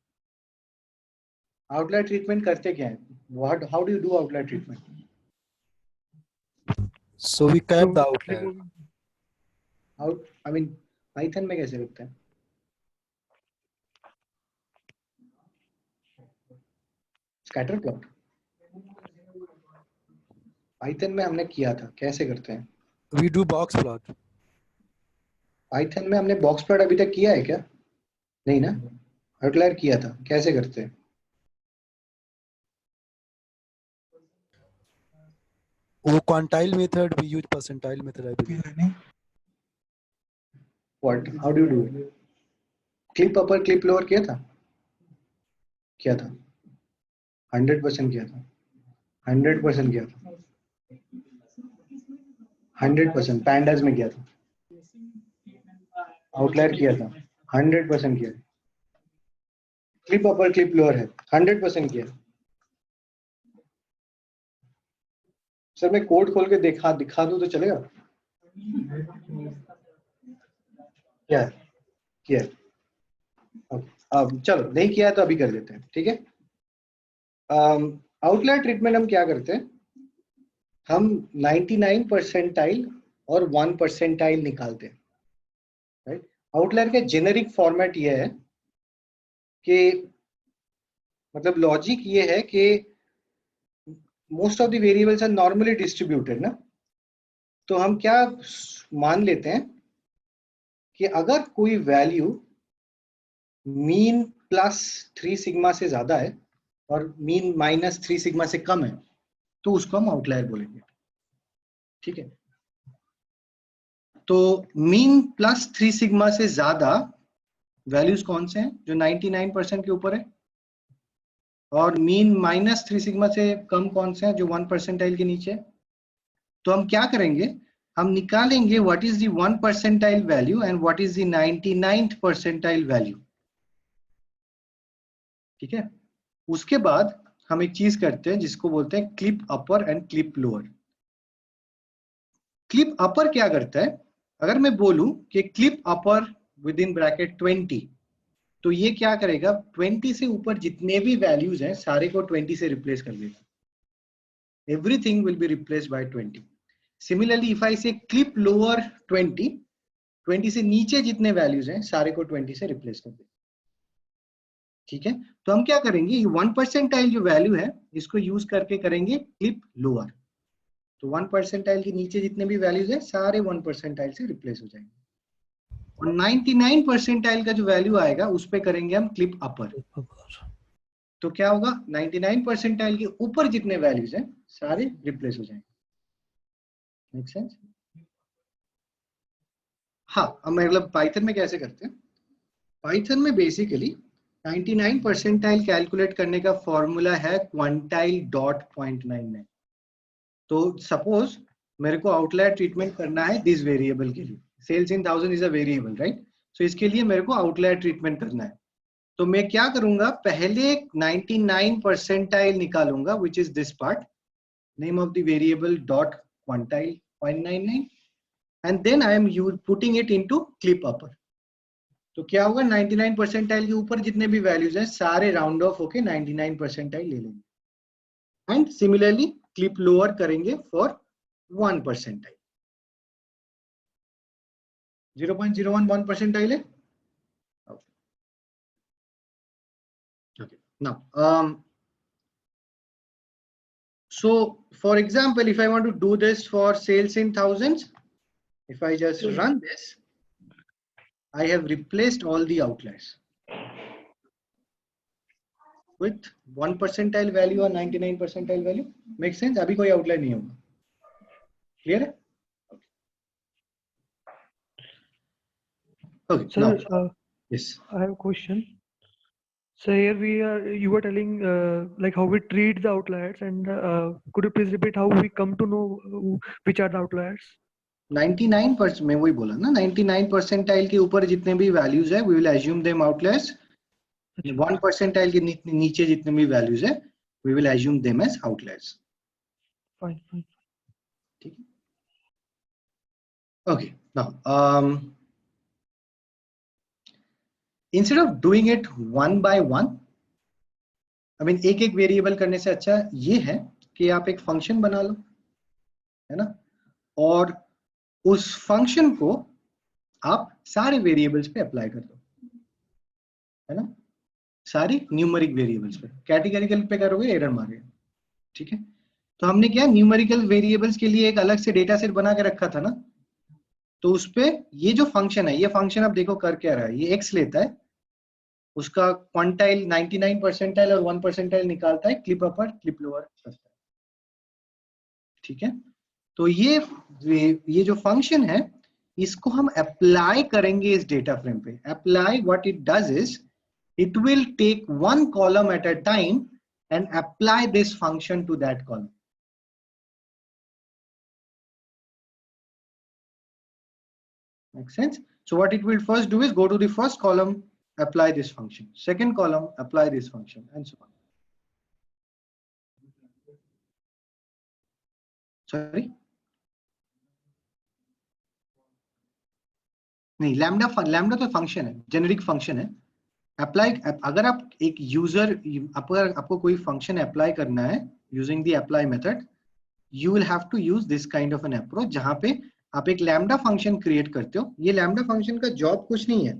आउटलायर ट्रीटमेंट करते क्या है? How do you do outlier treatment? So we cap the outlier. I mean, Python में कैसे करते हैं? स्कैटर प्लॉट पाइथन में हमने किया था, कैसे करते हैं? We do box plot. Python में हमने बॉक्स प्लॉट अभी तक किया है क्या? नहीं ना, आउटलायर किया था, कैसे करते हैं? वो quantile method, we use percentile method, I believe. What? How do you do it? Clip upper clip lower किया था? किया था, 100% किया था, 100% किया था, 100% पैंडास में किया था, आउटलायर किया था, 100% किया, क्लिप अपर क्लिप लोअर है, 100% किया। सर मैं कोड खोल के दिखा दूं तो चलेगा? क्या किया? अब चलो, नहीं किया तो अभी कर लेते हैं, ठीक है? आउटलायर ट्रीटमेंट हम क्या करते हैं? हम 99 परसेंटाइल और 1 परसेंटाइल निकालते हैं, राइट? आउटलायर का जेनेरिक फॉर्मेट ये है कि मतलब लॉजिक ये है कि most of the variables are normally distributed ना, तो हम क्या मान लेते हैं कि अगर कोई वैल्यू मीन प्लस 3 सिग्मा से ज्यादा है और मीन माइनस 3 सिग्मा से कम है तो उसको हम आउटलायर बोलेंगे, ठीक है? तो मीन प्लस 3 सिग्मा से ज्यादा वैल्यूज कौन से हैं? जो 99% के ऊपर है। और मीन माइनस 3 सिग्मा से कम कौन से हैं? जो 1 परसेंटाइल के नीचे है। तो हम क्या करेंगे? हम निकालेंगे what is the 1 percentile value and what is the 99th percentile value, ठीक है? उसके बाद हम एक चीज करते हैं जिसको बोलते हैं clip upper and clip lower. Clip upper क्या करता है? अगर मैं बोलूं कि clip upper with in bracket 20, तो ये क्या करेगा? 20 से ऊपर जितने भी वैल्यूज हैं सारे को 20 से रिप्लेस कर देगा। Everything will be replaced by 20। Similarly if I से क्लिप लोअर 20, 20 से नीचे जितने वैल्यूज हैं सारे को 20 से रिप्लेस कर देगा, ठीक है? तो हम क्या करेंगे? ये 1 परसेंटाइल जो वैल्यू है इसको यूज करके करेंगे क्लिप लोअर। तो 1 परसेंटाइल के नीचे जितने भी वैल्यूज हैं सारे 1 परसेंटाइल से रिप्लेस हो जाएंगे। और 99 परसेंटाइल का जो वैल्यू आएगा उस पे करेंगे हम क्लिप अपर। तो क्या होगा? 99 परसेंटाइल के ऊपर जितने वैल्यूज हैं सारे रिप्लेस हो जाएंगे। Make sense? हाँ, अब मतलब पाइथन में कैसे करते हैं? पाइथन में बेसिकली 99 परसेंटाइल कैलकुलेट करने का फॉर्मूला है क्वांटाइल डॉट 0.99। तो सपोज मेरे को आउटलायर ट्रीटमेंट करना है दिस वेरिएबल के लिए, sales in 1000 is a variable, right? So इसके लिए मेरे को आउटलायर ट्रीटमेंट करना है। तो मैं क्या करूंगा? पहले 99 परसेंटाइल निकालूंगा which is this part, name of the variable dot quantile 0.99, and then I am putting it into clip upper. तो क्या होगा? 99 परसेंटाइल के ऊपर जितने भी वैल्यूज हैं सारे राउंड ऑफ होके 99 परसेंटाइल ले लेंगे। एंड सिमिलरली क्लिप लोअर करेंगे फॉर 1 परसेंटाइल। 0.01 1 परसेंटाइल है। Okay. Now, so for example, if I want to do this for sales in thousands, if I just run this, I have replaced all the outliers with 1 percentile value or 99 percentile value. Make sense? अभी कोई outlier नहीं होगा। Clear है? Okay. Okay, Sir, now, yes. I have a question. So here you were telling like how we treat the outliers, and could you please repeat how we come to know which are the outliers? 99% मैं वही बोला ना, 99 percentile के ऊपर जितने भी values है, we will assume them outliers. 1 percentile के नीचे जितने भी वैल्यूज है, we will assume them as outliers. Fine, fine. ठीक है. Okay, now instead of doing it one by one, I mean एक एक वेरिएबल करने से अच्छा ये है कि आप एक फंक्शन बना लो, है ना, और उस फंक्शन को आप सारे वेरिएबल्स पे अप्लाई कर दो, है ना, सारी न्यूमेरिक वेरिएबल्स पे. कैटेगरिकल पे करोगे एरर मारेगा. ठीक है, तो हमने क्या न्यूमेरिकल वेरिएबल्स के लिए एक अलग से डेटा सेट बना के रखा था ना, तो उस पे ये जो फंक्शन है, ये फंक्शन आप देखो कर क्या रहा है, ये x लेता है, उसका क्वांटाइल 99 परसेंटाइल और 1 परसेंटाइल निकालता है, क्लिप अपर क्लिप लोअर करता है. ठीक है, तो ये जो फंक्शन है, इसको हम अप्लाई करेंगे इस डेटा फ्रेम पे. Apply what it does is it will take one column at a time and apply this function to that column. Make sense? So what it will first do is go to the first column, apply this function, second column, apply this function, and so on. Sorry? नहीं, lambda तो function है, generic function है. Apply, अगर आप एक user, आपको कोई function apply करना है using the apply method, you will have to use this kind of an approach, जहां पे आप एक लैम्डा फंक्शन क्रिएट करते हो. ये लैम्डा फंक्शन का जॉब कुछ नहीं है,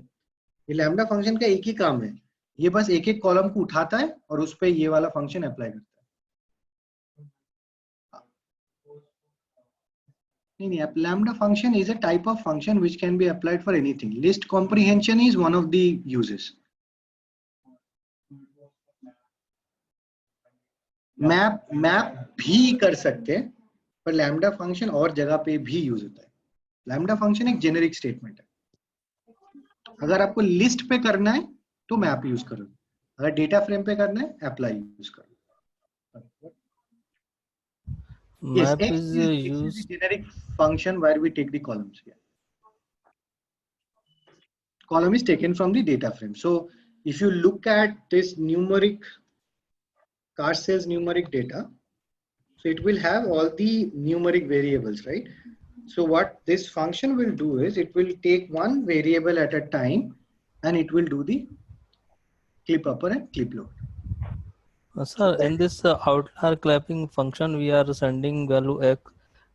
ये लैम्डा फंक्शन का एक ही काम है, ये बस एक एक कॉलम को उठाता है और उस पर ये वाला फंक्शन अप्लाई करता है. नहीं, lambda function is a type of function which can be applied for anything. List comprehension is one of the uses. Map भी कर सकते हैं, पर लैम्डा फंक्शन और जगह पे भी यूज होता है. लैम्डा फंक्शन एक जेनेरिक स्टेटमेंट है. अगर आपको लिस्ट पे करना है तो मैप यूज करो, अगर डेटा फ्रेम पे करना है अप्लाई यूज करो. Yes, Map X is is used. the generic function where we take the columns here. Column is taken from the data frame. So if you look at this numeric car sales numeric data, so it will have all the numeric variables, right? So what this function will do is it will take one variable at a time and it will do the clip upper and clip lower. Sir, in this outlier clapping function, we are sending value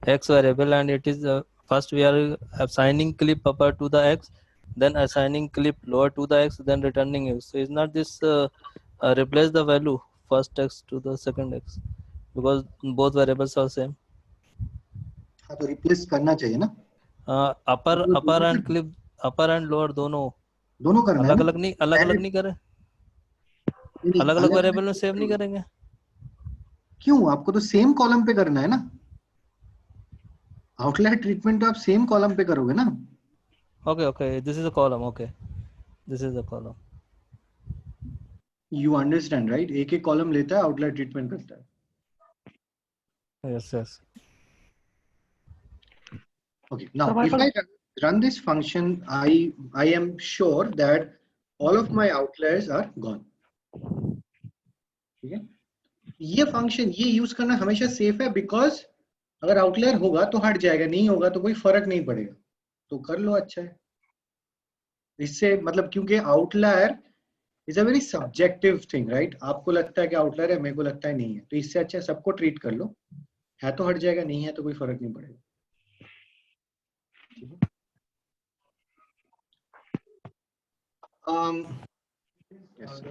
x variable, and it is first we are assigning clip upper to the x, then assigning clip lower to the x, then returning x. So is not this replace the value first x to the second x, because both variables are same. हाँ, तो replace करना चाहिए ना. upper and clip, upper and lower दोनों करना अलग है अलग नहीं, अलग अलग नहीं करे, अलग अलग वेरिएबल में सेव नहीं करेंगे. क्यों? आपको तो सेम कॉलम पे करना है ना. आउटलायर ट्रीटमेंट तो आप सेम कॉलम पे करोगे ना. Okay, this is a column. Okay, this is a column. You understand, right? एक एक कॉलम लेता है, आउटलायर ट्रीटमेंट करता है. Yes. Okay, now if I run this function, I am sure that all of my outliers are gone. ठीक है, ये function ये यूज करना हमेशा सेफ है, बिकॉज अगर आउटलायर होगा तो हट जाएगा, नहीं होगा तो कोई फर्क नहीं पड़ेगा, तो कर लो, अच्छा है. इससे मतलब, क्योंकि outlier is a very subjective thing, right? आपको लगता है कि आउटलायर है, मेरे को लगता है नहीं है, तो इससे अच्छा सबको ट्रीट कर लो, है तो हट जाएगा, नहीं है तो कोई फर्क नहीं पड़ेगा. Yes.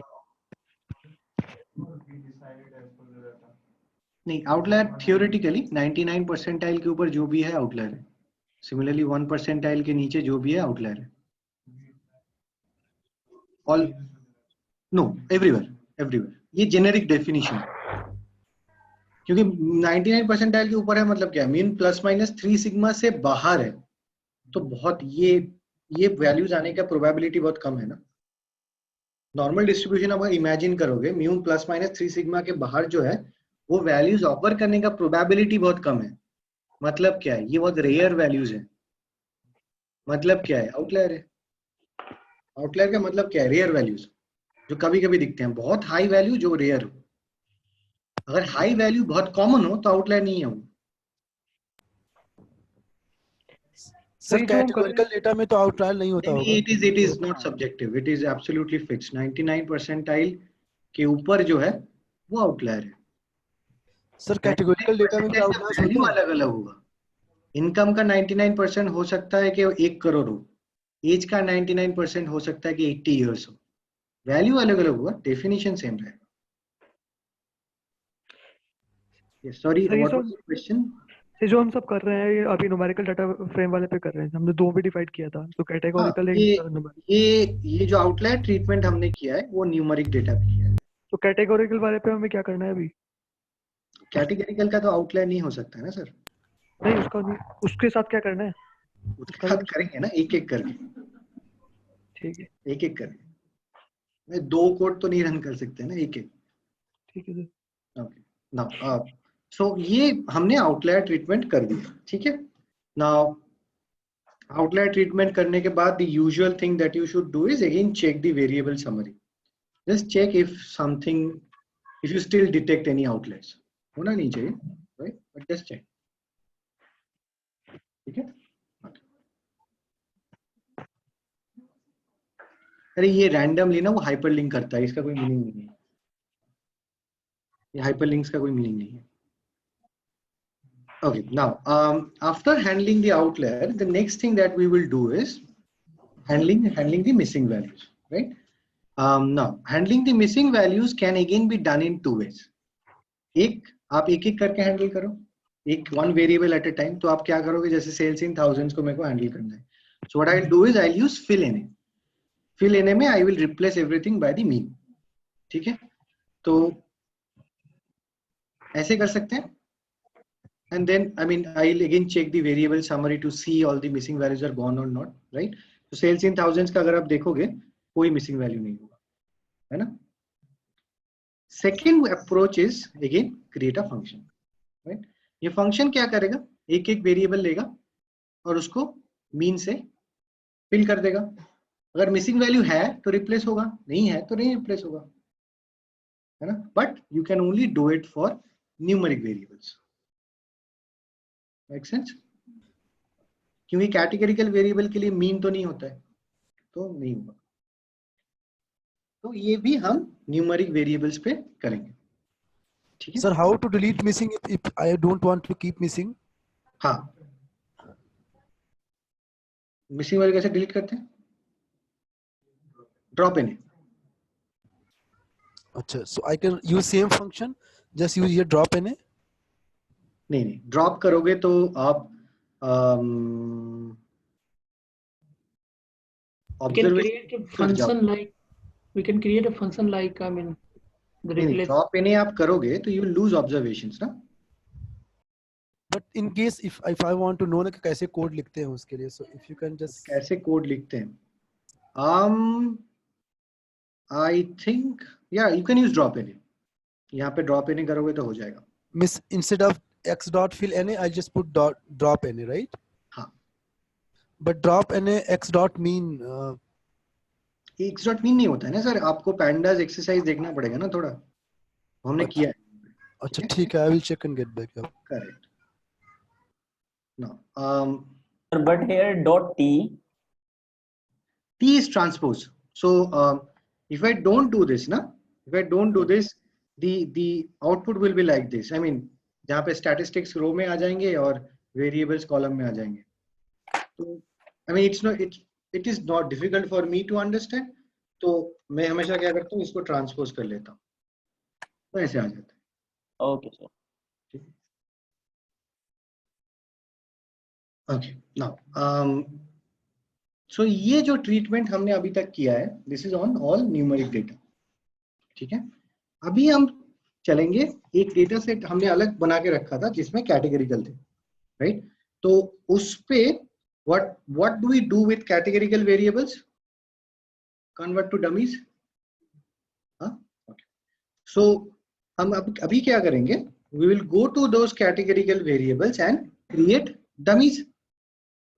नहीं, आउटलायर थियोरेटिकली 99 परसेंटाइल के ऊपर जो भी है आउटलायर है. सिमिलरली 1 परसेंटाइल के नीचे जो भी है आउटलायर है. All know, everywhere. ये जेनेरिक डेफिनेशन है, क्योंकि 99 परसेंटाइल के ऊपर है मतलब क्या, मीन प्लस माइनस 3 सिग्मा से बाहर है, तो बहुत ये ये वैल्यूज आने का प्रोबेबिलिटी बहुत कम है ना। नॉर्मल डिस्ट्रीब्यूशन अगर इमेजिन करोगे म्यू प्लस माइनस 3 सिग्मा के बाहर जो है वो वैल्यूज ऑकर करने का प्रोबेबिलिटी बहुत कम है। मतलब क्या है, ये बहुत रेयर वैल्यूज है। मतलब क्या है, आउटलायर है। आउटलायर का मतलब क्या है, रेयर वैल्यूज जो कभी कभी दिखते हैं। बहुत हाई वैल्यू जो रेयर हो। अगर हाई वैल्यू बहुत कॉमन हो तो आउटलायर नहीं है वो। सर कैटेगोरिकल डेटा में तो आउटलायर नहीं होता होगा। It is not subjective, it is absolutely fixed. 99 percentile के ऊपर जो है वो आउटलायर है। सर कैटेगोरिकल डेटा में भी आउटलायर्स होते वैल्यू हैं। अलग अलग होगा। इनकम का 99% हो सकता है कि 1 करोड़ हो, एज का 99% हो सकता है कि 80 इयर्स हो। वैल्यू अलग अलग होगा, डेफिनेशन सेम रहेगा। सॉरी, सर ये व्हाट जो वाज द क्वेश्चन? ये जो हम सब कर रहे हैं ये अभी न्यूमेरिकल डाटा फ्रेम वाले पे कर रहे हैं। हमने दो में डिवाइड किया था, तो हाँ, कैटेगोरिकल एक ये न्यूमेरिकल। ये जो आउटलायर ट्रीटमेंट हमने किया है वो न्यूमेरिक डेटा पे किया है। तो कैटेगोरिकल वाले पे हमें क्या करना है अभी? कैटेगरिकल का तो आउटलायर नहीं हो सकता है ना सर। नहीं उसका नहीं, उसके साथ क्या करना है? उसके साथ करेंगे ना एक एक करके। ठीक है, एक एक करके। मैं 2 कोड तो नहीं रन कर सकते ना, एक एक। ठीक है सर। ओके नाउ सो ये हमने आउटलायर ट्रीटमेंट कर दिया, ठीक है। नाउ आउटलायर ट्रीटमेंट करने के बाद the usual thing that you should do is again check the variable summary. Just check if something, if you still detect any outliers. होना नहीं चाहिए, राइट, बट जस्ट चेक, ठीक है। अरे ये रैंडमली ना वो हाइपरलिंक करता है, इसका कोई मीनिंग नहीं है। ये हाइपरलिंक्स का कोई मीनिंग नहीं है। Okay, now after handling the outlier, the next thing that we will do is handling the missing values, right? Now handling the missing values can again be done in 2 ways. आप एक एक करके handle करो, एक one variable at a time। तो आप क्या करोगे, जैसे सेल्स इन थाउजेंड्स को मेरे को हैंडल करना है, so what I'll do is I'll use fill in। fill in में I will replace everything by the mean, ठीक है। तो ऐसे कर सकते हैं। And then I'll again check the variable summary to see all the missing values are gone or not, right? So sales in thousands का अगर आप देखोगे कोई missing value नहीं होगा, है ना। Second approach is again create a function, right? ये function क्या करेगा, एक एक variable लेगा और उसको mean से fill कर देगा। अगर missing value है तो replace होगा, नहीं है तो नहीं replace होगा, है ना। But you can only do it for numeric variables. Make sense? क्योंकि कैटेगरिकल वेरिएबल के लिए मीन तो नहीं होता है, तो नहीं होगा। तो ये भी हम न्यूमेरिक वेरिएबल्स पे करेंगे, ठीक है। Sir how to delete missing if I don't want to keep missing? हाँ, मिसिंग वैल्यू कैसे डिलीट करते हैं? Dropna. अच्छा, so I can use same function, just use here dropna. नहीं, ड्रॉप करोगे तो आप we can create a function like the replace। Drop in आप करोगे तो यू लूज ऑब्जर्वेशंस ना। But in case if I want to know ना कि कैसे कोड लिखते हैं उसके लिए, so if you can just. कैसे कोड लिखते हैं? आई थिंक या you can use drop in. यहाँ पे ड्रॉप इन करोगे तो हो जाएगा। Miss instead of x dot fill na I just put dot drop na, right? हाँ, but drop na x dot mean x dot mean नहीं होता है ना सर, आपको pandas एक्सरसाइज देखना पड़ेगा ना थोड़ा, हमने किया है। अच्छा ठीक है, I will check and get back up. Correct. Now but here dot t is transpose. So if I don't do this ना, if I don't do this, the output will be like this. I mean जहाँ पे statistics रो में आ जाएंगे और variables column में आ जाएंगे। तो I mean it is not difficult for me to understand. तो मैं हमेशा क्या करता हूँ, इसको transpose कर लेता हूँ, तो ऐसे आ जाता है। okay sir। Okay, now so ये जो ट्रीटमेंट हमने अभी तक किया है, this is on all numeric data, ठीक है। अभी हम चलेंगे, एक डेटा सेट हमने अलग बना के रखा था जिसमें कैटेगरिकल थे, राइट। तो उस पे what do we do with categorical variables? Convert to dummies. हाँ? Okay. So हम अभी क्या करेंगे? We will go to those categorical variables and create dummies,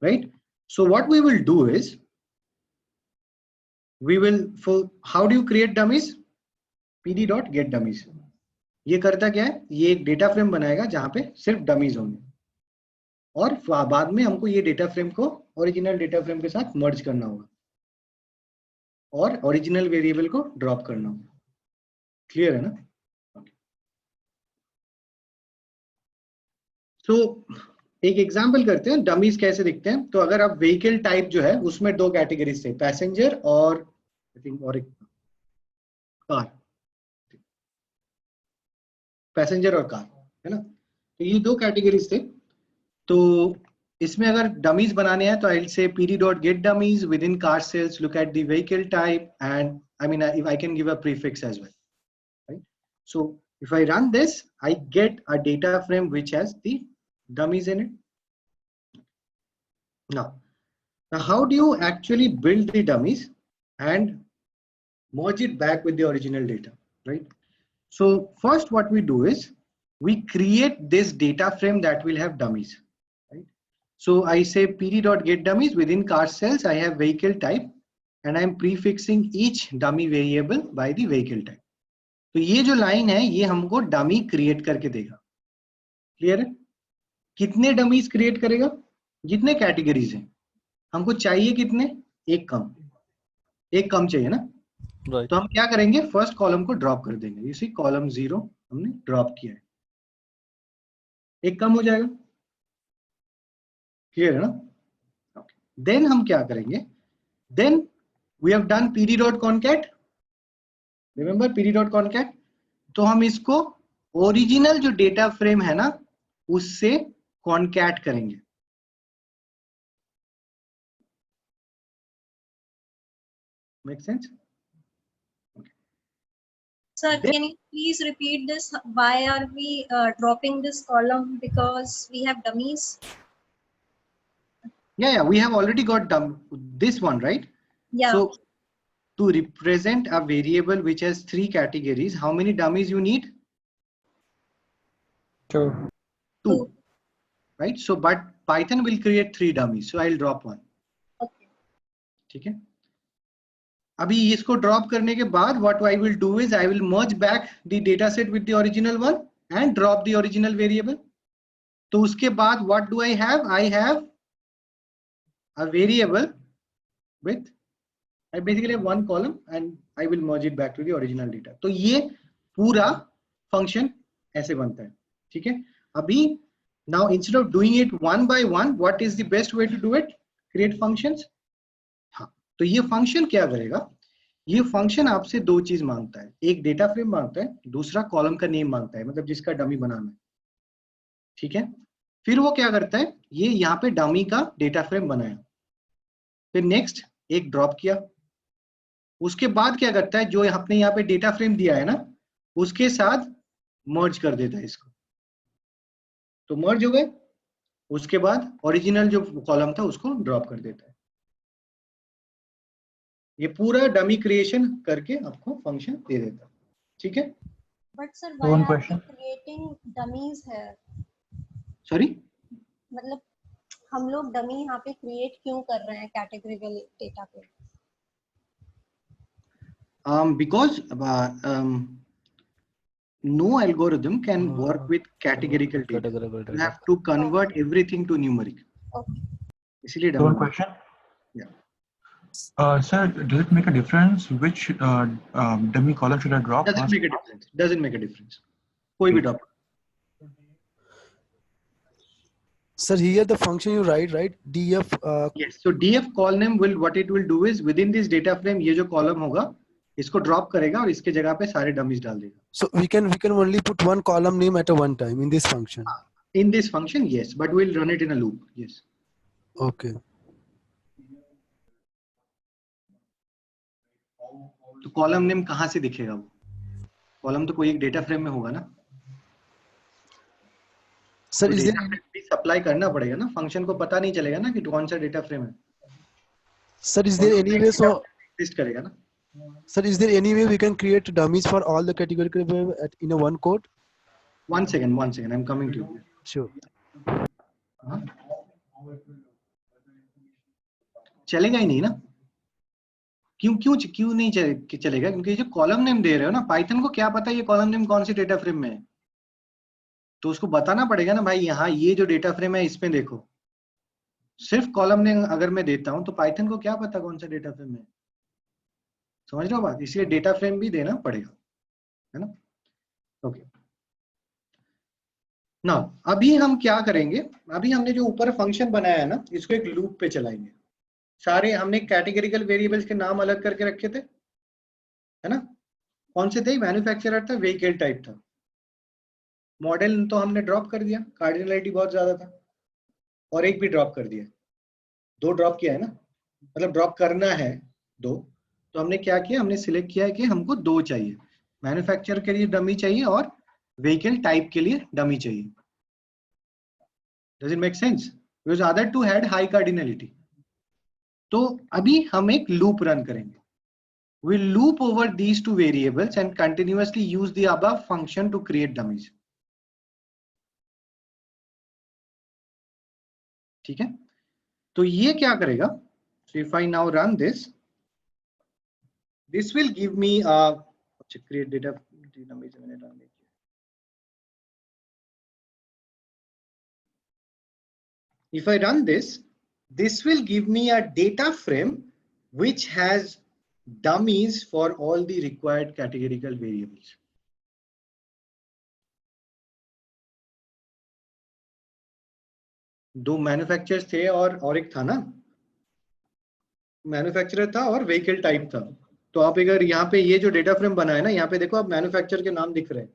right? So what we will do is, we will, for how do you create dummies? pd.getDummies. ये करता क्या है? ये एक डेटा फ्रेम बनाएगा जहां पे सिर्फ डमीज होंगे, और बाद में हमको ये डेटा फ्रेम को ओरिजिनल डेटा फ्रेम के साथ मर्ज करना होगा और ओरिजिनल वेरिएबल को ड्रॉप करना होगा। क्लियर है ना? तो एक एग्जांपल करते हैं डमीज कैसे दिखते हैं। तो अगर आप व्हीकल टाइप जो है उसमें दो कैटेगरीज थे, पैसेंजर और आई थिंक और एक कार, पैसेंजर और कार, है ना? तो ये दो कैटेगरीज थे। तो इसमें अगर डमीज बनाने हैं तो I will say pd.getDummies within car cells, look at the vehicle type, and I mean if I can give a prefix as well, right? So if I run this, I get a data frame which has the dummies in it. Now how do you actually build the dummies and merge it back with the original data, right? So first what we do is we create this data frame that will have dummies, right? So I say pd.getDummies within car cells, I have vehicle type and I'm prefixing each dummy variable by the vehicle type. तो ये जो line है ये हमको dummy create करके देगा। Clear है? कितने डमीज क्रिएट करेगा? जितने कैटेगरीज हैं। हमको चाहिए कितने? एक कम चाहिए ना? Right. तो हम क्या करेंगे? फर्स्ट कॉलम को ड्रॉप कर देंगे। इसी कॉलम 0 हमने ड्रॉप किया है, एक कम हो जाएगा। क्लियर है ना? Okay. देन हम क्या करेंगे? Then we have done pd.concat, remember pd.concat। तो हम इसको ओरिजिनल जो डेटा फ्रेम है ना उससे कॉन्कैट करेंगे। Make sense? Sir, can you please repeat this? Why are we dropping this column? Because we have dummies. Yeah, we have already got this one, right? Yeah. So to represent a variable which has 3 categories, how many dummies you need? 2. Right? So but Python will create 3 dummies, so I'll drop 1. Okay. ठीक है? अभी इसको drop करने के बाद what I will do is I will merge back the data set with the original one and drop the original variable. तो उसके बाद what do I have? I have a variable with I basically have one column and I will merge it back to the original data. तो ये पूरा function ऐसे बनता है। ठीक है? अभी now instead of doing it one by one, what is the best way to do it? Create functions. हाँ, तो ये फंक्शन क्या करेगा? ये फंक्शन आपसे दो चीज मांगता है, एक डेटा फ्रेम मांगता है, दूसरा कॉलम का नेम मांगता है, मतलब जिसका डमी बनाना है। ठीक है? फिर वो क्या करता है? ये यहाँ पे डमी का डेटा फ्रेम बनाया, फिर नेक्स्ट एक ड्रॉप किया, उसके बाद क्या करता है? जो आपने यहाँ पे डेटा फ्रेम दिया है ना उसके साथ मर्ज कर देता है इसको। तो मर्ज हो गए, उसके बाद ओरिजिनल जो कॉलम था उसको ड्रॉप कर देता है। ये पूरा डमी क्रिएशन करके आपको फंक्शन दे देता है। ठीक है? But sir, why are we creating dummies here? Sorry, मतलब हम लोग डमी यहाँ पे क्रिएट क्यों कर रहे हैं कैटेगरिकल डेटा पे? Because no algorithm can work with categorical data. You have to convert everything to numeric. Okay. इसलिए So one dummy. question. Yeah. Sir, does it make a difference which dummy column should I drop? Doesn't make a difference. Doesn't make a difference. कोई भी drop. Sir, here the function you write, right? df. Yes. So df call name will, what it will do is within this data frame ये जो column होगा इसको drop करेगा और इसके जगह पे सारे dummies डाल देगा. So we can only put one column name at a one time in this function. In this function, yes, but we'll run it in a loop. Yes. Okay. तो कॉलम नेम कहाँ से दिखेगा? वो column तो कोई एक data frame में होगा ना? सर तो इज डेटा देयर फ्रेम भी सप्लाई करना पड़ेगा ना, फंक्शन को पता नहीं चलेगा ना कि कौन सा डेटा फ्रेम है, sir is there any way so exist करेगा ना। Sir is there any way we can create dummies for all the categorical web in a one code? One second, I'm coming to you. Sure. चलेगा ही नहीं ना, क्यों नहीं चलेगा? क्योंकि जो कॉलम नेम दे रहे हो ना, पाइथन को क्या पता ये कॉलम नेम कौन सी डेटा फ्रेम में है, तो उसको बताना पड़ेगा ना भाई यहाँ ये जो डेटा फ्रेम है इसमें देखो। सिर्फ कॉलम नेम अगर मैं देता हूं तो पाइथन को क्या पता कौन सा डेटा फ्रेम है, समझ रहे हो बात? इसलिए डेटा फ्रेम भी देना पड़ेगा, है ना। ओके ना, अभी हम क्या करेंगे, अभी हमने जो ऊपर फंक्शन बनाया है ना, इसको एक लूप पे चलाएंगे। सारे हमने कैटेगरिकल वेरिएबल्स के नाम अलग करके रखे थे, है ना। कौन से थे? मैन्युफैक्चरर था, व्हीकल टाइप था, मॉडल तो हमने ड्रॉप कर दिया, कार्डिनलिटी बहुत ज्यादा था, और एक भी ड्रॉप कर दिया, 2 ड्रॉप किया है ना, मतलब ड्रॉप करना है 2। तो हमने क्या किया, हमने सिलेक्ट किया है कि हमको 2 चाहिए, मैन्युफैक्चरर के लिए डमी चाहिए और व्हीकल टाइप के लिए डमी चाहिए। Does it make sense? Because other two had high cardinality. तो अभी हम एक लूप रन करेंगे। We'll loop over these 2 variables and continuously use the above function to create dummies. ठीक है, तो ये क्या करेगा? So if I now run this, this will give me a create data dummies. मैंने run किया। If I run this, this will give me a data frame which has dummies for all the required categorical variables. दो manufacturers थे और एक था ना, manufacturer था और व्हीकल टाइप था। तो आप अगर यहाँ पे ये जो डेटा फ्रेम बना है ना, यहाँ पे देखो आप मैन्युफैक्चरर के नाम दिख रहे हैं,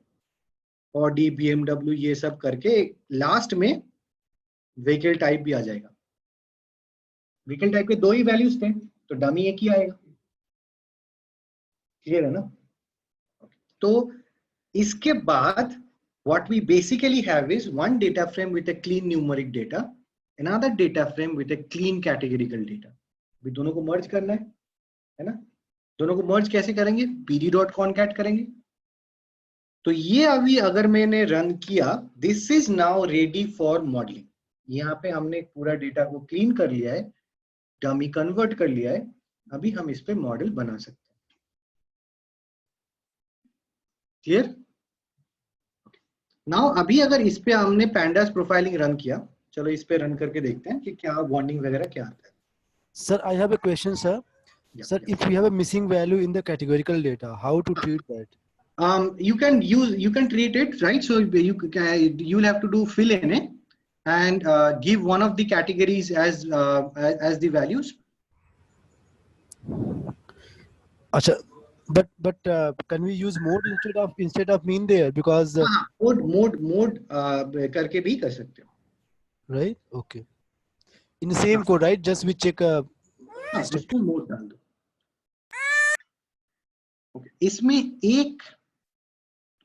ऑडी, BMW, ये सब करके लास्ट में व्हीकल टाइप भी आ जाएगा। व्हीकल टाइप के 2 ही वैल्यूज थे, तो डमी एक ही आएगा। क्लियर है ना? तो इसके बाद what we basically have is one data frame with a clean numeric data, another data frame with a clean categorical data. अभी दोनों को मर्ज करना है ना? दोनों को मर्ज कैसे करेंगे? pd.concat करेंगे। तो ये अभी अगर मैंने रन किया, this is now ready for modeling. यहाँ पे हमने पूरा डेटा को क्लीन कर लिया है, डमी कन्वर्ट कर लिया है, अभी हम इस पे मॉडल बना सकते हैं। क्लियर? नाउ अभी अगर इस पे हमने pandas प्रोफाइलिंग रन किया, चलो इस पे रन करके देखते हैं कि क्या वार्निंग वगैरह क्या आता है। Sir, I have a question, sir. Sir, if we have a missing value in the categorical data, how to treat that? You can treat it, right? So you'll have to do fill in it and give one of the categories as the values. Acha, but can we use mode instead of mean there, because mode करके भी कर सकते हो, right? Okay, in the same code, right? Just we check उसको mode डाल दो। Okay. इसमें एक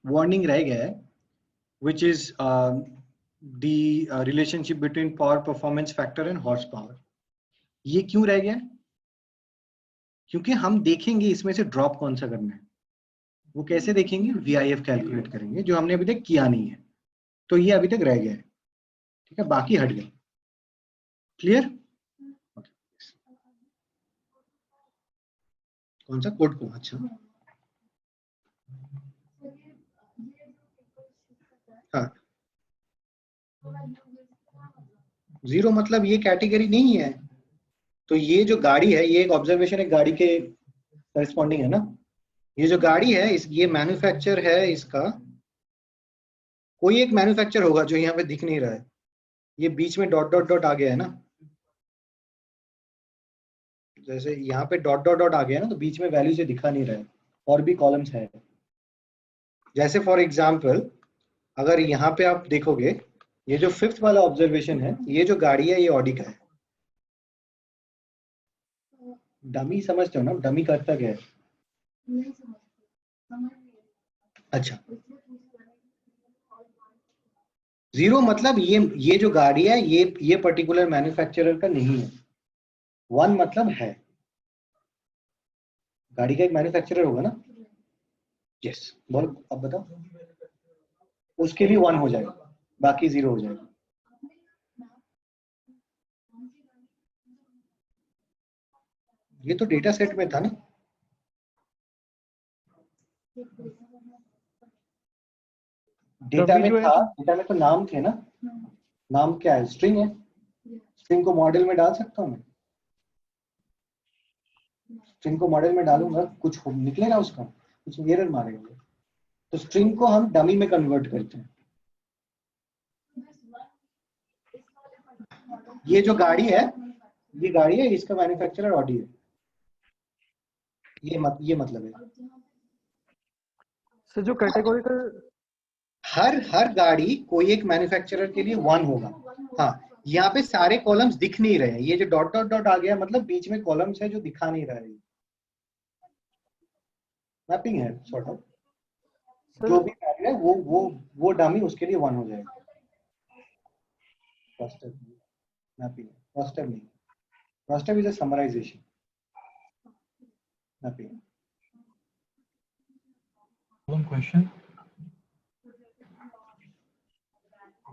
वार्निंग रह गया है, which is the relationship between power performance factor and horsepower. ये क्यों रह गया? क्योंकि हम देखेंगे इसमें से ड्रॉप कौन सा करना है। वो कैसे देखेंगे? VIF कैलकुलेट करेंगे, जो हमने अभी तक किया नहीं है, तो ये अभी तक रह गया है। ठीक है, बाकी हट गए। क्लियर? कौन सा कोड को? अच्छा हाँ, 0 मतलब ये कैटेगरी नहीं है। तो ये जो गाड़ी है, ये एक ऑब्जर्वेशन एक गाड़ी के करेस्पॉन्डिंग है ना। ये जो गाड़ी है, ये मैन्युफैक्चर है, इसका कोई एक मैन्युफैक्चर होगा जो यहाँ पे दिख नहीं रहा है। ये बीच में डॉट डॉट डॉट आ गया है ना, जैसे यहाँ पे डॉट डॉट डॉट आ गया है ना, तो बीच में वैल्यू से दिखा नहीं रहा है, और भी कॉलम्स है। जैसे फॉर एग्जाम्पल अगर यहाँ पे आप देखोगे, ये जो 5th वाला ऑब्जर्वेशन है, ये जो गाड़ी है ये ऑडी का है। डमी समझते हो ना? डमी करता क्या है? अच्छा, 0 मतलब ये जो गाड़ी है ये पर्टिकुलर मैन्युफैक्चरर का नहीं है। 1 मतलब है, गाड़ी का एक मैन्युफैक्चरर होगा ना। यस, बोलो अब बताओ। उसके लिए 1 हो जाएगा, बाकी 0 हो जाएगा। ये तो डेटा सेट में था ना। डेटा में था, डेटा में तो नाम थे ना। नाम क्या है? स्ट्रिंग है। स्ट्रिंग को मॉडल में डाल सकता हूँ मैं। स्ट्रिंग को मॉडल में डालूंगा, कुछ निकलेगा उसका, कुछ एरर मारेगा। तो स्ट्रिंग को हम डमी में कन्वर्ट करते हैं। ये जो गाड़ी है, ये गाड़ी है, इसका मैन्युफैक्चरर ऑडी है। ये मतलब है। सर जो कैटेगोरिकल, हर गाड़ी कोई एक मैन्युफैक्चरर के लिए 1 होगा। हाँ, यहाँ पे सारे कॉलम्स दिख नहीं रहे हैं। ये जो डॉट डॉट डॉट आ गया मतलब बीच में कॉलम्स है जो दिखा नहीं रहा है। मैपिंग है सॉर्ट ऑफ। जो भी वैल्यू है वो डमी उसके लिए 1 हो जाएगा। मैपिंग, रोस्टर नहीं। Roster is a summarisation. Mapping. One question.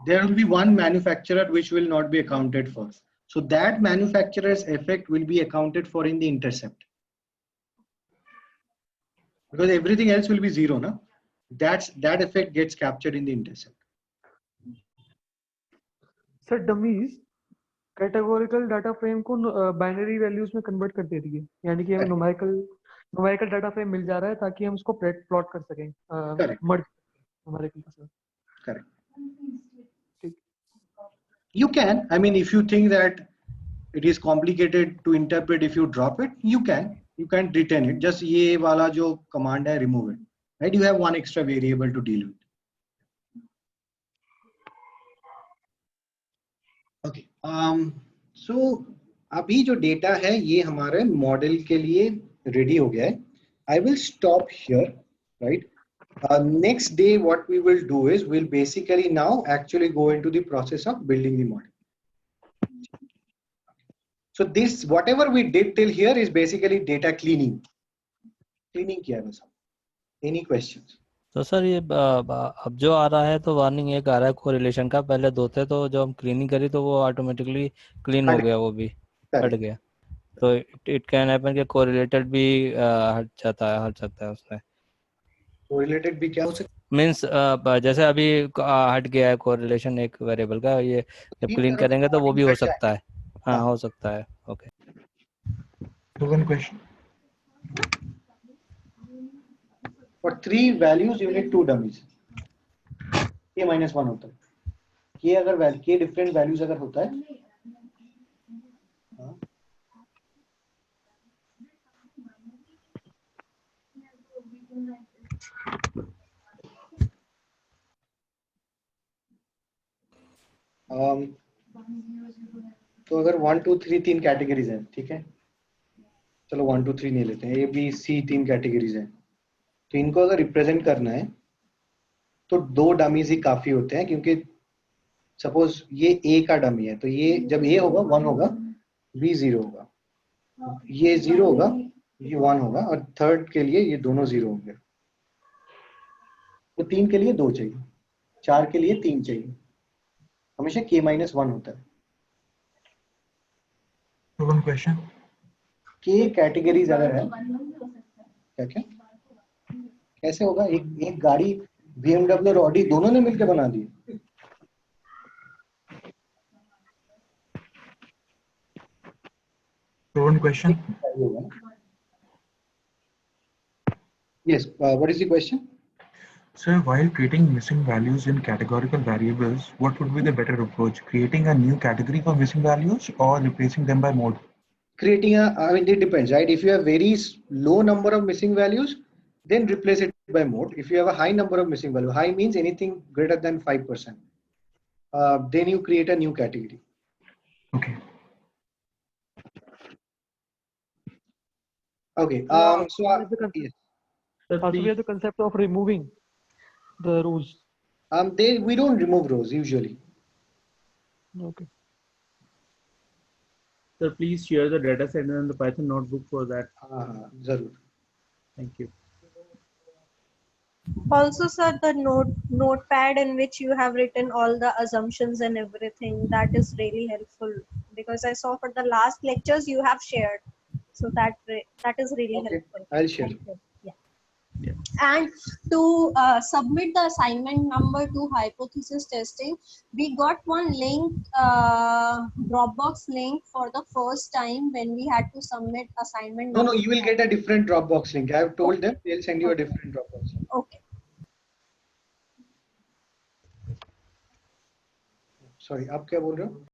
There will be one manufacturer which will not be accounted for. So that manufacturer's effect will be accounted for in the intercept. Because everything else will be 0, na? That effect gets captured in the intercept. Sir dummies categorical data frame को binary values में convert कर देती है, यानी कि हमें numerical data frame मिल जा रहा है ताकि हम उसको प्लॉट कर सकें। मर्ज न्यूमेरिकल के साथ। Correct. You can, I mean, if you think that it is complicated to interpret, if you drop it, you can retain it. Just ये वाला जो command है, remove it. Right? You have one extra variable to deal with. Okay. So अभी जो data है ये हमारे model के लिए रेडी हो गया है. I will stop here, right? Next day, what we will do is we'll basically now actually go into the process of building the model. So this, whatever we did till here is basically data cleaning. Cleaning किया है बस. Any questions? तो sir ये अब जो आ रहा है तो वार्निंग एक आ रहा है कोरिलेशन का, पहले 2 थे तो जब हम क्लीनिंग करी तो वो ऑटोमेटिकली क्लीन हो गया, वो भी हट गया। तो इट कैन हैपन कि कोरिलेटेड भी हट सकता है उसमें। कोरिलेटेड भी क्या हो सकता है? मींस जैसे अभी हट गया है कोरिलेशन एक वेरिएबल का, ये जब क्लीन करेंगे तो वो भी हो सकता है। हाँ, हो सकता है। Okay. So one question. For 3 values, you need 2 dummies. K minus 1 होता है. K अगर K different values अगर होता है, तो अगर 1 2 3 3 कैटेगरीज हैं, ठीक है, चलो 1 2 3 नहीं लेते हैं, A B C 3 कैटेगरीज हैं, तो इनको अगर रिप्रेजेंट करना है तो 2 डमीज ही काफी होते हैं, क्योंकि सपोज ये A का डमी है तो ये जब A होगा 1 होगा, B 0 होगा, ये 0 होगा, ये 1 होगा, और थर्ड के लिए ये दोनों 0 होंगे। तो 3 के लिए 2 चाहिए, 4 के लिए 3 चाहिए, हमेशा K minus 1 होता है। So one question. K categories अगर है, क्या क्या कैसे होगा? एक गाड़ी BMW और ऑडी दोनों ने मिलकर बना दी। So one question. Yes, what is the question? So while creating missing values in categorical variables, what would be the better approach? Creating a new category for missing values or replacing them by mode? Creating I mean, it depends, right? If you have very low number of missing values, then replace it by mode. If you have a high number of missing values, high means anything greater than 5%, then you create a new category. Okay. Okay. Also we have the concept of removing the rows. We don't remove rows usually. Okay. Sir, please share the data set and the Python notebook for that. Zarur. Thank you. Also, sir, the notepad in which you have written all the assumptions and everything, that is really helpful, because I saw for the last lectures you have shared. So that is really helpful. I'll share. Yeah. And to submit the assignment number to hypothesis testing, we got one link, Dropbox link for the first time when we had to submit assignment number. No, you will get a different Dropbox link. I have told them they'll send you a different Dropbox link. Okay. Sorry, आप क्या बोल रहे हो?